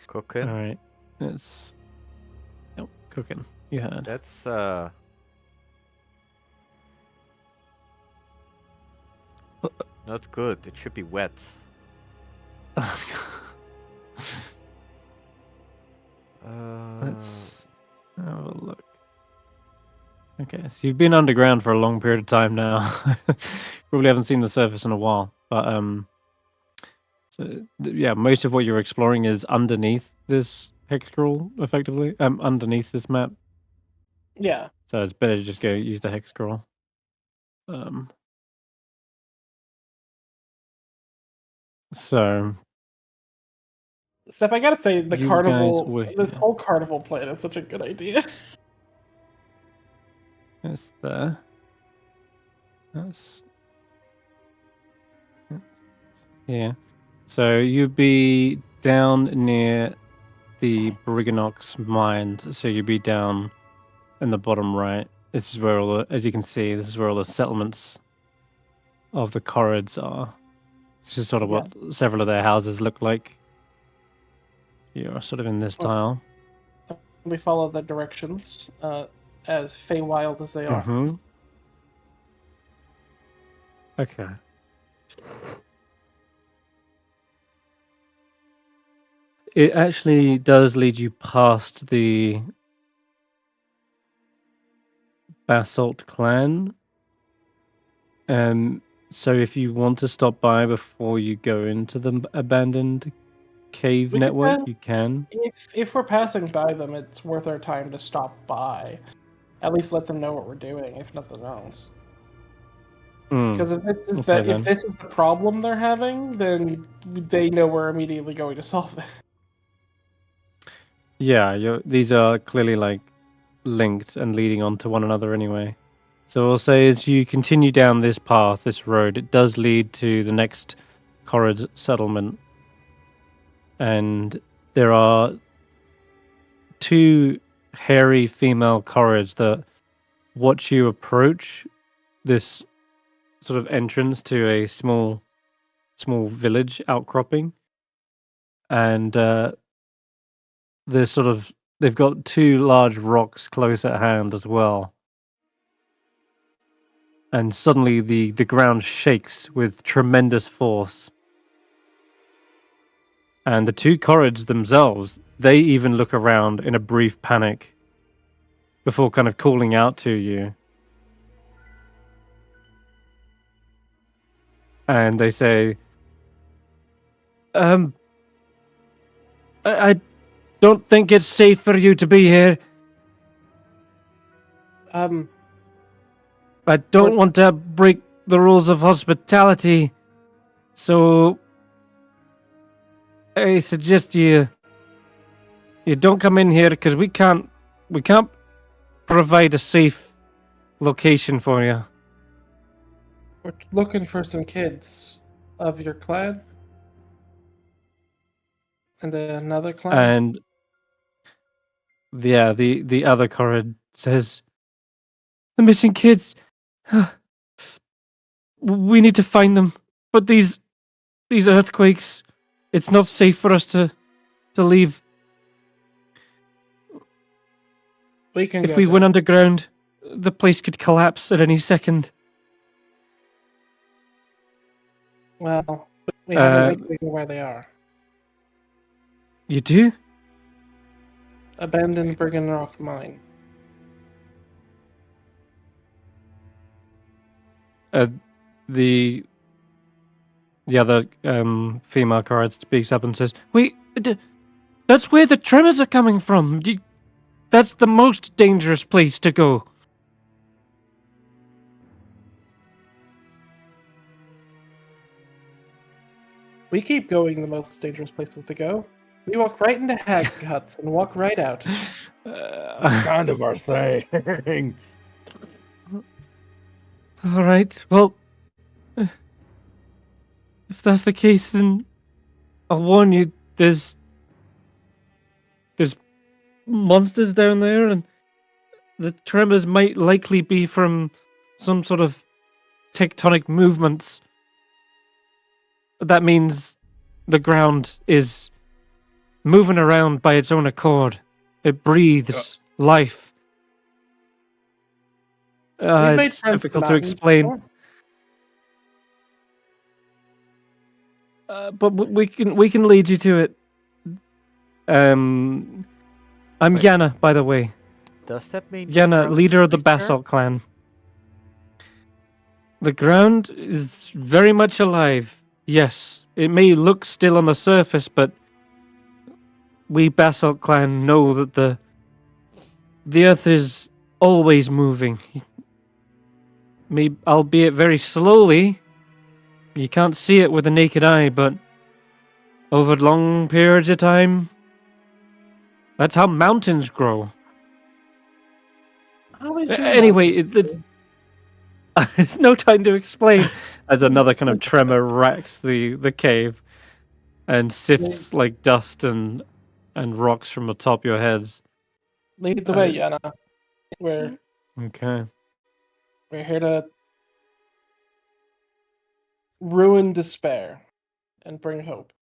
Cooking. All right. It's cooking. You heard. That's not good. It should be wet. Let's have a look. Okay, so you've been underground for a long period of time now. Probably haven't seen the surface in a while, but so yeah, most of what you're exploring is underneath this hex scroll, effectively. Underneath this map. Yeah. So it's better to just go use the hex scroll. So Steph, I gotta say, the You carnival, guys were this here. whole carnival plan is such a good idea. it's there. That's yeah. So you'd be down near the Briganox mines. So you'd be down in the bottom right. This is where all the, as you can see, this is where all the settlements of the Corrids are. This is sort of what several of their houses look like. You're sort of in this tile. We follow the directions, as Feywild as they are. Mm-hmm. Okay. It actually does lead you past the Basalt clan. So if you want to stop by before you go into the abandoned cave We network, can. you can. If we're passing by them, it's worth our time to stop by. At least let them know what we're doing, if nothing else. Because if this is the problem they're having, then they know we're immediately going to solve it. Yeah, these are clearly like linked and leading on to one another anyway. So I'll say as you continue down this path, this road, it does lead to the next Corrid settlement. And there are two hairy female Corrids that watch you approach this sort of entrance to a small village outcropping. And they've got two large rocks close at hand as well. And suddenly the ground shakes with tremendous force. And the two Corrids themselves, they even look around in a brief panic before kind of calling out to you. And they say, I don't think it's safe for you to be here. I don't want to break the rules of hospitality, so I suggest you don't come in here because we can't provide a safe location for you. We're looking for some kids of your clan and another clan. And yeah, the other Corrid says, the missing kids. We need to find them, but these earthquakes, it's not safe for us to leave. If we went underground, the place could collapse at any second. Well, we have an idea where they are. You do? Abandoned Brigand Rock Mine. The other female Corrid speaks up and says, "Wait, that's where the tremors are coming from. That's the most dangerous place to go." We keep going the most dangerous places to go. We walk right into hag huts and walk right out. That's kind of our thing. All right. Well, if that's the case, then I'll warn you. There's monsters down there, and the tremors might likely be from some sort of tectonic movements. That means the ground is moving around by its own accord. It breathes life. We've made It's friends with difficult to mountains explain. before. But we can lead you to it. I'm Wait. Yana, by the way. Does that mean this Yana, ground is leader of the creature? Basalt clan. The ground is very much alive. Yes, it may look still on the surface, but we Basalt clan know that the earth is always moving. Maybe, albeit very slowly. You can't see it with the naked eye, but over long periods of time, that's how mountains grow. Anyway, it's there's no time to explain. As another kind of tremor racks the cave and sifts like dust and rocks from atop your heads. Lead the way, Yana. We're Okay. here to ruin despair and bring hope.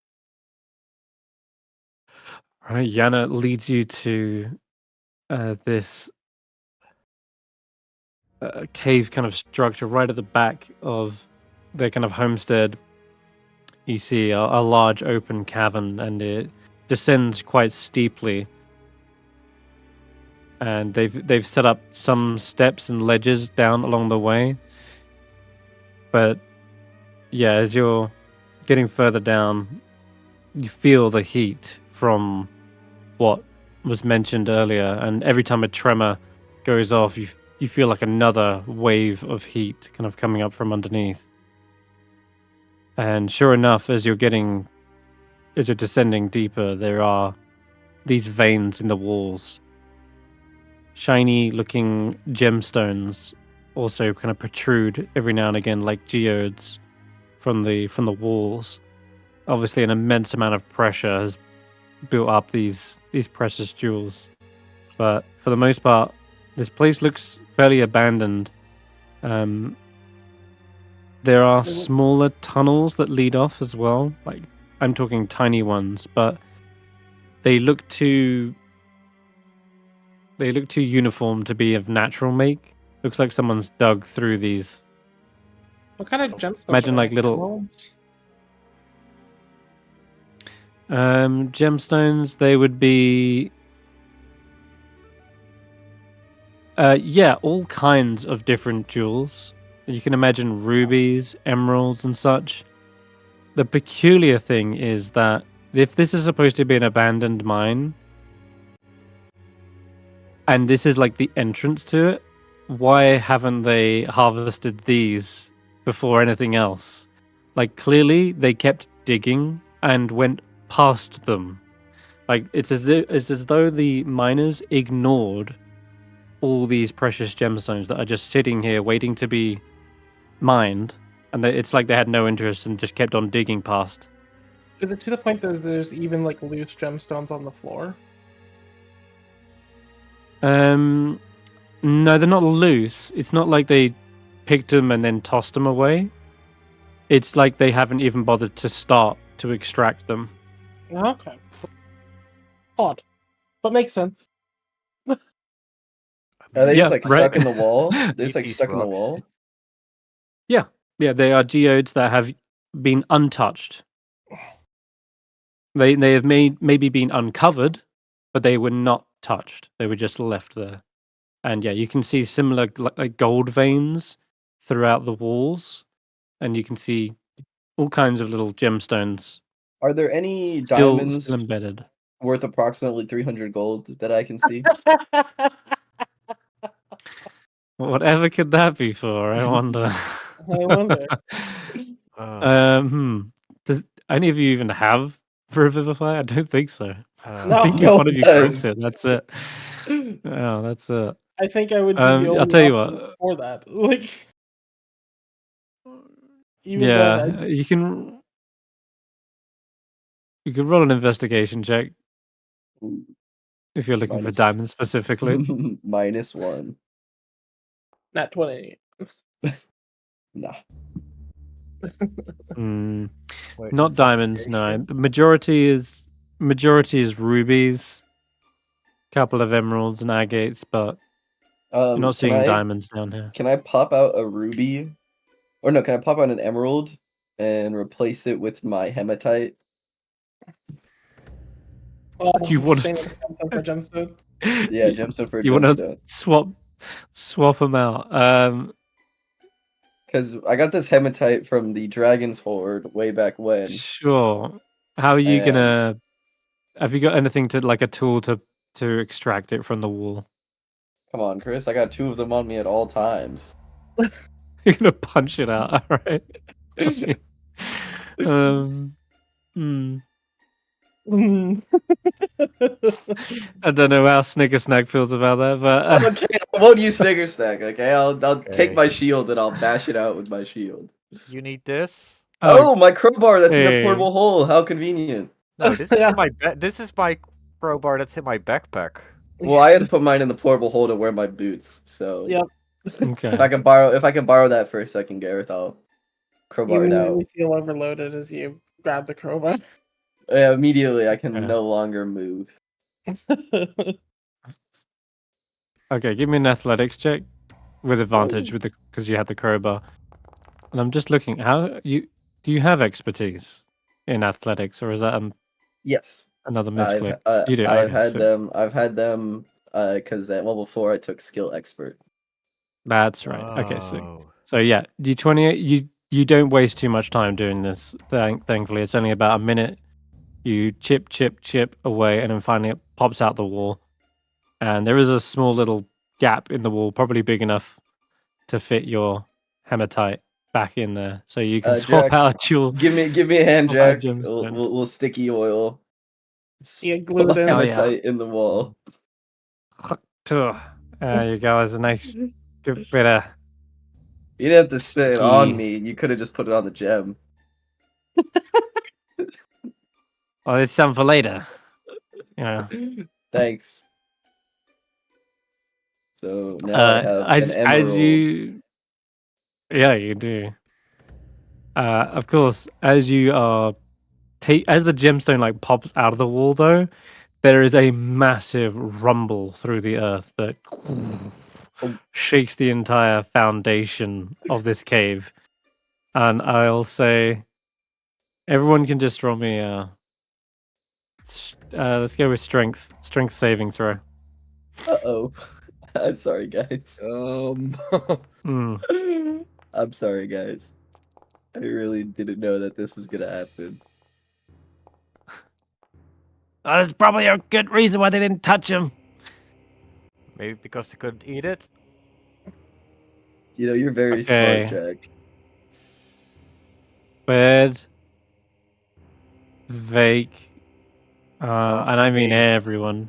All right, Yana leads you to this cave kind of structure right at the back of their kind of homestead. You see a large open cavern, and it descends quite steeply. And they've set up some steps and ledges down along the way. But yeah, as you're getting further down, you feel the heat from what was mentioned earlier, and every time a tremor goes off, you feel like another wave of heat kind of coming up from underneath. And sure enough, as you're descending deeper, there are these veins in the walls. Shiny looking gemstones also kind of protrude every now and again like geodes from the walls. Obviously an immense amount of pressure has built up these precious jewels. But for the most part, this place looks fairly abandoned. There are smaller tunnels that lead off as well. Like, I'm talking tiny ones, but they look too uniform to be of natural make. Looks like someone's dug through these. What kind of gemstones? Imagine are like they? little Emeralds? gemstones. They would be all kinds of different jewels. You can imagine rubies, emeralds, and such. The peculiar thing is that if this is supposed to be an abandoned mine, and this is like the entrance to it, why haven't they harvested these before anything else? Like, clearly they kept digging and went past them. Like, it's as though the miners ignored all these precious gemstones that are just sitting here waiting to be mined, and it's like they had no interest and just kept on digging past. To the point that there's even like loose gemstones on the floor. No, they're not loose. It's not like they picked them and then tossed them away. It's like they haven't even bothered to start to extract them. Okay. Odd, but makes sense. Are they Yeah, just like right. stuck in the wall? They're just like These stuck in the rocks. wall? Yeah, they are geodes that have been untouched. They have maybe been uncovered, but they were not touched. They were just left there. And yeah, you can see similar like gold veins throughout the walls, and you can see all kinds of little gemstones Are there any still diamonds embedded. worth approximately 300 gold that I can see? Whatever could that be for? I wonder. I wonder. Does any of you even have Revivify? I don't think so. No. I think No if one of you offense. croaks it, that's it. Oh, that's it. I think I would be the only I'll tell you option what. for that. Like, even Yeah, then, you can roll an investigation check. if you're looking for Minus- diamonds specifically. -1. Not 20. Nah. Mm, Wait, not diamonds, no. investigation? The majority is rubies, couple of emeralds and agates, but you're not seeing diamonds down here. Can I pop out a ruby? Or no, can I pop out an emerald and replace it with my hematite? Well, You want same with gemstone for gemstone. Yeah, gemstone for You want to gemstone. swap them out. Because I got this hematite from the Dragon's Horde way back when. Sure. How are you And- gonna? Have you got anything to like a tool to extract it from the wall? Come on, Chris, I got 2 of them on me at all times. You're gonna punch it out, all right? Hmm. I don't know how Snickersnack feels about that, but Okay, I won't use Snicker Stack, okay? I'll Okay. take my shield and I'll bash it out with my shield. You need this? Oh, my crowbar that's in the hey. portable hole. How convenient. No, this is Yeah. this is my crowbar that's in my backpack. Well, I had to put mine in the portable hole to wear my boots. So Yep. if okay. I can borrow that for a second, Garreth, I'll You crowbar it out. immediately feel overloaded as you grab the crowbar. Yeah, immediately I can Yeah. no longer move. Okay, give me an athletics check with advantage because you had the crowbar. And I'm just looking. Do you have expertise in athletics, or is that Yes, another I've misclick? You do. I've Okay, had so them. I've had them because at level 4 I took skill expert. that's right. Okay, so Oh. yeah, D28. You don't waste too much time doing this. Thankfully, it's only about a minute. You chip away, and then finally it pops out the wall. And there is a small little gap in the wall, probably big enough to fit your hematite back in there, so you can swap Jack, out your. Give me a hand, swap out Jack. gemstone. We'll sticky oil. You Put glued my in. Oh, yeah. hematite in the wall. There you go. It's a nice, good bit of. You didn't have to spit it on Sticky. me. You could have just put it on the gem. Well, it's something for later. You know. Thanks. So now I have an emerald. Yeah, you do. Of course, as you are as the gemstone like pops out of the wall, though, there is a massive rumble through the earth that shakes the entire foundation of this cave. And I'll say, everyone can just roll me. Let's go with strength saving throw. Uh-oh. I'm sorry, guys. Mm. I'm sorry, guys. I really didn't know that this was gonna happen. There's probably a good reason why they didn't touch him. Maybe because they couldn't eat it? You know, you're very Okay. smart, Jack. Bed, Vaike, and I mean everyone.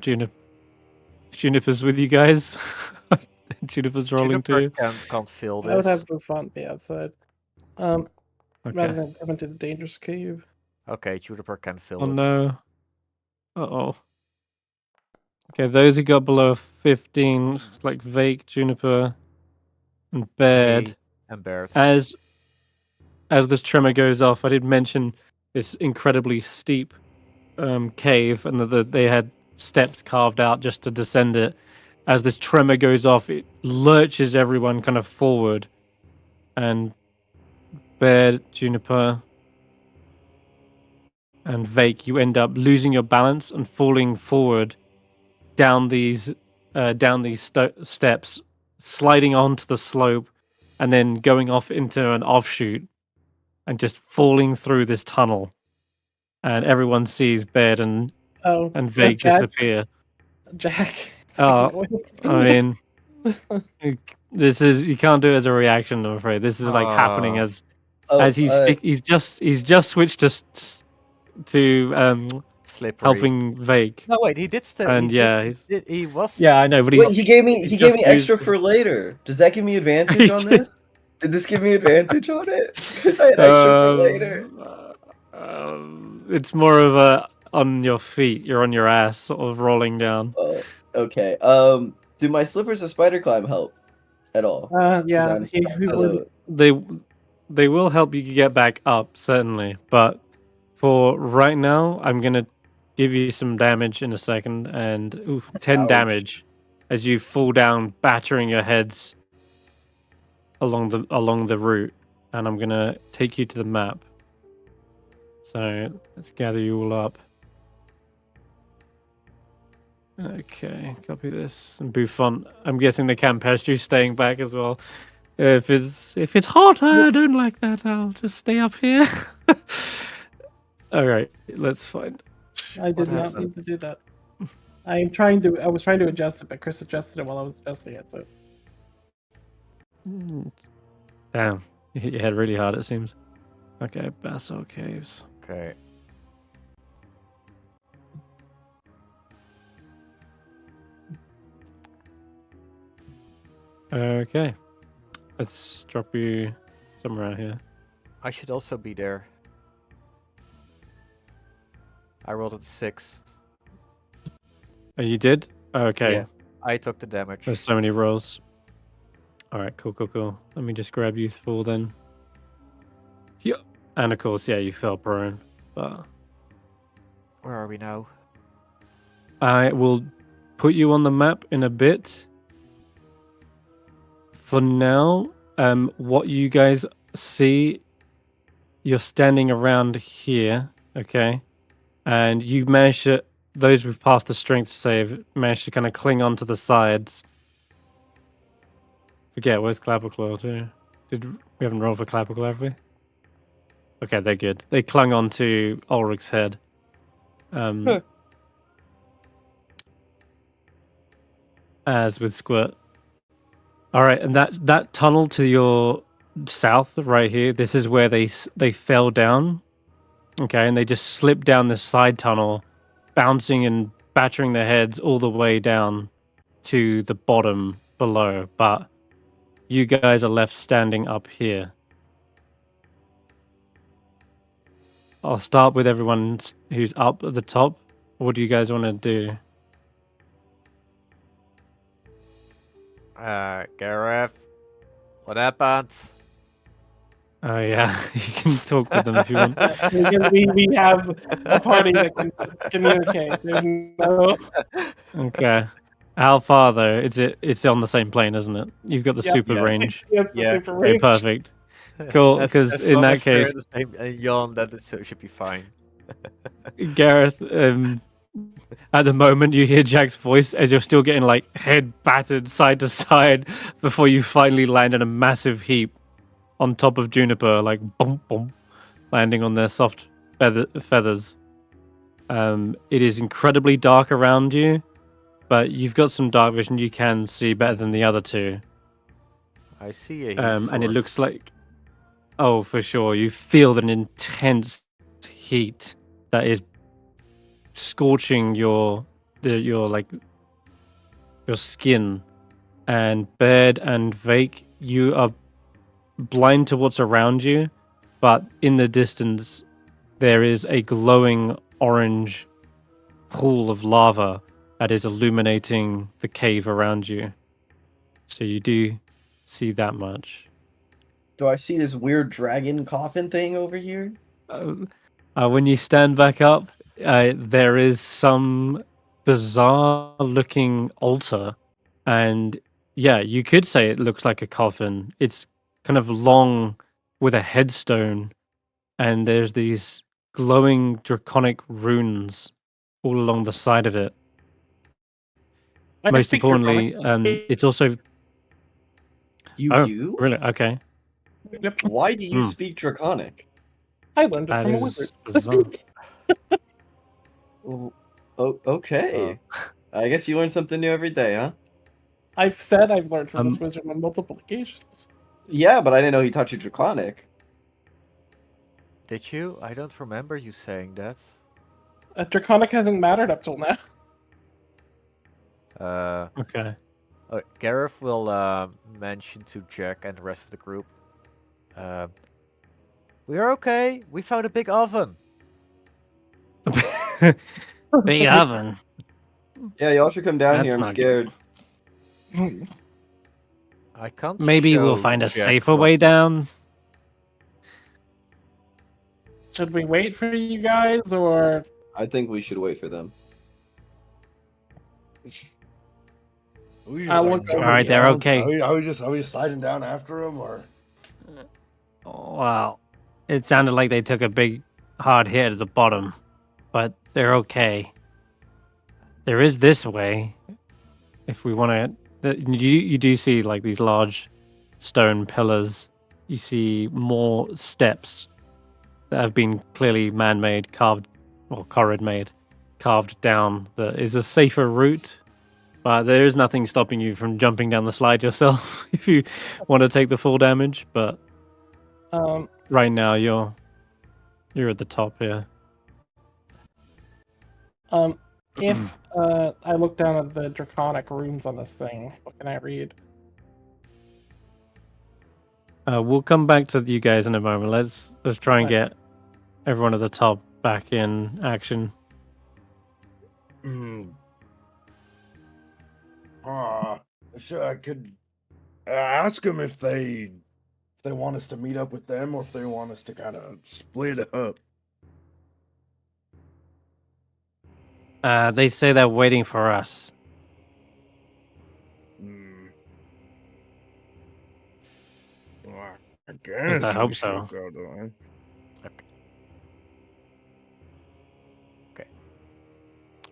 Juniper's with you guys. Juniper's rolling Juniper too. can't fill I would this. have Buffon be outside. Rather Okay. than come into the dangerous cave. Okay, Juniper can fill Oh it. no. Uh-oh. Okay, those who got below 15, like Vaike, Juniper, and Baird. Me and Barrett. As this tremor goes off, I did mention this incredibly steep cave, and that they had steps carved out just to descend it. As this tremor goes off, it lurches everyone kind of forward, and Baird, Juniper, and Vaike, you end up losing your balance and falling forward down these steps, sliding onto the slope, and then going off into an offshoot, and just falling through this tunnel. And everyone sees Baird and Vaike Jack. disappear. Jack. Oh, I mean, you can't do it as a reaction. I'm afraid this is like happening as he's just switched to Slippery. helping Vaike. No, wait, he did still. And he was. Yeah, I know, but Wait, he gave me just extra used- for later. Does that give me advantage He on did. this? Did this give me advantage on it? Because I had extra for later. It's more of a on your feet. You're on your ass, sort of rolling down. Okay. Do my slippers of spider climb help at all? 'Cause Yeah, I'm he stuck to would. They will help you get back up, certainly. But for right now, I'm gonna give you some damage in a second, and 10 Ouch. damage as you fall down, battering your heads along the route. And I'm gonna take you to the map. So let's gather you all up. Okay, copy this. And Buffon, I'm guessing the Campestri's staying back as well. If it's hot, I don't like that. I'll just stay up here. All right, let's find. I did not happened? need to do that. I was trying to adjust it, but Chris adjusted it while I was adjusting it. So Damn, you hit your head really hard. It seems. Okay, Basalt Caves. Okay. Okay, let's drop you somewhere out here. I should also be there. I rolled a 6. Oh, you did? Okay. Yeah. I took the damage. There's so many rolls. All right, cool. Let me just grab Youthful then. Yeah, and of course, yeah, you fell prone. But Where are we now? I will put you on the map in a bit. For now, what you guys see, you're standing around here, okay? And you manage to, those who've passed the strength save, manage to kind of cling onto the sides. Forget, where's Clapperclaw too? We haven't rolled for Clapperclaw, have we? Okay, they're good. They clung onto Ulric's head. As with Squirt. All right, and that tunnel to your south, right here, this is where they fell down. Okay, and they just slipped down this side tunnel, bouncing and battering their heads all the way down to the bottom below. But you guys are left standing up here. I'll start with everyone who's up at the top. What do you guys want to do? Garreth. What happened? Oh yeah, you can talk with them if you want. we have a party that can communicate. There's no. Okay. How far though? It's on the same plane, isn't it? You've got the Yeah. super Yeah. range. Yes, Yeah. super Okay, range. perfect. Cool, As- 'cause as in long that as we're case- the same yawn, that should be fine. Garreth, at the moment you hear Jack's voice as you're still getting like head battered side to side before you finally land in a massive heap on top of Juniper, like boom boom, landing on their soft feathers. It is incredibly dark around you, but you've got some dark vision. You can see better than the other two. I see a heat And it source. looks like, oh, for sure, you feel an intense heat that is scorching your skin. And Baird and Vaike, you are blind to what's around you, but in the distance there is a glowing orange pool of lava that is illuminating the cave around you. So you do see that much. Do I see this weird dragon coffin thing over here? When you stand back up, there is some bizarre looking altar. And yeah, you could say it looks like a coffin. It's kind of long with a headstone. And there's these glowing draconic runes all along the side of it. I Most speak importantly, Draconic. it's also... You do? Really? Okay. Yep. Why do you Hmm. speak Draconic? I learned it That from a is wizard. bizarre. Oh, okay. I guess you learn something new every day, huh? I've said I've learned from this wizard on multiple occasions. Yeah, but I didn't know he taught you Draconic. Did you? I don't remember you saying that. Draconic hasn't mattered up till now. Okay. Gareth will mention to Jack and the rest of the group. We are okay. We found a big oven. Big oven. Yeah, y'all should come down That's here. I'm not scared. I can't. Maybe we'll show find a Jack safer what- way down. Should we wait for you guys, or I think we should wait for them. We just I'll like look jumping over Alright, they're down? okay. Are we just sliding down after him, or? Wow. It sounded like they took a big hard hit at the bottom, but they're okay. There is this way. If we want to, you do see like these large stone pillars. You see more steps that have been clearly man-made, carved, or Corrid-made, carved down. That is a safer route, but there is nothing stopping you from jumping down the slide yourself if you want to take the full damage. But right now, you're at the top here. if I look down at the draconic runes on this thing, what can I read? We'll come back to you guys in a moment. Let's try and Okay. get everyone at the top back in action. Sure, I could ask them if they want us to meet up with them, or if they want us to kind of split up. They say they're waiting for us. Well, I guess I hope we so. should go then.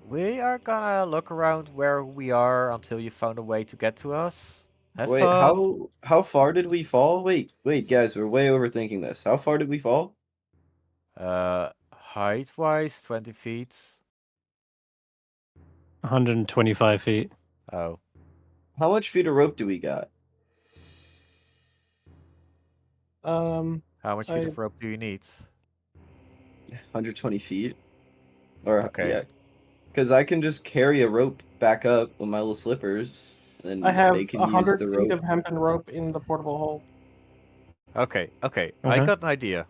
We are gonna look around where we are until you found a way to get to us. Have Wait, fun. how far did we fall? Wait, guys, we're way overthinking this. How far did we fall? Height-wise, 20 feet. 125 feet. Oh. How much feet of rope do we got? How much feet I- of rope do you need? 120 feet? Or, Okay. yeah. Because I can just carry a rope back up with my little slippers, and I then have they can 100 use the feet rope. of hempen rope in the portable hold. Okay. I Okay. got an idea.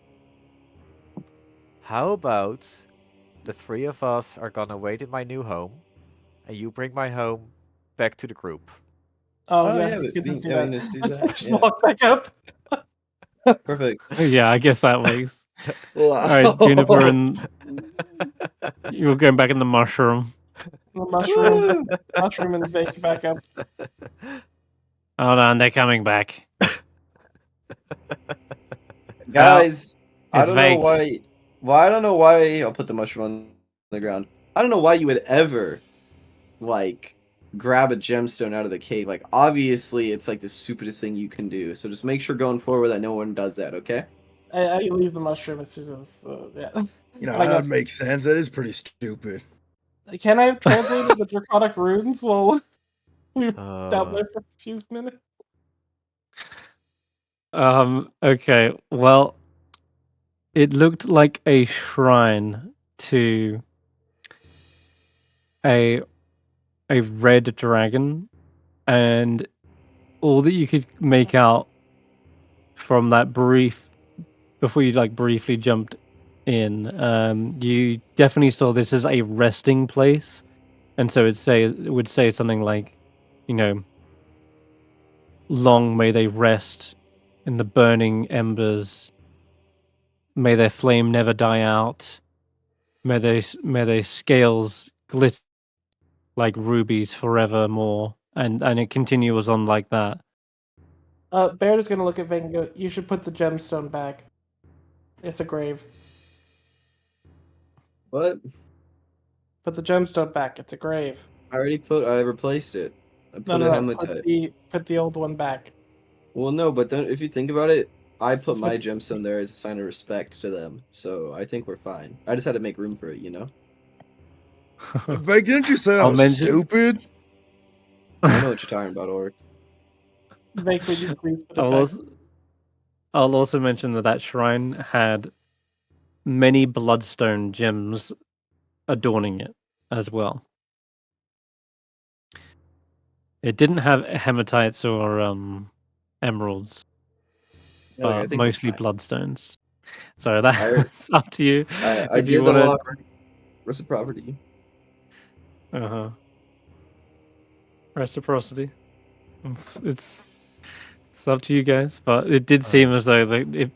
How about the three of us are gonna wait in my new home, and you bring my home back to the group? Oh, Oh, yeah, yeah, we but could we just do can that. just do that. Just Yeah. walk back up. Perfect. Yeah, I guess that works. Wow. All right, Juniper, and you're going back in the mushroom. The mushroom and Vaike back up. Hold on, they're coming back. Guys, I it's don't know Vaike. why. I don't know why. I'll put the mushroom on the ground. I don't know why you would ever, like, grab a gemstone out of the cave. Like, obviously, it's like the stupidest thing you can do. So just make sure going forward that no one does that. Okay? I leave the mushroom as soon as, yeah. You know, I got- that makes sense. That is pretty stupid. Can I have translated the draconic runes while we were down Uh, there for a few minutes? Okay. Well, it looked like a shrine to a red dragon, and all that you could make out from that brief before you like briefly jumped in, you definitely saw this as a resting place, and so it would say something like, you know, long may they rest in the burning embers. May their flame never die out. May their scales glitter like rubies forevermore. And it continues on like that. Baird is gonna look at Vaike and go, you should put the gemstone back. It's a grave. What? Put the gemstone back. It's a grave. I replaced it. I put No. a hematite. Put the old one back. Well, no, but then if you think about it, I put my gemstone there as a sign of respect to them. So I think we're fine. I just had to make room for it, you know? Vaike, didn't you say I I'll was mention- stupid? I know what you're talking about, Ulric. Vaike, would you please put it I'll back? also mention that shrine had many bloodstone gems adorning it as well. It didn't have hematites or emeralds, No, I but think we're mostly fine. bloodstones. So that's up to you. I if you did the want whole. Reciprocity. Reciprocity. It's up to you guys, but it did seem as though it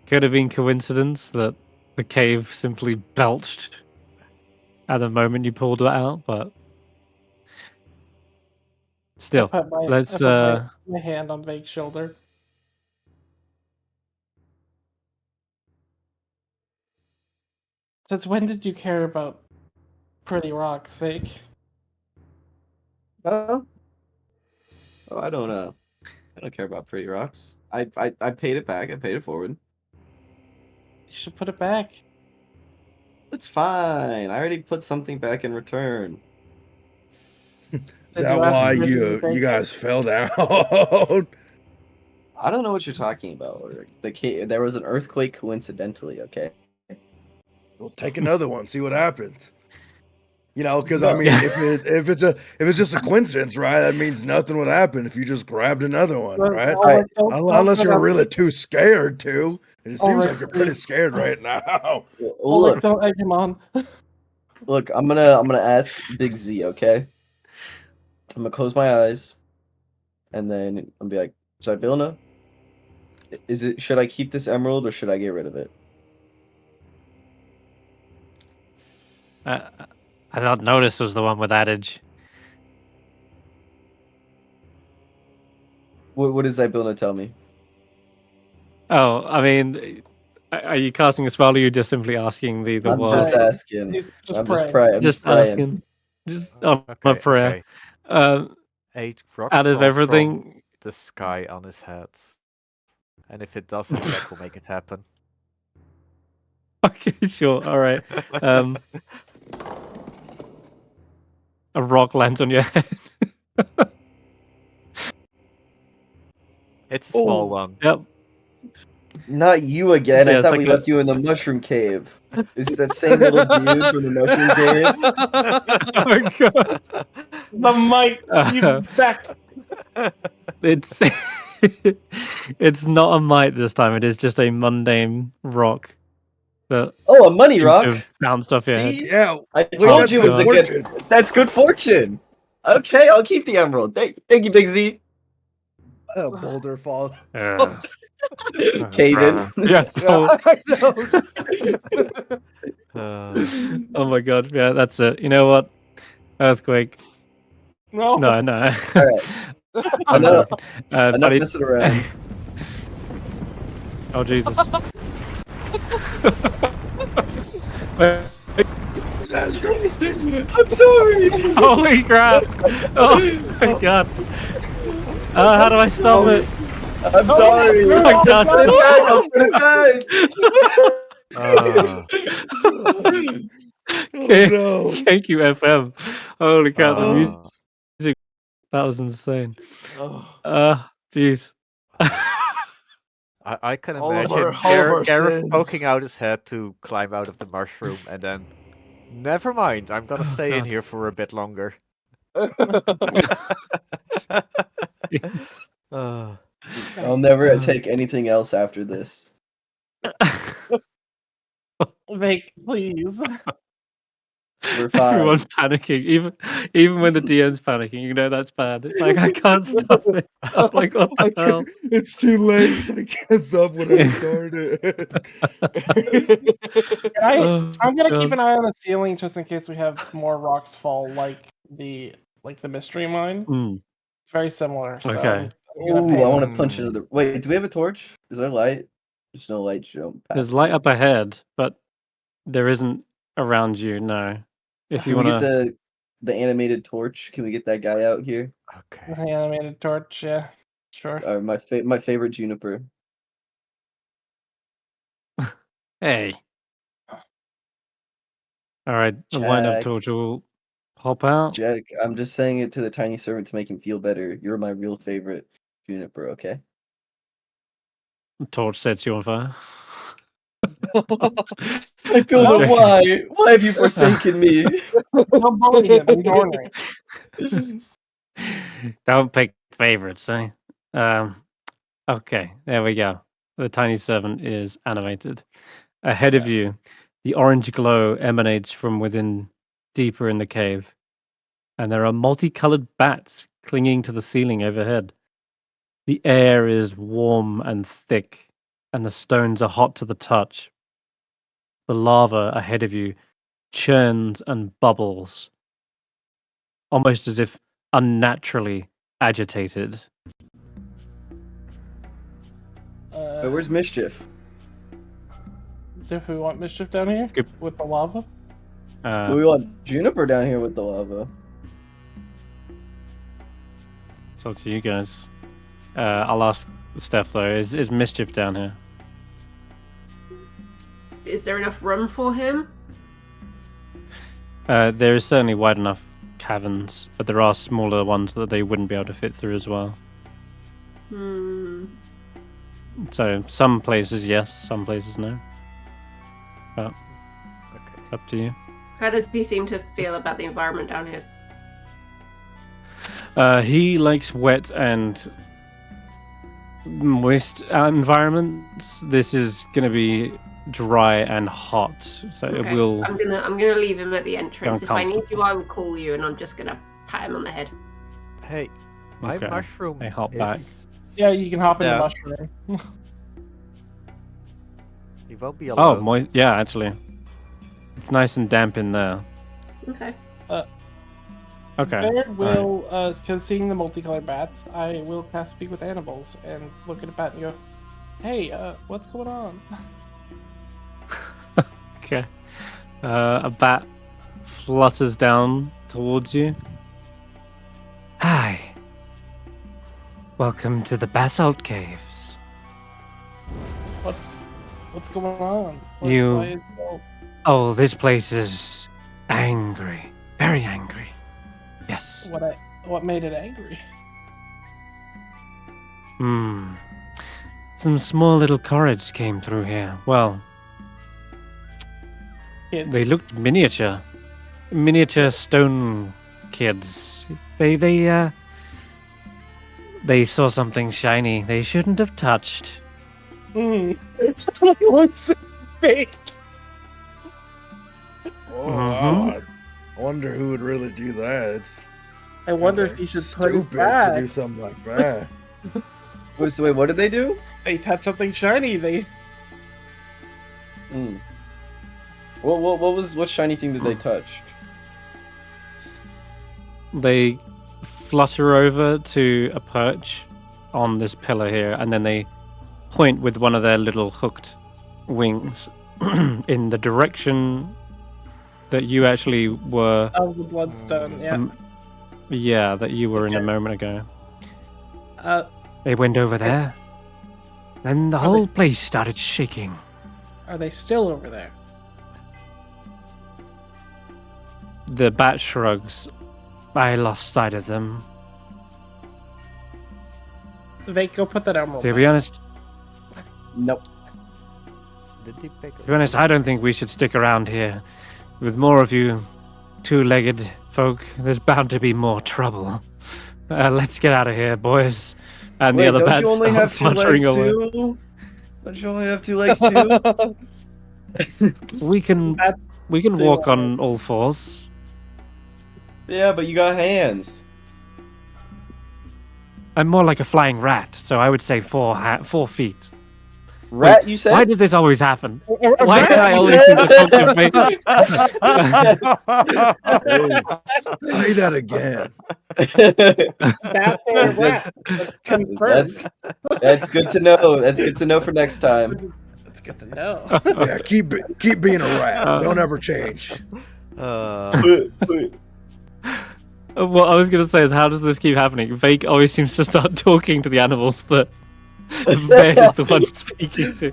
could have been coincidence that the cave simply belched at the moment you pulled it out, but still, let's. I put my hand on Vake's shoulder. Since when did you care about pretty rocks, Vaike? Oh, I don't know. I don't care about pretty rocks. I paid it back. I paid it forward. You should put it back. It's fine. I already put something back in return. Is that why you guys fell down? I don't know what you're talking about, Ulric. There was an earthquake coincidentally, okay? We'll take another one, see what happens. You know, because No. I mean, if it's just a coincidence, right? That means nothing would happen if you just grabbed another one, right? Unless you're really too scared to. It seems like you're pretty scared right now. Well, look, don't egg him on. look, I'm gonna ask Big Z, okay? I'm gonna close my eyes, and then I'm gonna be like, Zaelong, should I keep this emerald or should I get rid of it? I thought Notus was the one with adage. What does Zaelong tell me? Oh, I mean, are you casting a spell, or are you just simply asking the I'm word? just asking. He's just I'm praying. just praying. I'm just praying. asking. Just my prayer. Okay. 8 rocks Out of falls everything, from the sky on his head. And if it doesn't, Jack will make it happen. okay, sure, all right. A rock lands on your head. It's a small one. Yep. Not you again. Yeah, I it's thought like we a- left you in the mushroom cave. Is it that same little dude from the mushroom cave? Oh my god. The mic. He's back. It's it's not a mite this time. It is just a mundane rock that Oh, a money seems rock. to have bounced off your head. See? Yeah, I wait, told that's you it was a good good. fortune. That's good fortune. Okay, I'll keep the emerald. Thank you, Big Z. A boulder fall. Cave in. Yeah. Yeah, I know. Oh my god. Yeah, that's it. You know what? Earthquake. No. No. All right. I'm Enough, joking. enough But messing around. Oh Jesus. Wait, I'm sorry. holy crap! Oh my god. How do I stop it? I'm sorry. Oh my god. I'll put it back. Oh no. Thank you, FM. Holy crap, the music. Uh, That was insane. Oh. Jeez. I can All of imagine our Garreth sins. poking out his head to climb out of the mushroom and then, never mind, I'm gonna stay in God. here for a bit longer. I'll never take anything else after this. Vaike, please. We're fine. Everyone's panicking, even when the DM's panicking. You know that's bad. It's like I can't stop it. I'm like, what the hell? It's too late. I can't stop when I started. I'm gonna keep God. an eye on the ceiling just in case we have more rocks fall like the mystery mine. Mm. It's very similar. So Okay. Ooh, I want to punch into the. Wait, do we have a torch? Is there light? There's no light shown. There's light up ahead, but there isn't around you. No. If you Can we want get to, the animated torch? Can we get that guy out here? Okay. the animated torch, yeah, sure. My favorite Juniper. hey. All right, the wind-up Jack. torch will hop out. Jack, I'm just saying it to the tiny servant to make him feel better. You're my real favorite Juniper, okay? The torch sets you on fire. I don't know why. Why have you forsaken me? Don't bully him. He's ornery. Don't pick favorites, eh? Okay, there we go. The tiny servant is animated. Ahead of you, The orange glow emanates from within, deeper in the cave, and there are multicolored bats clinging to the ceiling overhead. The air is warm and thick, and the stones are hot to the touch. The lava ahead of you churns and bubbles, almost as if unnaturally agitated. But where's Mischief? Do we want Mischief down here good. with the lava? Do we want Juniper down here with the lava? It's up to you guys. I'll ask Steph though. Is Mischief down here? Is there enough room for him? There is certainly wide enough caverns, but there are smaller ones that they wouldn't be able to fit through as well. So some places yes, some places no. But it's up to you. How does he seem to feel about the environment down here? He likes wet and moist environments. This is going to be dry and hot, so it will. I'm gonna leave him at the entrance. If I need uncomfortable. you, I will call you, and I'm just gonna pat him on the head. Hey, my Okay. mushroom I hop is... back. Yeah, you can hop in Yeah. the mushroom. He won't be Oh, alone. moist. Yeah, actually, it's nice and damp in there. Okay. Okay. Baird will, because seeing the multicolored bats, I will cast Speak with Animals and look at a bat and go, "Hey, what's going on?" Okay. A bat flutters down towards you. Hi. Welcome to the Basalt Caves. What's going on? You- Why is Oh, this place is angry. Very angry. Yes. what made it angry? Some small little corrids came through here. Well, Kids. they looked miniature. Miniature stone kids. They saw something shiny they shouldn't have touched. What's fake? Oh, Mhm. wow. I wonder who would really do that. It's I wonder kinda if he should put it stupid to back. do something like that. Wait, what did they do? They touch something shiny. They What shiny thing did they touch? They flutter over to a perch on this pillar here, and then they point with one of their little hooked wings in the direction that you actually were. of the bloodstone. Yeah. Yeah, that you were in a Okay. moment ago. They went over there. Then the Are they- whole place started shaking. Are they still over there? The bat shrugs. I lost sight of them. Vaike, go put that emerald. To be honest, Nope. Did he pick I don't think we should stick around here. With more of you two-legged folk, there's bound to be more trouble. Let's get out of here, boys. And Wait, the other don't bats you only start have two fluttering legs away. too? Don't you only have two legs too? We can That's do walk all on all fours. Yeah, but you got hands. I'm more like a flying rat, so I would say 4 feet. Rat, you said? Why does this always happen? Why Why do I You always seem to talk to Vaike? Say that again. Bats or rats? Confirmed. That's good to know. That's good to know for next time. That's good to know. Yeah, keep being a rat. Don't ever change. What I was going to say is, how does this keep happening? Vaike always seems to start talking to the animals that Baird is the one speaking to.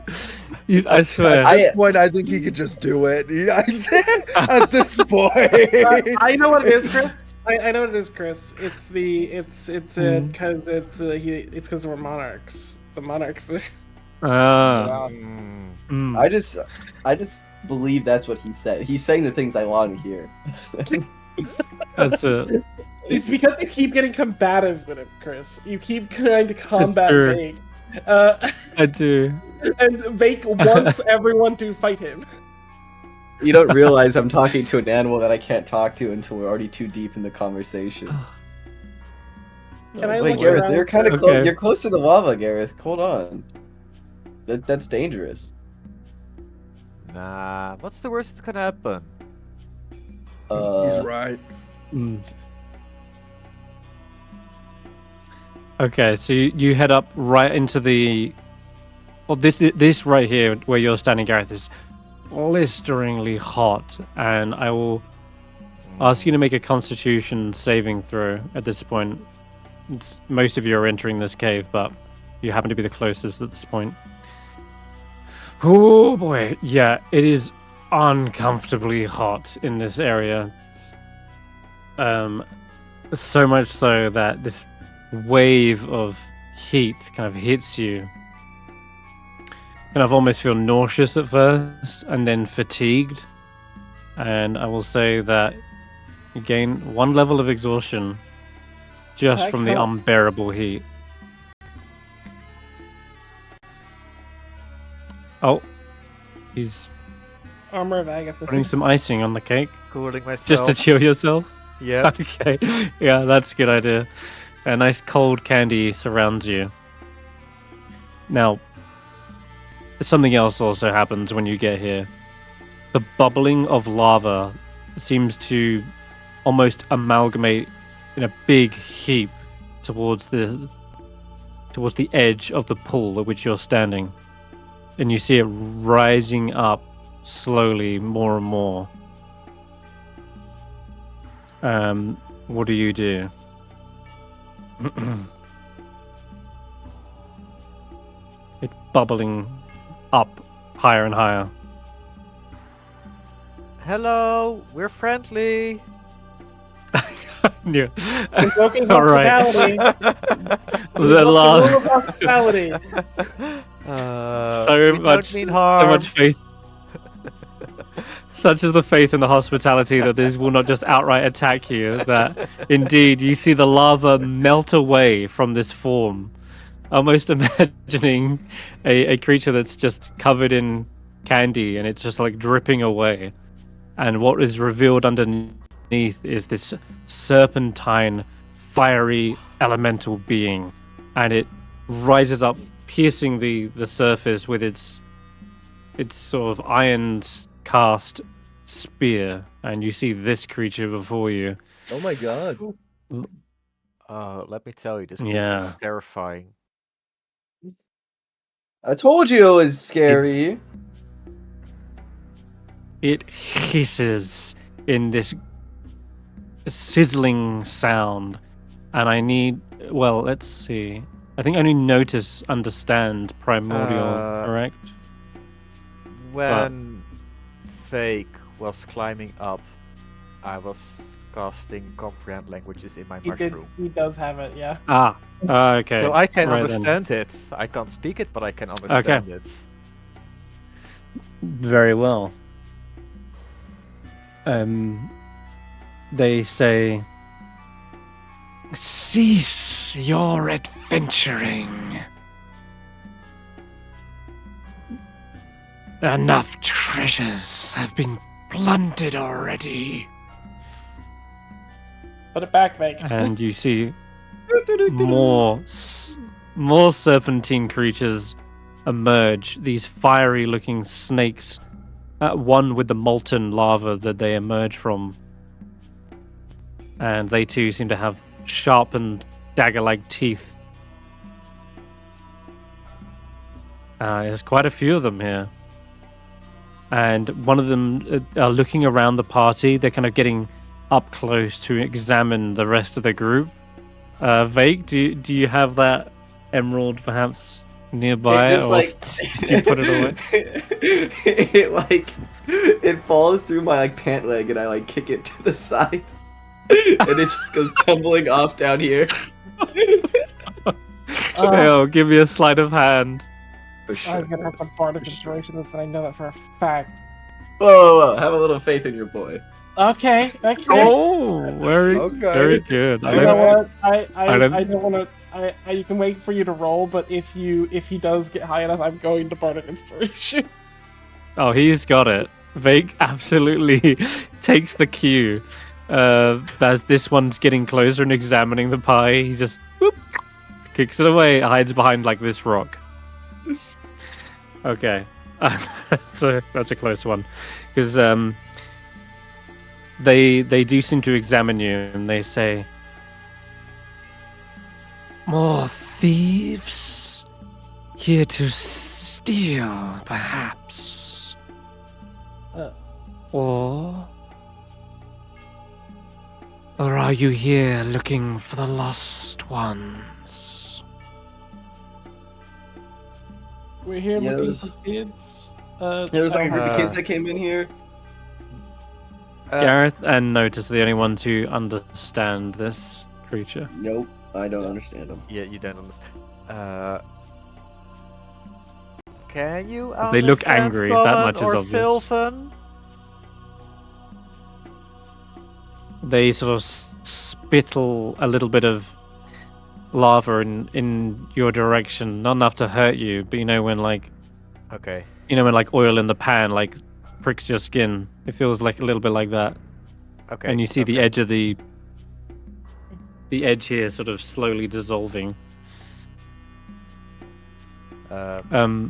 I swear. At this point, I think he could just do it. At this point, I know what it is, Chris. I know what it is, Chris. It's because it's because we're monarchs. The monarchs. I just believe that's what he said. He's saying the things I want to hear. That's it. It's because you keep getting combative with him, Chris. You keep trying to combat true. Vaike. I do. And Vaike wants everyone to fight him. You don't realize I'm talking to an animal that I can't talk to until we're already too deep in the conversation. Can I Wait, look Garreth, around you're kind of for- close. Okay. You're close to the lava, Garreth. Hold on. That's dangerous. Nah, what's the worst that can happen? He's right. Mm. Okay, so you head up right into the. Well, this right here where you're standing, Garreth, is blisteringly hot, and I will ask you to make a Constitution saving throw at this point. Most of you are entering this cave, but you happen to be the closest at this point. Oh boy, yeah, it is uncomfortably hot in this area. So much so that this wave of heat kind of hits you. Kind of almost feel nauseous at first, and then fatigued. And I will say that you gain 1 level of exhaustion just from the Excellent. unbearable heat. Oh, he's Armor of Agatha. putting some icing on the cake Cooling myself. just to chill yourself. Yep. Okay, yeah, that's a good idea. A nice cold candy surrounds you. Now, something else also happens when you get here. The bubbling of lava seems to almost amalgamate in a big heap towards the edge of the pool at which you're standing. And you see it rising up slowly more and more. What do you do? It's bubbling up higher and higher. Hello, we're friendly. Yeah. Invoking All right. hospitality. The Rule lava. of hospitality. So we much, don't mean so harm. much faith. Such is the faith in the hospitality that these will not just outright attack you, that indeed you see the lava melt away from this form. Almost imagining a creature that's just covered in candy and it's just like dripping away. And what is revealed underneath is this serpentine, fiery, elemental being. And it rises up, piercing the surface with its sort of iron cast spear, and you see this creature before you. Oh my god. Let me tell you, this creature Yeah. is terrifying. I told you it was scary. It hisses in this sizzling sound, and I need. Well, let's see. I think only Notus understands primordial, correct? When Vaike was climbing up, I was casting comprehend languages in my mushroom. He does have it, yeah. Okay. So I can Right then. understand it. I can't speak it, but I can understand it. Very well. They say, cease your adventuring. Enough treasures have been plundered already. Put it back, Vaike. And you see more serpentine creatures emerge. These fiery-looking snakes, one with the molten lava that they emerge from. And they too seem to have sharpened dagger-like teeth. There's quite a few of them here. And one of them are looking around the party. They're kind of getting up close to examine the rest of the group. Vaike, do you have that emerald perhaps nearby, It or just, did you put it away? It falls through my pant leg, and I kick it to the side, and it just goes tumbling off down here. Yo, give me a sleight of hand. For sure. I'm gonna have some part of consideration this, and I know that for a fact. Whoa, have a little faith in your boy. Okay. Oh, very good. You know what? I don't- don't want to. I can wait for you to roll, but if he does get high enough, I'm going to bardic inspiration. Oh, he's got it. Vaike absolutely takes the cue. As this one's getting closer and examining the pie, he just whoop, kicks it away, hides behind like this rock. Okay, that's a close one, because they do seem to examine you and they say, "More thieves here to steal, perhaps, or are you here looking for the lost ones?" We're here Yeah, looking there's- for kids. There was like a group of kids Uh, that came in here. Garreth and Notus are the only ones who understand this creature. Nope, I don't understand them. Yeah, you don't understand. Can you They look understand angry, that Common much is or obvious. Sylvan? They sort of spittle a little bit of lava in your direction, not enough to hurt you, but when Okay. when like oil in the pan like pricks your skin, it feels like a little bit like that. Okay. And you see the okay. edge of the edge here sort of slowly dissolving. Okay.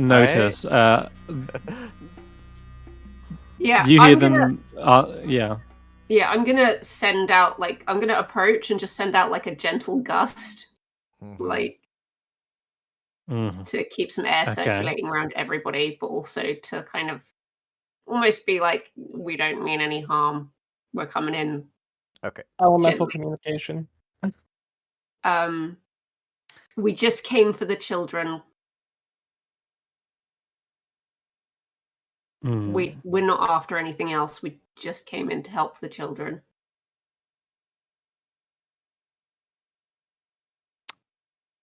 Notice, Yeah, you hear I'm gonna, them. Yeah. yeah, I'm gonna send out I'm gonna approach and just send out like a gentle gust, Mhm. like Mhm. to keep some air Okay. circulating around everybody, but also to kind of almost be like, we don't mean any harm. We're coming in. Elemental Gently. communication. We just came for the children. Mm. We're not after anything else. We just came in to help the children.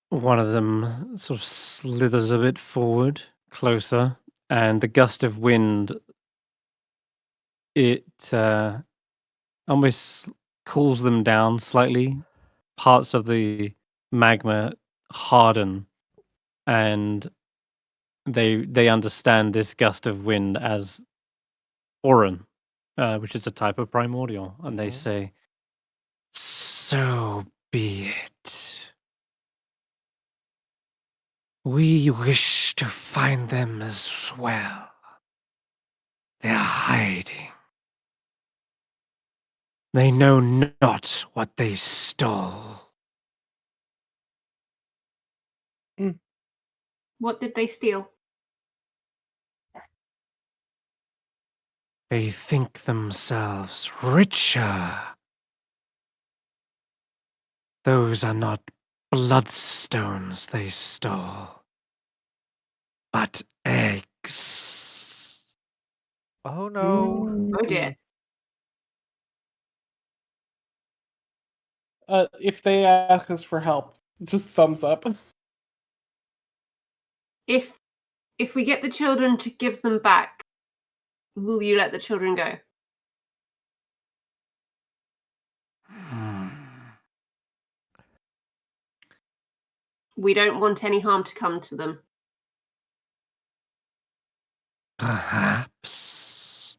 One of them sort of slithers a bit forward, closer, and the gust of wind, it almost cools them down slightly. Parts of the magma harden, and they understand this gust of wind as Orin, which is a type of primordial, and they Mhm. say, "So be it. We wish to find them as well. They're hiding. They know not what they stole." What did they steal? They think themselves richer. Those are not bloodstones they stole, but eggs. Oh no. Oh dear. If they ask us for help, just thumbs up. If we get the children to give them back, will you let the children go? We don't want any harm to come to them. Perhaps.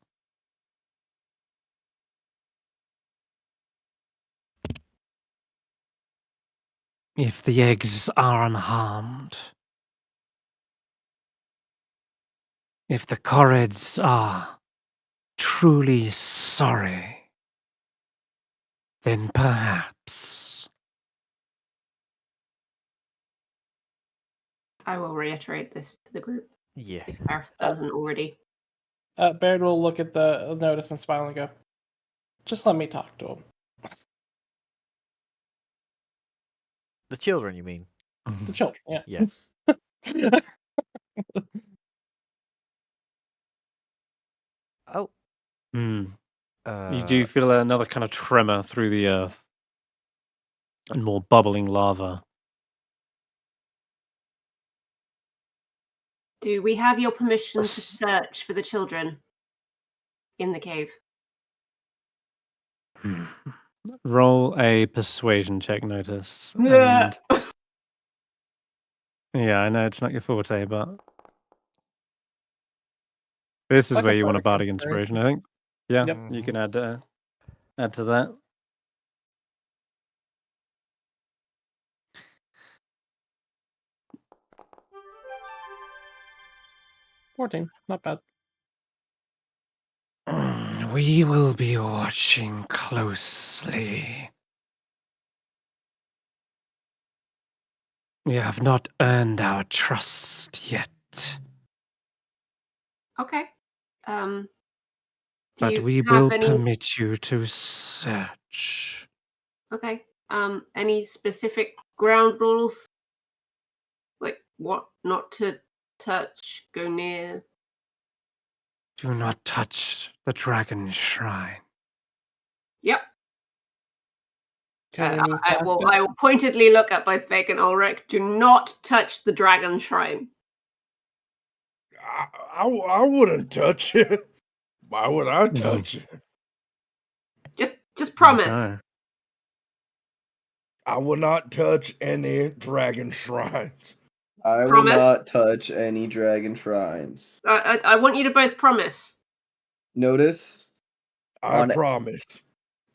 If the eggs are unharmed, if the Corrids are truly sorry, then perhaps. I will reiterate this to the group Yeah. if Gareth doesn't already. Baird will look at the notice and smile and go, "Just let me talk to him." The children, you mean? The children, yeah. Yeah. Oh. You do feel another kind of tremor through the earth and more bubbling lava. Do we have your permission to Yes. search for the children in the cave? Roll a persuasion check, Notice. Yeah. And yeah, I know it's not your forte, but This is Like a where you want a bardic bardic inspiration, I think. Yeah, Yep. you can add to that. $14, not bad. We will be watching closely. We have not earned our trust yet, Okay. Do but you we have will any? permit you to search. Okay. Any specific ground rules? Like what not to touch, go near? Do not touch the dragon shrine. Yep. Can we move I past will. it? I will pointedly look at both Vaike and Ulric. Do not touch the dragon shrine. I wouldn't touch it. Why would I touch it? Just promise. Okay. I will not touch any dragon shrines. I will Promise? not touch any dragon shrines. I want you to both promise. Notice I promise.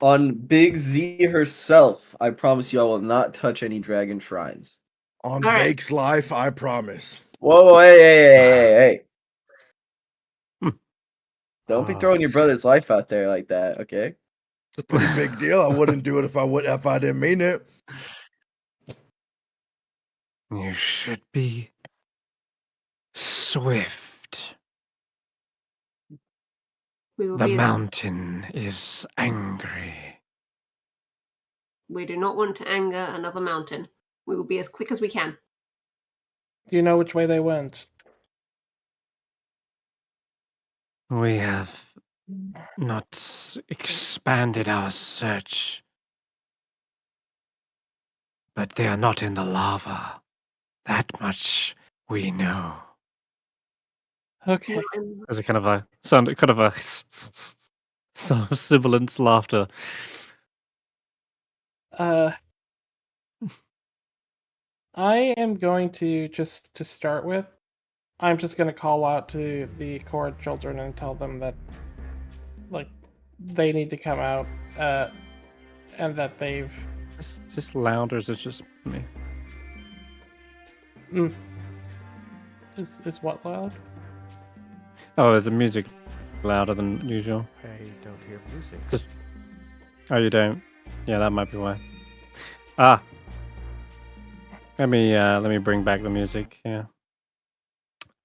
on Big Z herself, I promise you I will not touch any dragon shrines. On All right. Vake's life, I promise. Whoa, hey. Hmm. Don't be throwing your brother's life out there like that, okay? It's a pretty big deal. I wouldn't do it if I didn't mean it. You should be swift. We will The be. mountain is angry. We do not want to anger another mountain. We will be as quick as we can. Do you know which way they went? We have not expanded our search, but they are not in the lava. That much we know. Okay. There's a kind of a sort of sibilant laughter. I am going to start with. I'm just going to call out to the Chord children and tell them that, like, they need to come out, and that they've. Is this loud or is it just me? Is what loud? Oh, is the music louder than usual? I don't hear music. Oh, you don't? Yeah, that might be why. Ah. Let me bring back the music. Yeah,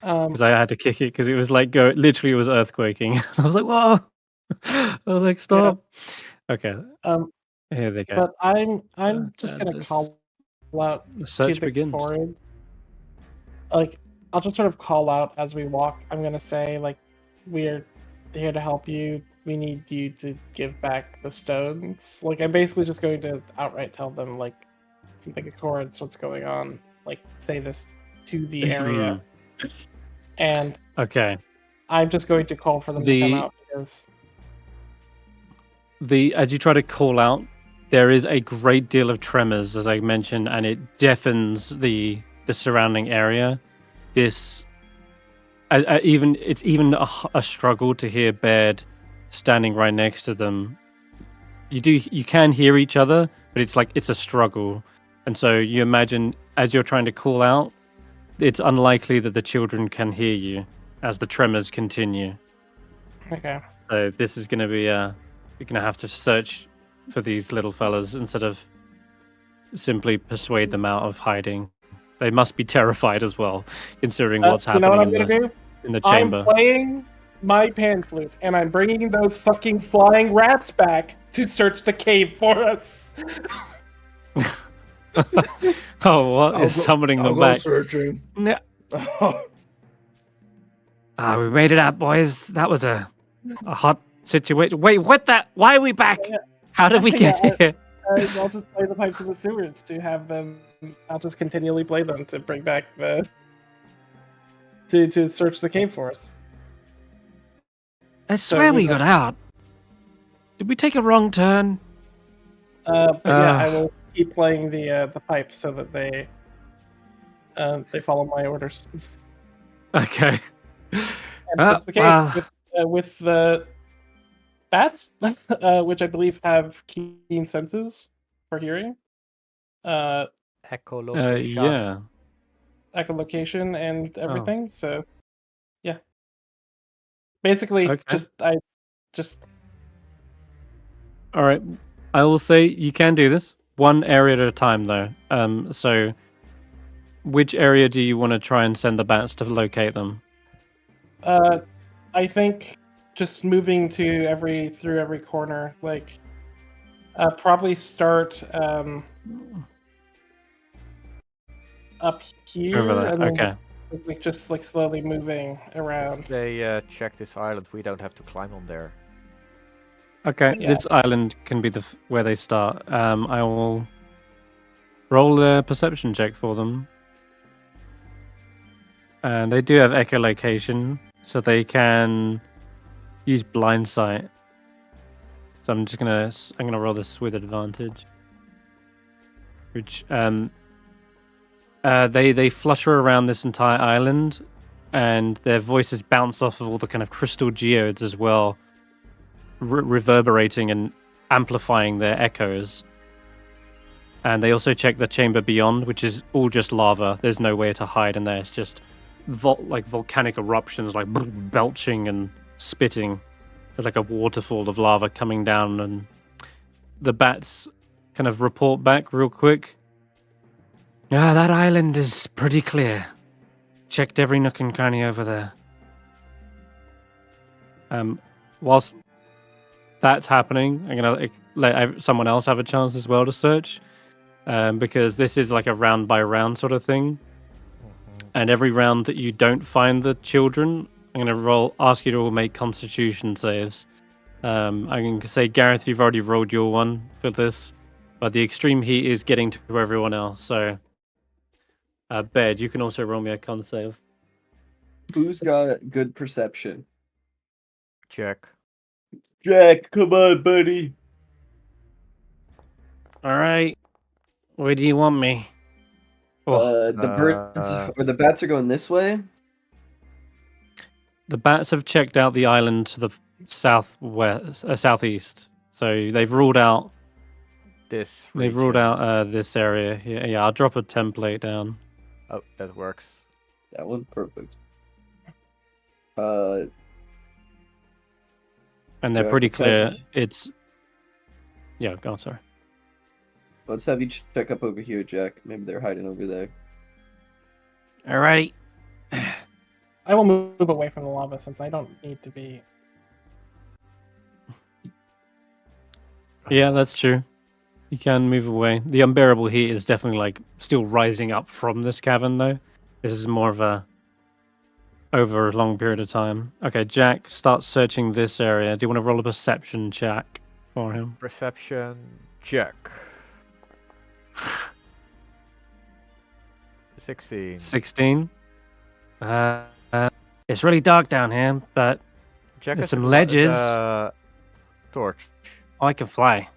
because I had to kick it because it was like literally it was earthquaking. I was like, whoa! I was like, stop. Okay. Here they go. But I'm just gonna call out The search to the begins. Chords. Like, I'll just sort of call out as we walk. I'm gonna say, like, we're here to help you. We need you to give back the stones. Like, I'm basically just going to outright tell them, like, the Chords, what's going on. Like, say this to the area. And Okay. I'm just going to call for them to come out because as you try to call out, there is a great deal of tremors, as I mentioned, and it deafens the surrounding area. It's even a struggle to hear Baird standing right next to them. You can hear each other, but it's a struggle, and so you imagine as you're trying to call out, it's unlikely that the children can hear you as the tremors continue. okay. So this is going to be you're going to have to search for these little fellas instead of simply persuade them out of hiding. They must be terrified as well, considering what's You know what happening I'm gonna do? in the chamber. I'm playing my pan flute, and I'm bringing those fucking flying rats back to search the cave for us. Oh, what is summoning them back? Searching. Yeah. We made it out, boys. That was a hot situation. Wait, what? Why are we back? Yeah. How did we get here? I'll just play the pipes of the sewers to have them. I'll just continually play them to bring back the to search the cave for us. I swear we got out. Did we take a wrong turn? But yeah, I will keep playing the pipes so that they follow my orders. Okay. And Ah, that's the case well. with the bats, which I believe have keen senses for hearing, Echolocation. Yeah. echolocation, and Oh. everything. So, yeah. Basically, Okay. just All right. I will say you can do this one area at a time, though. So which area do you want to try and send the bats to locate them? I think just moving through every corner, like probably start up here Over there. and then Okay. just slowly moving around. They check this island. We don't have to climb on there. Okay. Yeah. This island can be where they start. I will roll a perception check for them. And they do have echolocation, so they can use blind sight. So I'm gonna roll this with advantage. Which they flutter around this entire island, and their voices bounce off of all the kind of crystal geodes as well, reverberating and amplifying their echoes. And they also check the chamber beyond, which is all just lava. There's no way to hide in there. It's just volcanic eruptions, like belching and spitting. There's like a waterfall of lava coming down, and the bats kind of report back real quick. Ah, that island is pretty clear. Checked every nook and cranny over there. Whilst that's happening, I'm gonna let someone else have a chance as well to search, because this is like a round by round sort of thing. And every round that you don't find the children, I'm gonna ask you to all make Constitution saves. I can say, Garreth, you've already rolled your one for this, but the extreme heat is getting to everyone else. So, Bed, you can also roll me a con save. Who's got good perception? Check. Jack, come on, buddy. All right, where do you want me? Oh, The birds or the bats are going this way. the bats have checked out the island to the southeast. So they've ruled out This. They've ruled region. out this area. Yeah, I'll drop a template down. Oh, that works. That one, perfect. And they're Jack, pretty let's clear. have It's yeah. Go on, sorry. Let's have you check up over here, Jack. Maybe they're hiding over there. Alrighty. I will move away from the lava since I don't need to be. Yeah, that's true. You can move away. The unbearable heat is definitely like still rising up from this cavern, though. This is more of a over a long period of time. Okay, Jack, start searching this area. Do you want to roll a perception check for him? Perception check. 16. 16. It's really dark down here, but Jack there's has some the ledges. Torch. I can fly.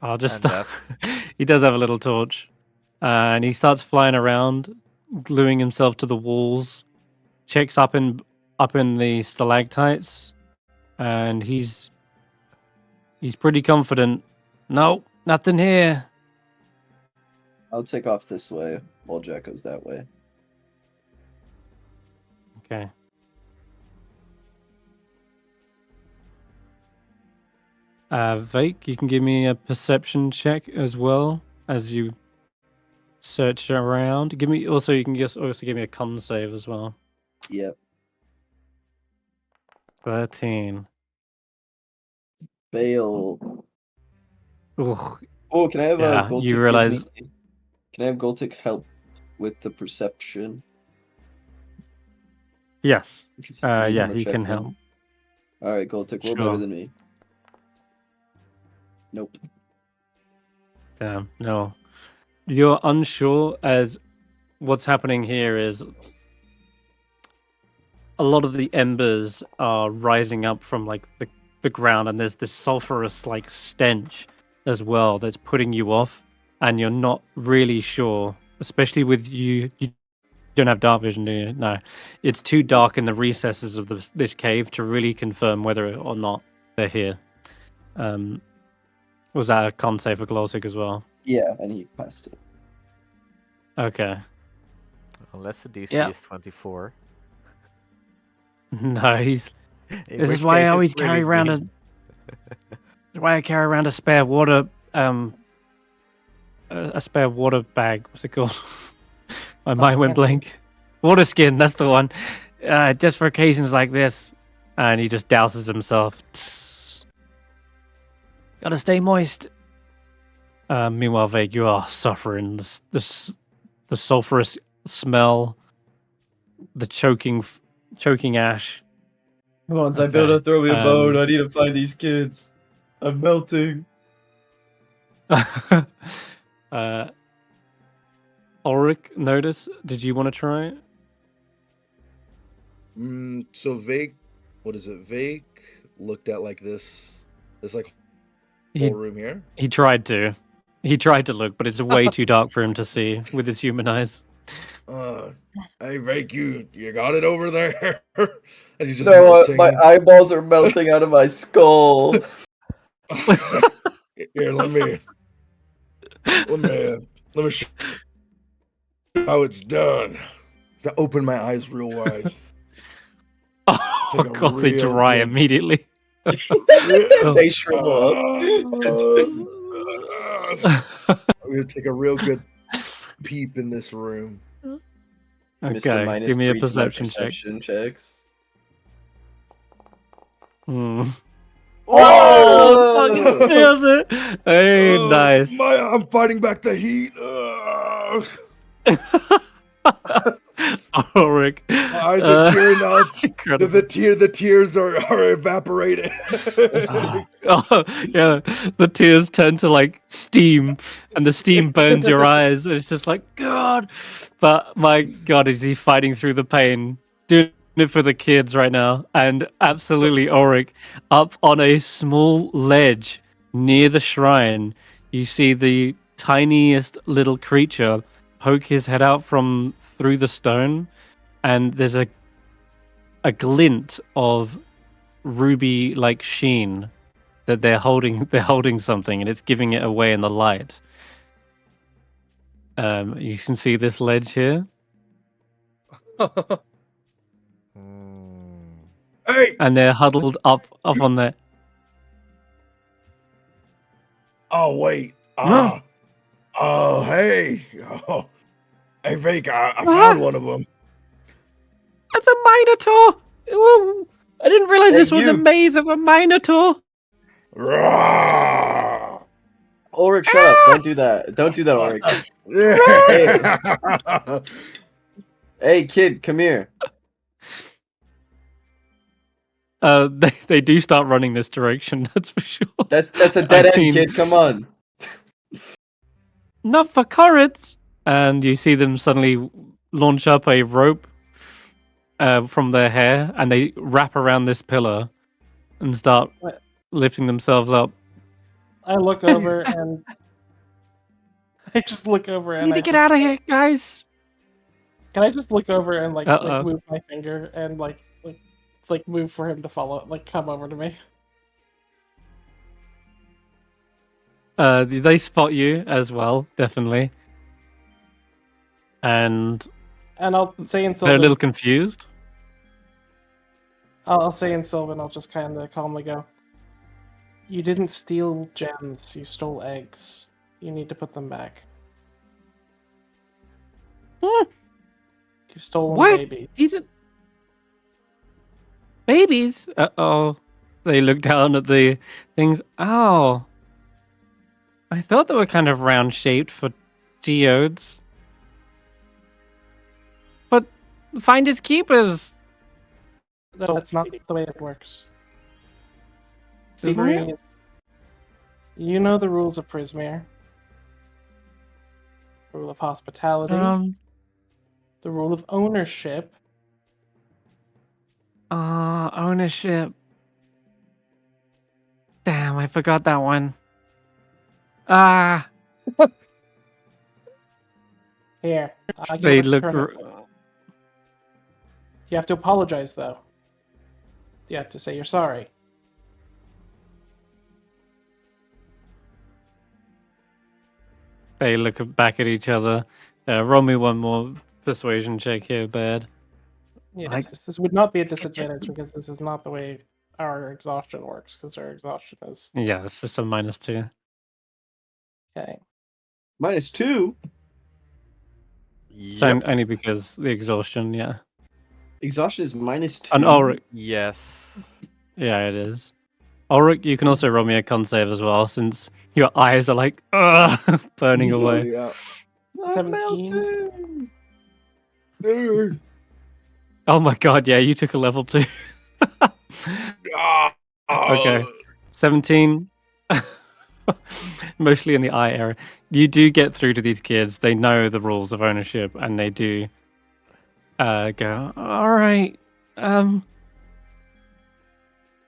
I'll just. And He does have a little torch, and he starts flying around, gluing himself to the walls. Checks up in the stalactites, and he's pretty confident. No, nothing here. I'll take off this way while Jack goes that way. Okay. Vaike, you can give me a perception check as well as you search around. You can also give me a con save as well. Yep. 13. Fail. Ugh. Oh, can I have Yeah, a Goltic? you realize- Can I have Goltic help with the perception? Yes. Because Yeah, I'm a he can checkman. help. All right, Goltic, roll Sure. better than me. Nope. Damn, no. You're unsure as what's happening here is a lot of the embers are rising up from like the ground, and there's this sulfurous like stench as well that's putting you off, and you're not really sure, especially with you don't have dark vision, do you? No. It's too dark in the recesses of this cave to really confirm whether or not they're here. Was that a con save for Glosik as well? Yeah, and he passed it. Okay. Unless the DC Yeah. is 24. No, he's. In This which is why I case always it's carry really around mean. why I carry around a spare water a spare water bag. What's it called? My mind went blank. Water skin, that's the one. Just for occasions like this. And he just douses himself. Tss. Gotta stay moist. Meanwhile, Vaike, you are suffering the sulfurous smell, the choking ash. Come on, Okay, Zybilda, throw me a bone. I need to find these kids. I'm melting. Ulric, Notus, did you want to try it? So Vaike, what is it? Vaike looked at like this like He, whole room here. he tried to. He tried to look, but it's way too dark for him to see with his human eyes. Hey Vaike, you got it over there. As he's just No, melting. my eyeballs are melting out of my skull. Here, let me show you how it's done. So I open my eyes real wide. Oh Take a god, they real dry good- immediately. They shrivel up. I'm gonna take a real good peep in this room. Okay, Minus give me a 3 to my perception check. checks. Hmm. Oh! Fuck, nails it. Hey, nice. I'm fighting back the heat. Ulric. My eyes are tearing out. Incredible. The tears are evaporating. Oh, yeah, the tears turn to like steam, and the steam burns your eyes. And it's just like God. But my God, is he fighting through the pain? Doing it for the kids right now, and absolutely Ulric up on a small ledge near the shrine. You see the tiniest little creature poke his head out from through the stone, and there's a glint of ruby like sheen that they're holding something, and it's giving it away in the light. You can see this ledge here. Hey! And they're huddled up on there. Oh wait. No. Oh hey. Oh. Hey Vaike, I found one of them. That's a minotaur. Ooh, I didn't realize Hey, this was a you. maze of a minotaur. Rawr! Ulric, shut up. Don't do that. Don't do that, Ulric. Yeah. Hey, kid, come here. They do start running this direction. That's for sure. That's a dead I end, mean- kid. Come on. Not for Corrids. And you see them suddenly launch up a rope from their hair, and they wrap around this pillar and start What? lifting themselves up. I look over and I just look over and Need to get out of here, guys. Can I just look over and like Uh-oh. move my finger and like move for him to follow, like come over to me? They spot you as well, definitely. And And I'll say in they're a Sylvan, little confused. I'll say in Sylvan, I'll just kind of calmly go, "You didn't steal gems. You stole eggs. You need to put them back. Hmm. You've stolen What? babies." These are babies. Uh-oh. They look down at the things. Oh. I thought they were kind of round-shaped for geodes. But finders keepers. No, that's not the way it works. Isn't Prismere- You know the rules of Prismere. The rule of hospitality. The rule of ownership. Ownership. Damn, I forgot that one. Here, I'll give They it a look. turn. You have to apologize, though. You have to say you're sorry. They look back at each other. Roll me one more persuasion check here, Bad. Yes, this would not be a disadvantage because this is not the way our exhaustion works, because our exhaustion is... Yeah, it's just a -2. Okay. -2? So Yep. only because the exhaustion, yeah. Exhaustion is -2? And Ulric, Yes. yeah, it is. Ulric, you can also roll me a con save as well, since your eyes are like, burning Oh, away. yeah. 17. Oh my god, yeah, you took a level 2. Okay. 17. Mostly in the eye area. You do get through to these kids. They know the rules of ownership, and they do go, all right,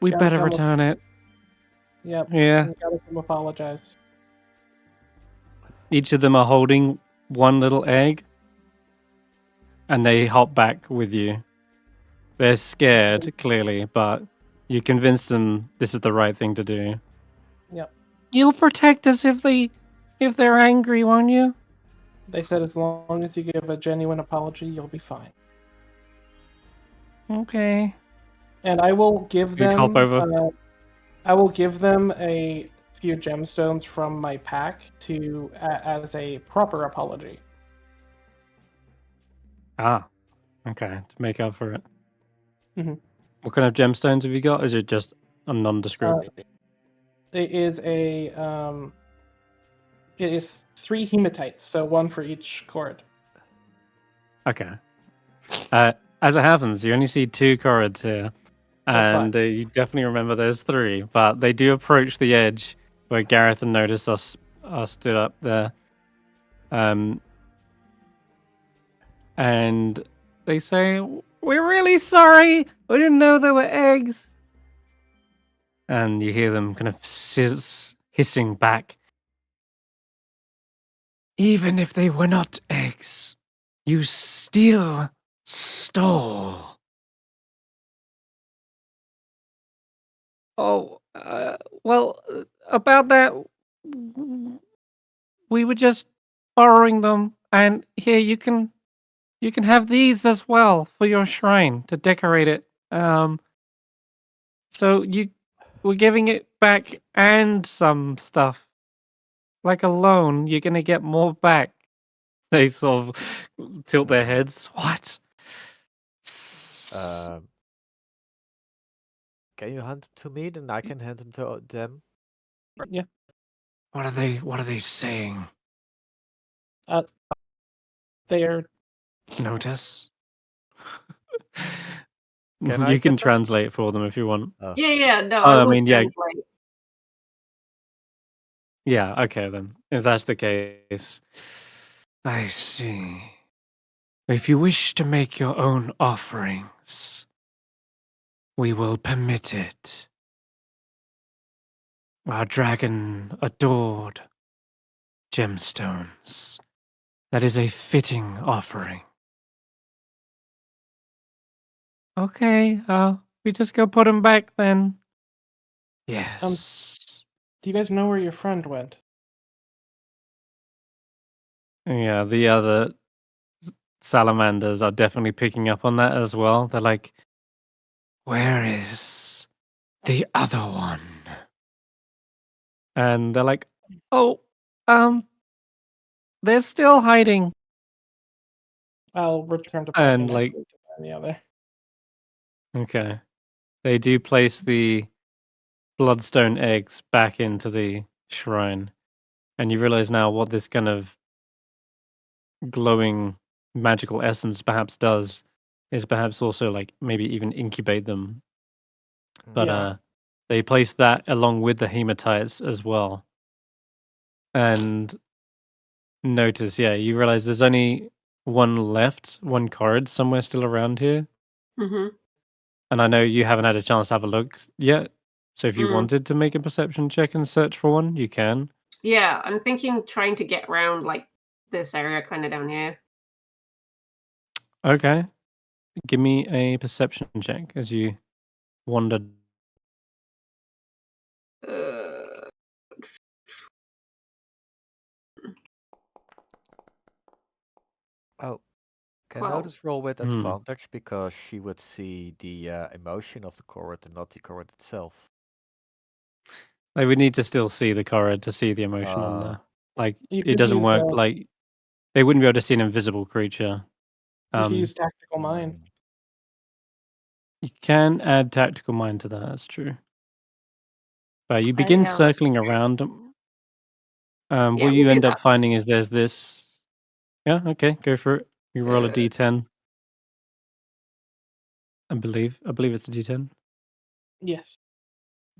we Gotta better come return it. Yep. Yeah. You gotta come apologize. Each of them are holding one little egg, and they hop back with you. They're scared, clearly, but you convince them this is the right thing to do. Yep. You'll protect us if they're angry, won't you? They said as long as you give a genuine apology, you'll be fine. Okay. And I will give You'd hop them. over. I will give them a few gemstones from my pack to as a proper apology. Ah, okay, to make up for it. Mhm. What kind of gemstones have you got? Is it just a nondescript? It is a It is 3 hematites, so 1 for each cord. Okay. As it happens, you only see 2 corrids here, That's and you definitely remember there's 3. But they do approach the edge where Garreth and Notus are stood up there, and they say, "We're really sorry. We didn't know there were eggs." And you hear them kind of hissing back. Even if they were not eggs, you still stole. Oh, well, about that, we were just borrowing them, and here you can have these as well for your shrine to decorate it. So we're giving it back and some stuff, like a loan. You're gonna get more back. They sort of tilt their heads. What? Can you hand them to me? Then I can hand them to them. Yeah. What are they saying? They are. Notice? Can I You can get them? translate for them if you want. Yeah, no, Oh, I I will mean, yeah. translate. Yeah, okay then. If that's the case. I see. If you wish to make your own offerings, we will permit it. Our dragon adored gemstones. That is a fitting offering. Okay, we just go put them back then. Yes. Do you guys know where your friend went? Yeah, the other salamanders are definitely picking up on that as well. They're like, Where is the other one? and they're like, oh, they're still hiding. I'll return to And, packing like- next week and the other. Okay. They do place the bloodstone eggs back into the shrine. And you realize now what this kind of glowing magical essence perhaps does is perhaps also like maybe even incubate them. But Yeah. they place that along with the hematites as well. And notice, yeah, you realize there's only one left, one card somewhere still around here. hmm And I know you haven't had a chance to have a look yet. So if you Mm. wanted to make a perception check and search for one, you can. Yeah, I'm thinking trying to get around like this area kind of down here. Okay. give me a perception check as you wander. Oh, can 12. Notus roll with Hmm. advantage because she would see the emotion of the Korred and not the Korred itself? Like, we need to still see the Korred to see the emotion on there. Like, You it could doesn't use, work. Like, they wouldn't be able to see an invisible creature. You could use tactical mind. You can add tactical mind to that. That's true. But you Oh, begin yeah, that's circling true. around. Yeah, What we'll you do end up that. finding is there's this. Yeah, okay, go for it. You roll a d10. I believe it's a d10. Yes.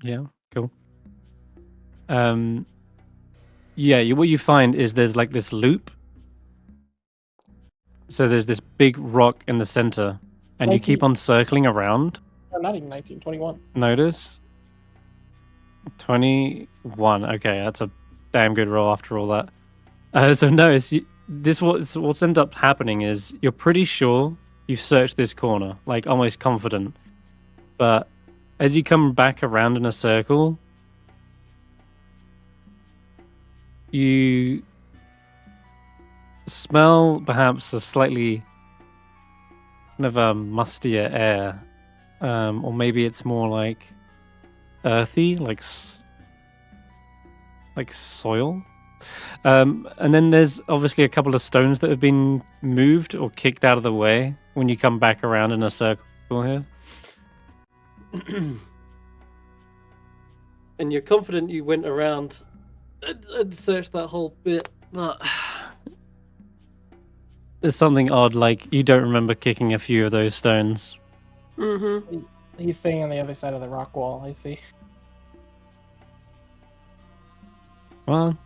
Yeah, cool. Yeah, what you find is there's like this loop. So there's this big rock in the center, and you keep on circling around. No, not even 19, 21. Notice 21. Okay, that's a damn good roll after all that. So notice what's ended up happening is you're pretty sure you've searched this corner, like almost confident, but as you come back around in a circle, you smell perhaps a slightly kind of a mustier air, or maybe it's more like earthy, like soil. And then there's obviously a couple of stones that have been moved or kicked out of the way when you come back around in a circle here. And you're confident you went around and searched that whole bit, but there's something odd, like you don't remember kicking a few of those stones. Mm-hmm. He's staying on the other side of the rock wall, I see. Well,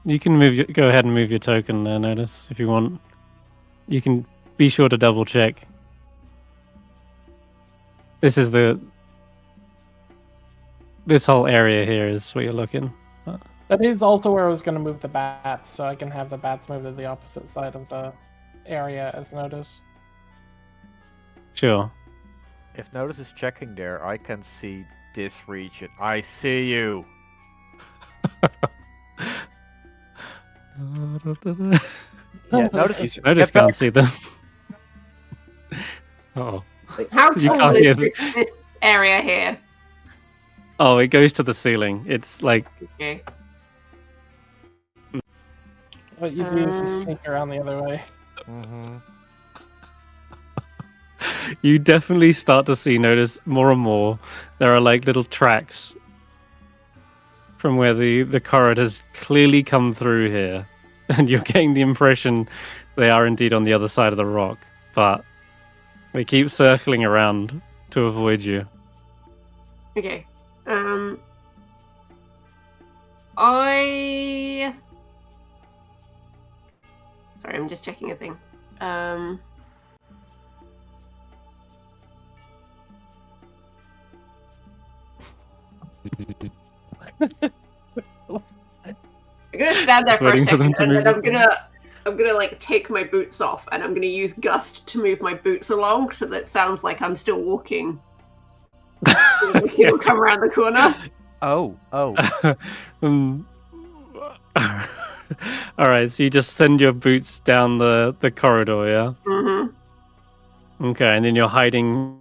you can go ahead and move your token there, Notus, if you want. You can be sure to double check. This whole area here is what you're looking. That is also where I was going to move the bats, so I can have the bats move to the opposite side of the area as Notus. Sure. If Notus is checking there, I can see this region. I see you. Yeah, Notus, Notus can't see them. Oh. How You tall can't is hear this area here? Oh, it goes to the ceiling. It's like Okay. What you do is you sneak around the other way. you definitely start to notice more and more there are like little tracks from where the corridor has clearly come through here, and you're getting the impression they are indeed on the other side of the rock, but they keep circling around to avoid you. Okay. Sorry, I'm just checking a thing. I'm gonna stand there Just for a waiting for them second, to and move then I'm gonna like take my boots off, and I'm gonna use gust to move my boots along, so that it sounds like I'm still walking. He'll come around the corner. Oh. All right, so you just send your boots down the corridor, yeah? Mm-hmm. Okay, and then you're hiding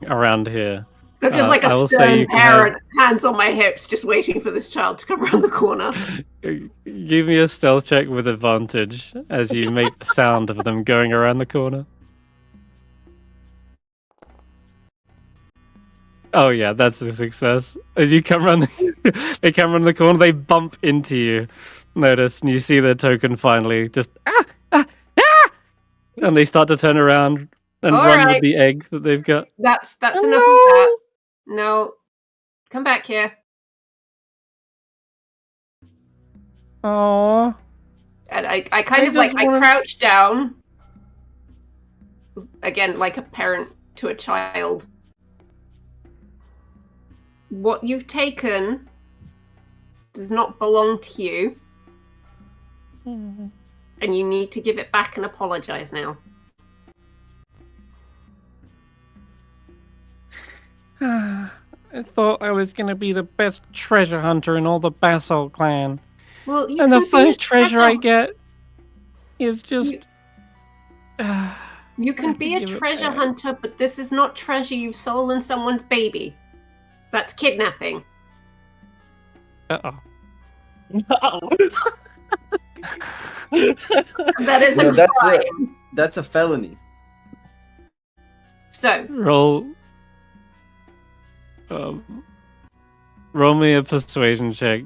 around here. So just like I a will say stern you can parent, hands on my hips, just waiting for this child to come around the corner. Give me a stealth check with advantage as you make the sound of them going around the corner. Oh yeah, that's a success. As you come around, they come around the corner, they bump into you. Notice, and you see their token finally just and they start to turn around and All run right. with the egg that they've got. That's enough of that. No, come back here. Aww. And I kind of like I crouch down again, like a parent to a child. What you've taken does not belong to you, and you need to give it back and apologize now. I thought I was gonna be the best treasure hunter in all the Basalt clan. Well, you And the can be a first treasure I treasure- get is just... You I can have to be a give it treasure back. hunter, but this is not treasure. You've stolen someone's baby. That's kidnapping. Uh-oh. That is a No, crime. that's a felony. So, Roll... roll me a persuasion check.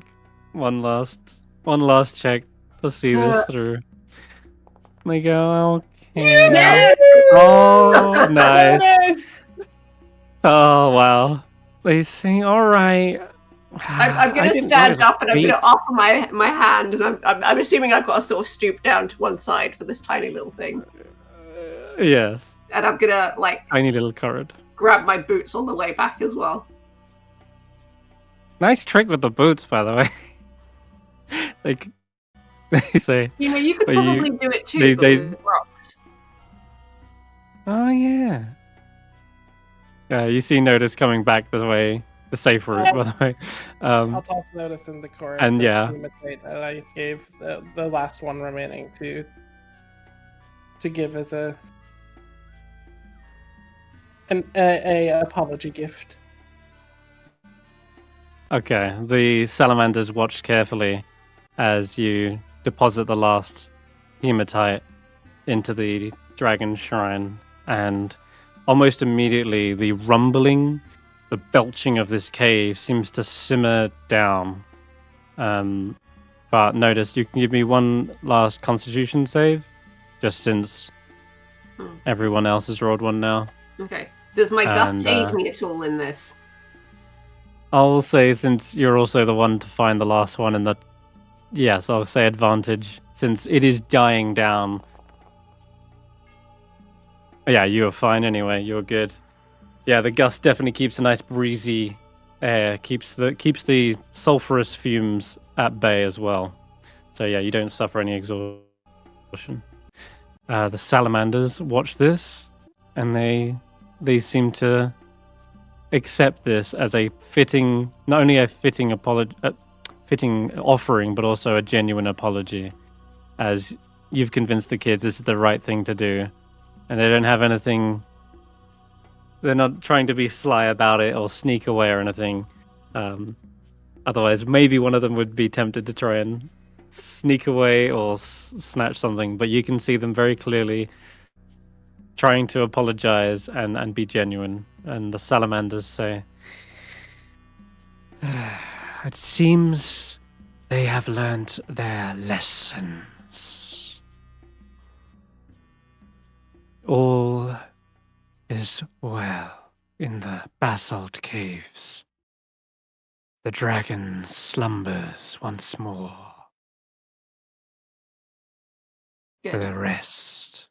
One last check to see this through. They go, okay. Yes! Oh, nice. Yes! Oh, wow. They say, all right. I'm going to stand up and I'm going to offer my hand, and I'm assuming I've got to sort of stoop down to one side for this tiny little thing. Yes. And I'm going to, like, Tiny little card. grab my boots on the way back as well. Nice trick with the boots, by the way. Like, they say. You know, you could But probably do it too, but they- with rocks. Oh, yeah. Yeah, you see Notus coming back this way. The safe route, by the way. I'll toss Notus in the core. And yeah. That I gave the last one remaining to give as an apology gift. Okay, the salamanders watch carefully as you deposit the last hematite into the dragon shrine, and almost immediately the rumbling, the belching of this cave seems to simmer down. But notice you can give me one last constitution save, just since everyone else has rolled one now. Okay. Does my gust And, aid me at all in this? I'll say, since you're also the one to find the last one in the... Yes, I'll say advantage, since it is dying down. Yeah, you are fine anyway, you're good. Yeah, the gust definitely keeps a nice breezy air, keeps the sulfurous fumes at bay as well. So yeah, you don't suffer any exhaustion. The salamanders watch this, and they seem to accept this as a fitting, not only a fitting offering, but also a genuine apology, as you've convinced the kids this is the right thing to do, and they don't have anything. They're not trying to be sly about it or sneak away or anything. Otherwise, maybe one of them would be tempted to try and sneak away or snatch something. But you can see them very clearly trying to apologize and be genuine. And the salamanders say, "It seems they have learnt their lessons. All is well in the basalt caves. The dragon slumbers once more. For Good. the rest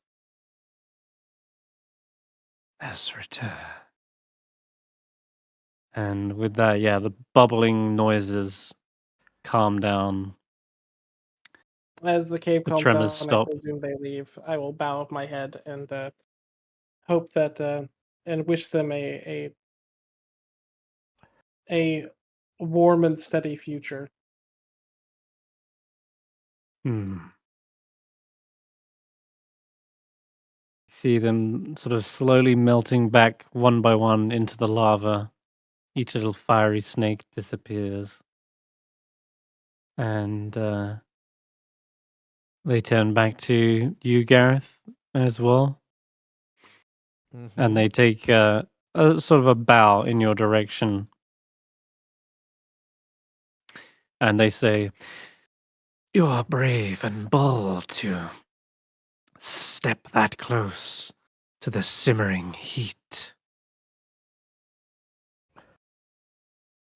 has returned." And with that, yeah, the bubbling noises calm down. As the cave The calms tremors down, stop. I presume they leave. I will bow my head and hope that and wish them a warm and steady future. See them sort of slowly melting back one by one into the lava. Each little fiery snake disappears. And they turn back to you, Garreth, as well. And they take a sort of a bow in your direction. And they say, "You are brave and bold to step that close to the simmering heat."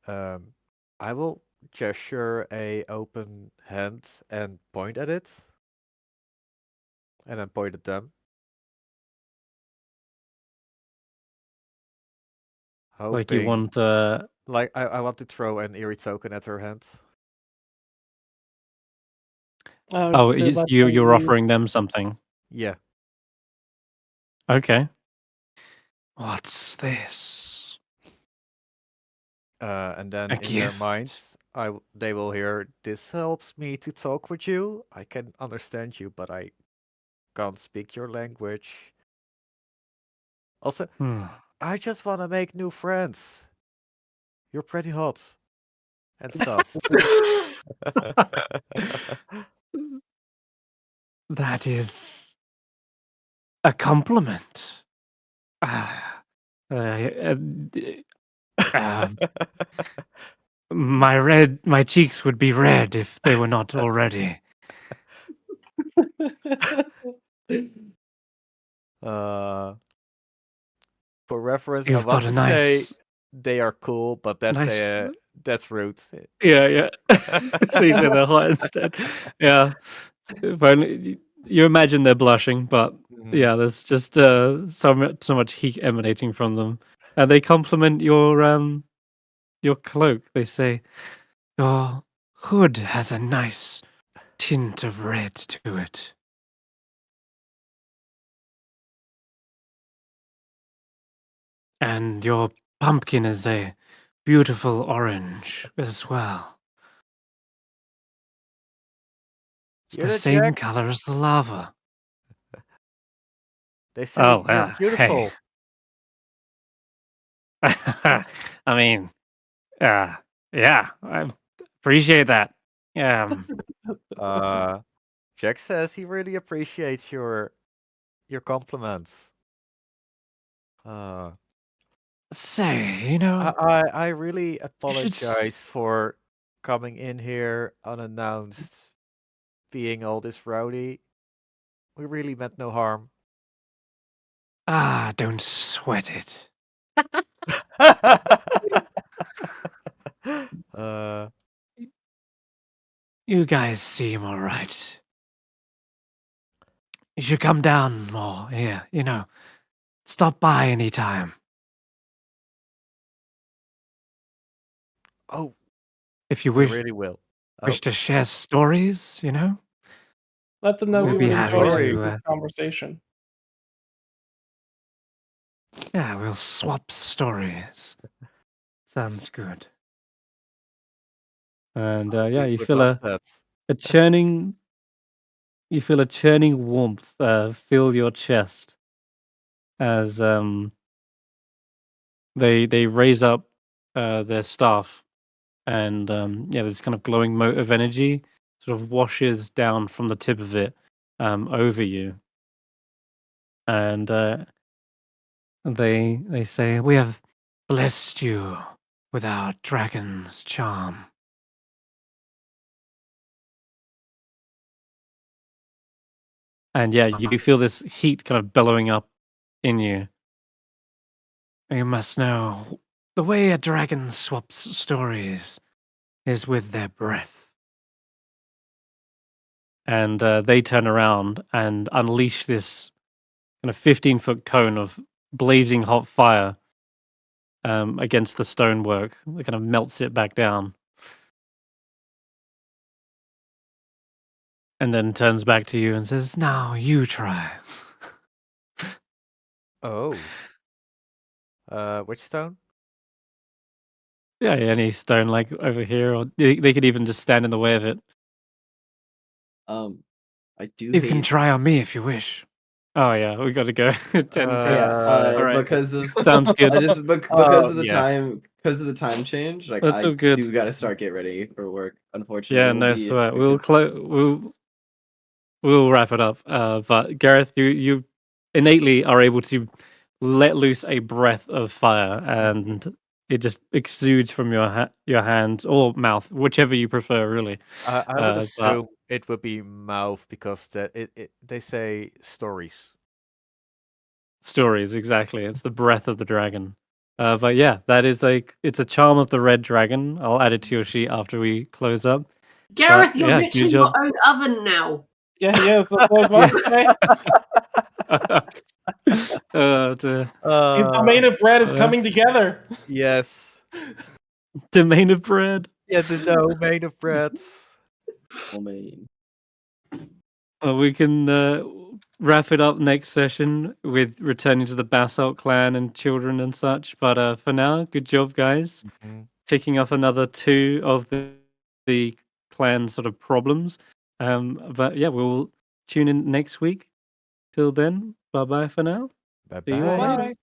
I will gesture a open hand and point at it. And then point at them. Hoping, Like you want... Like I want to throw an eerie token at her hand. Oh, To let them you're use- offering them something. Yeah. Okay. What's this? And then A in their gift. minds, they will hear, "This helps me to talk with you. I can understand you, but I can't speak your language. Also, Hmm. I just want to make new friends. You're pretty hot and stuff." That is a compliment. Ah, my cheeks would be red if they were not already. For reference, I You've want got a to say nice, they are cool, but nice. that's rude. Yeah. So you say they're hot instead. Yeah. If only you imagine they're blushing, but Mhm. yeah, there's just so much heat emanating from them, and they compliment your cloak. They say your hood has a nice tint of red to it. And your pumpkin is a beautiful orange as well. It's You're the the same Jack. color as the lava. They say Oh, you're hey. beautiful. I mean, yeah, I appreciate that. Jack says he really appreciates your compliments. Uh, Say, you know, I really you should. apologize for coming in here unannounced, being all this rowdy. We really meant no harm. Don't sweat it. uh, You guys seem all right. You should come down more here, you know. Stop by anytime. oh, If you we wish really will. wish Oh, to share stories, you know, Let them know we'd we be would happy enjoy stories. to. this conversation. Yeah, we'll swap stories. Sounds good. And yeah, We would love that. a churning you feel a churning warmth fill your chest as they raise up their staff, and yeah, this kind of glowing mote of energy sort of washes down from the tip of it over you, and they say, "We have blessed you with our dragon's charm." And yeah, you feel this heat kind of bellowing up in you. You must know the way a dragon swaps stories is with their breath. And they turn around and unleash this kind of 15-foot cone of blazing hot fire against the stonework. It kind of melts it back down. And then turns back to you and says, "Now you try." Oh. Which stone? Yeah, any stone like over here, or they could even just stand in the way of it. I do You can hate. try on me if you wish. Oh yeah, we got to go. 10. Yeah, All right. because of Sounds good. I just because Oh, of the yeah. time change. Like That's I all good. do got to start get ready for work. Unfortunately, Yeah, it will no be sweat. freaking- We'll wrap it up. But Garreth, you innately are able to let loose a breath of fire, and it just exudes from your hands or mouth, whichever you prefer, really. I would But assume it would be mouth because they say stories. stories, exactly. It's the breath of the dragon. But yeah, it's a charm of the red dragon. I'll add it to your sheet after we close up. Garreth, you're yeah, literally good your job. own oven now. Yeah, so what I was about to say. The His domain of bread is yeah. coming together. Yes. domain of bread. Yeah, the dough made of breads. Oh man. We can wrap it up next session with returning to the Basalt clan and children and such. But for now, good job, guys. Mhm. ticking off another 2 of the clan sort of problems. But yeah, we'll tune in next week. Till then, bye bye for now. Bye See you all bye. later.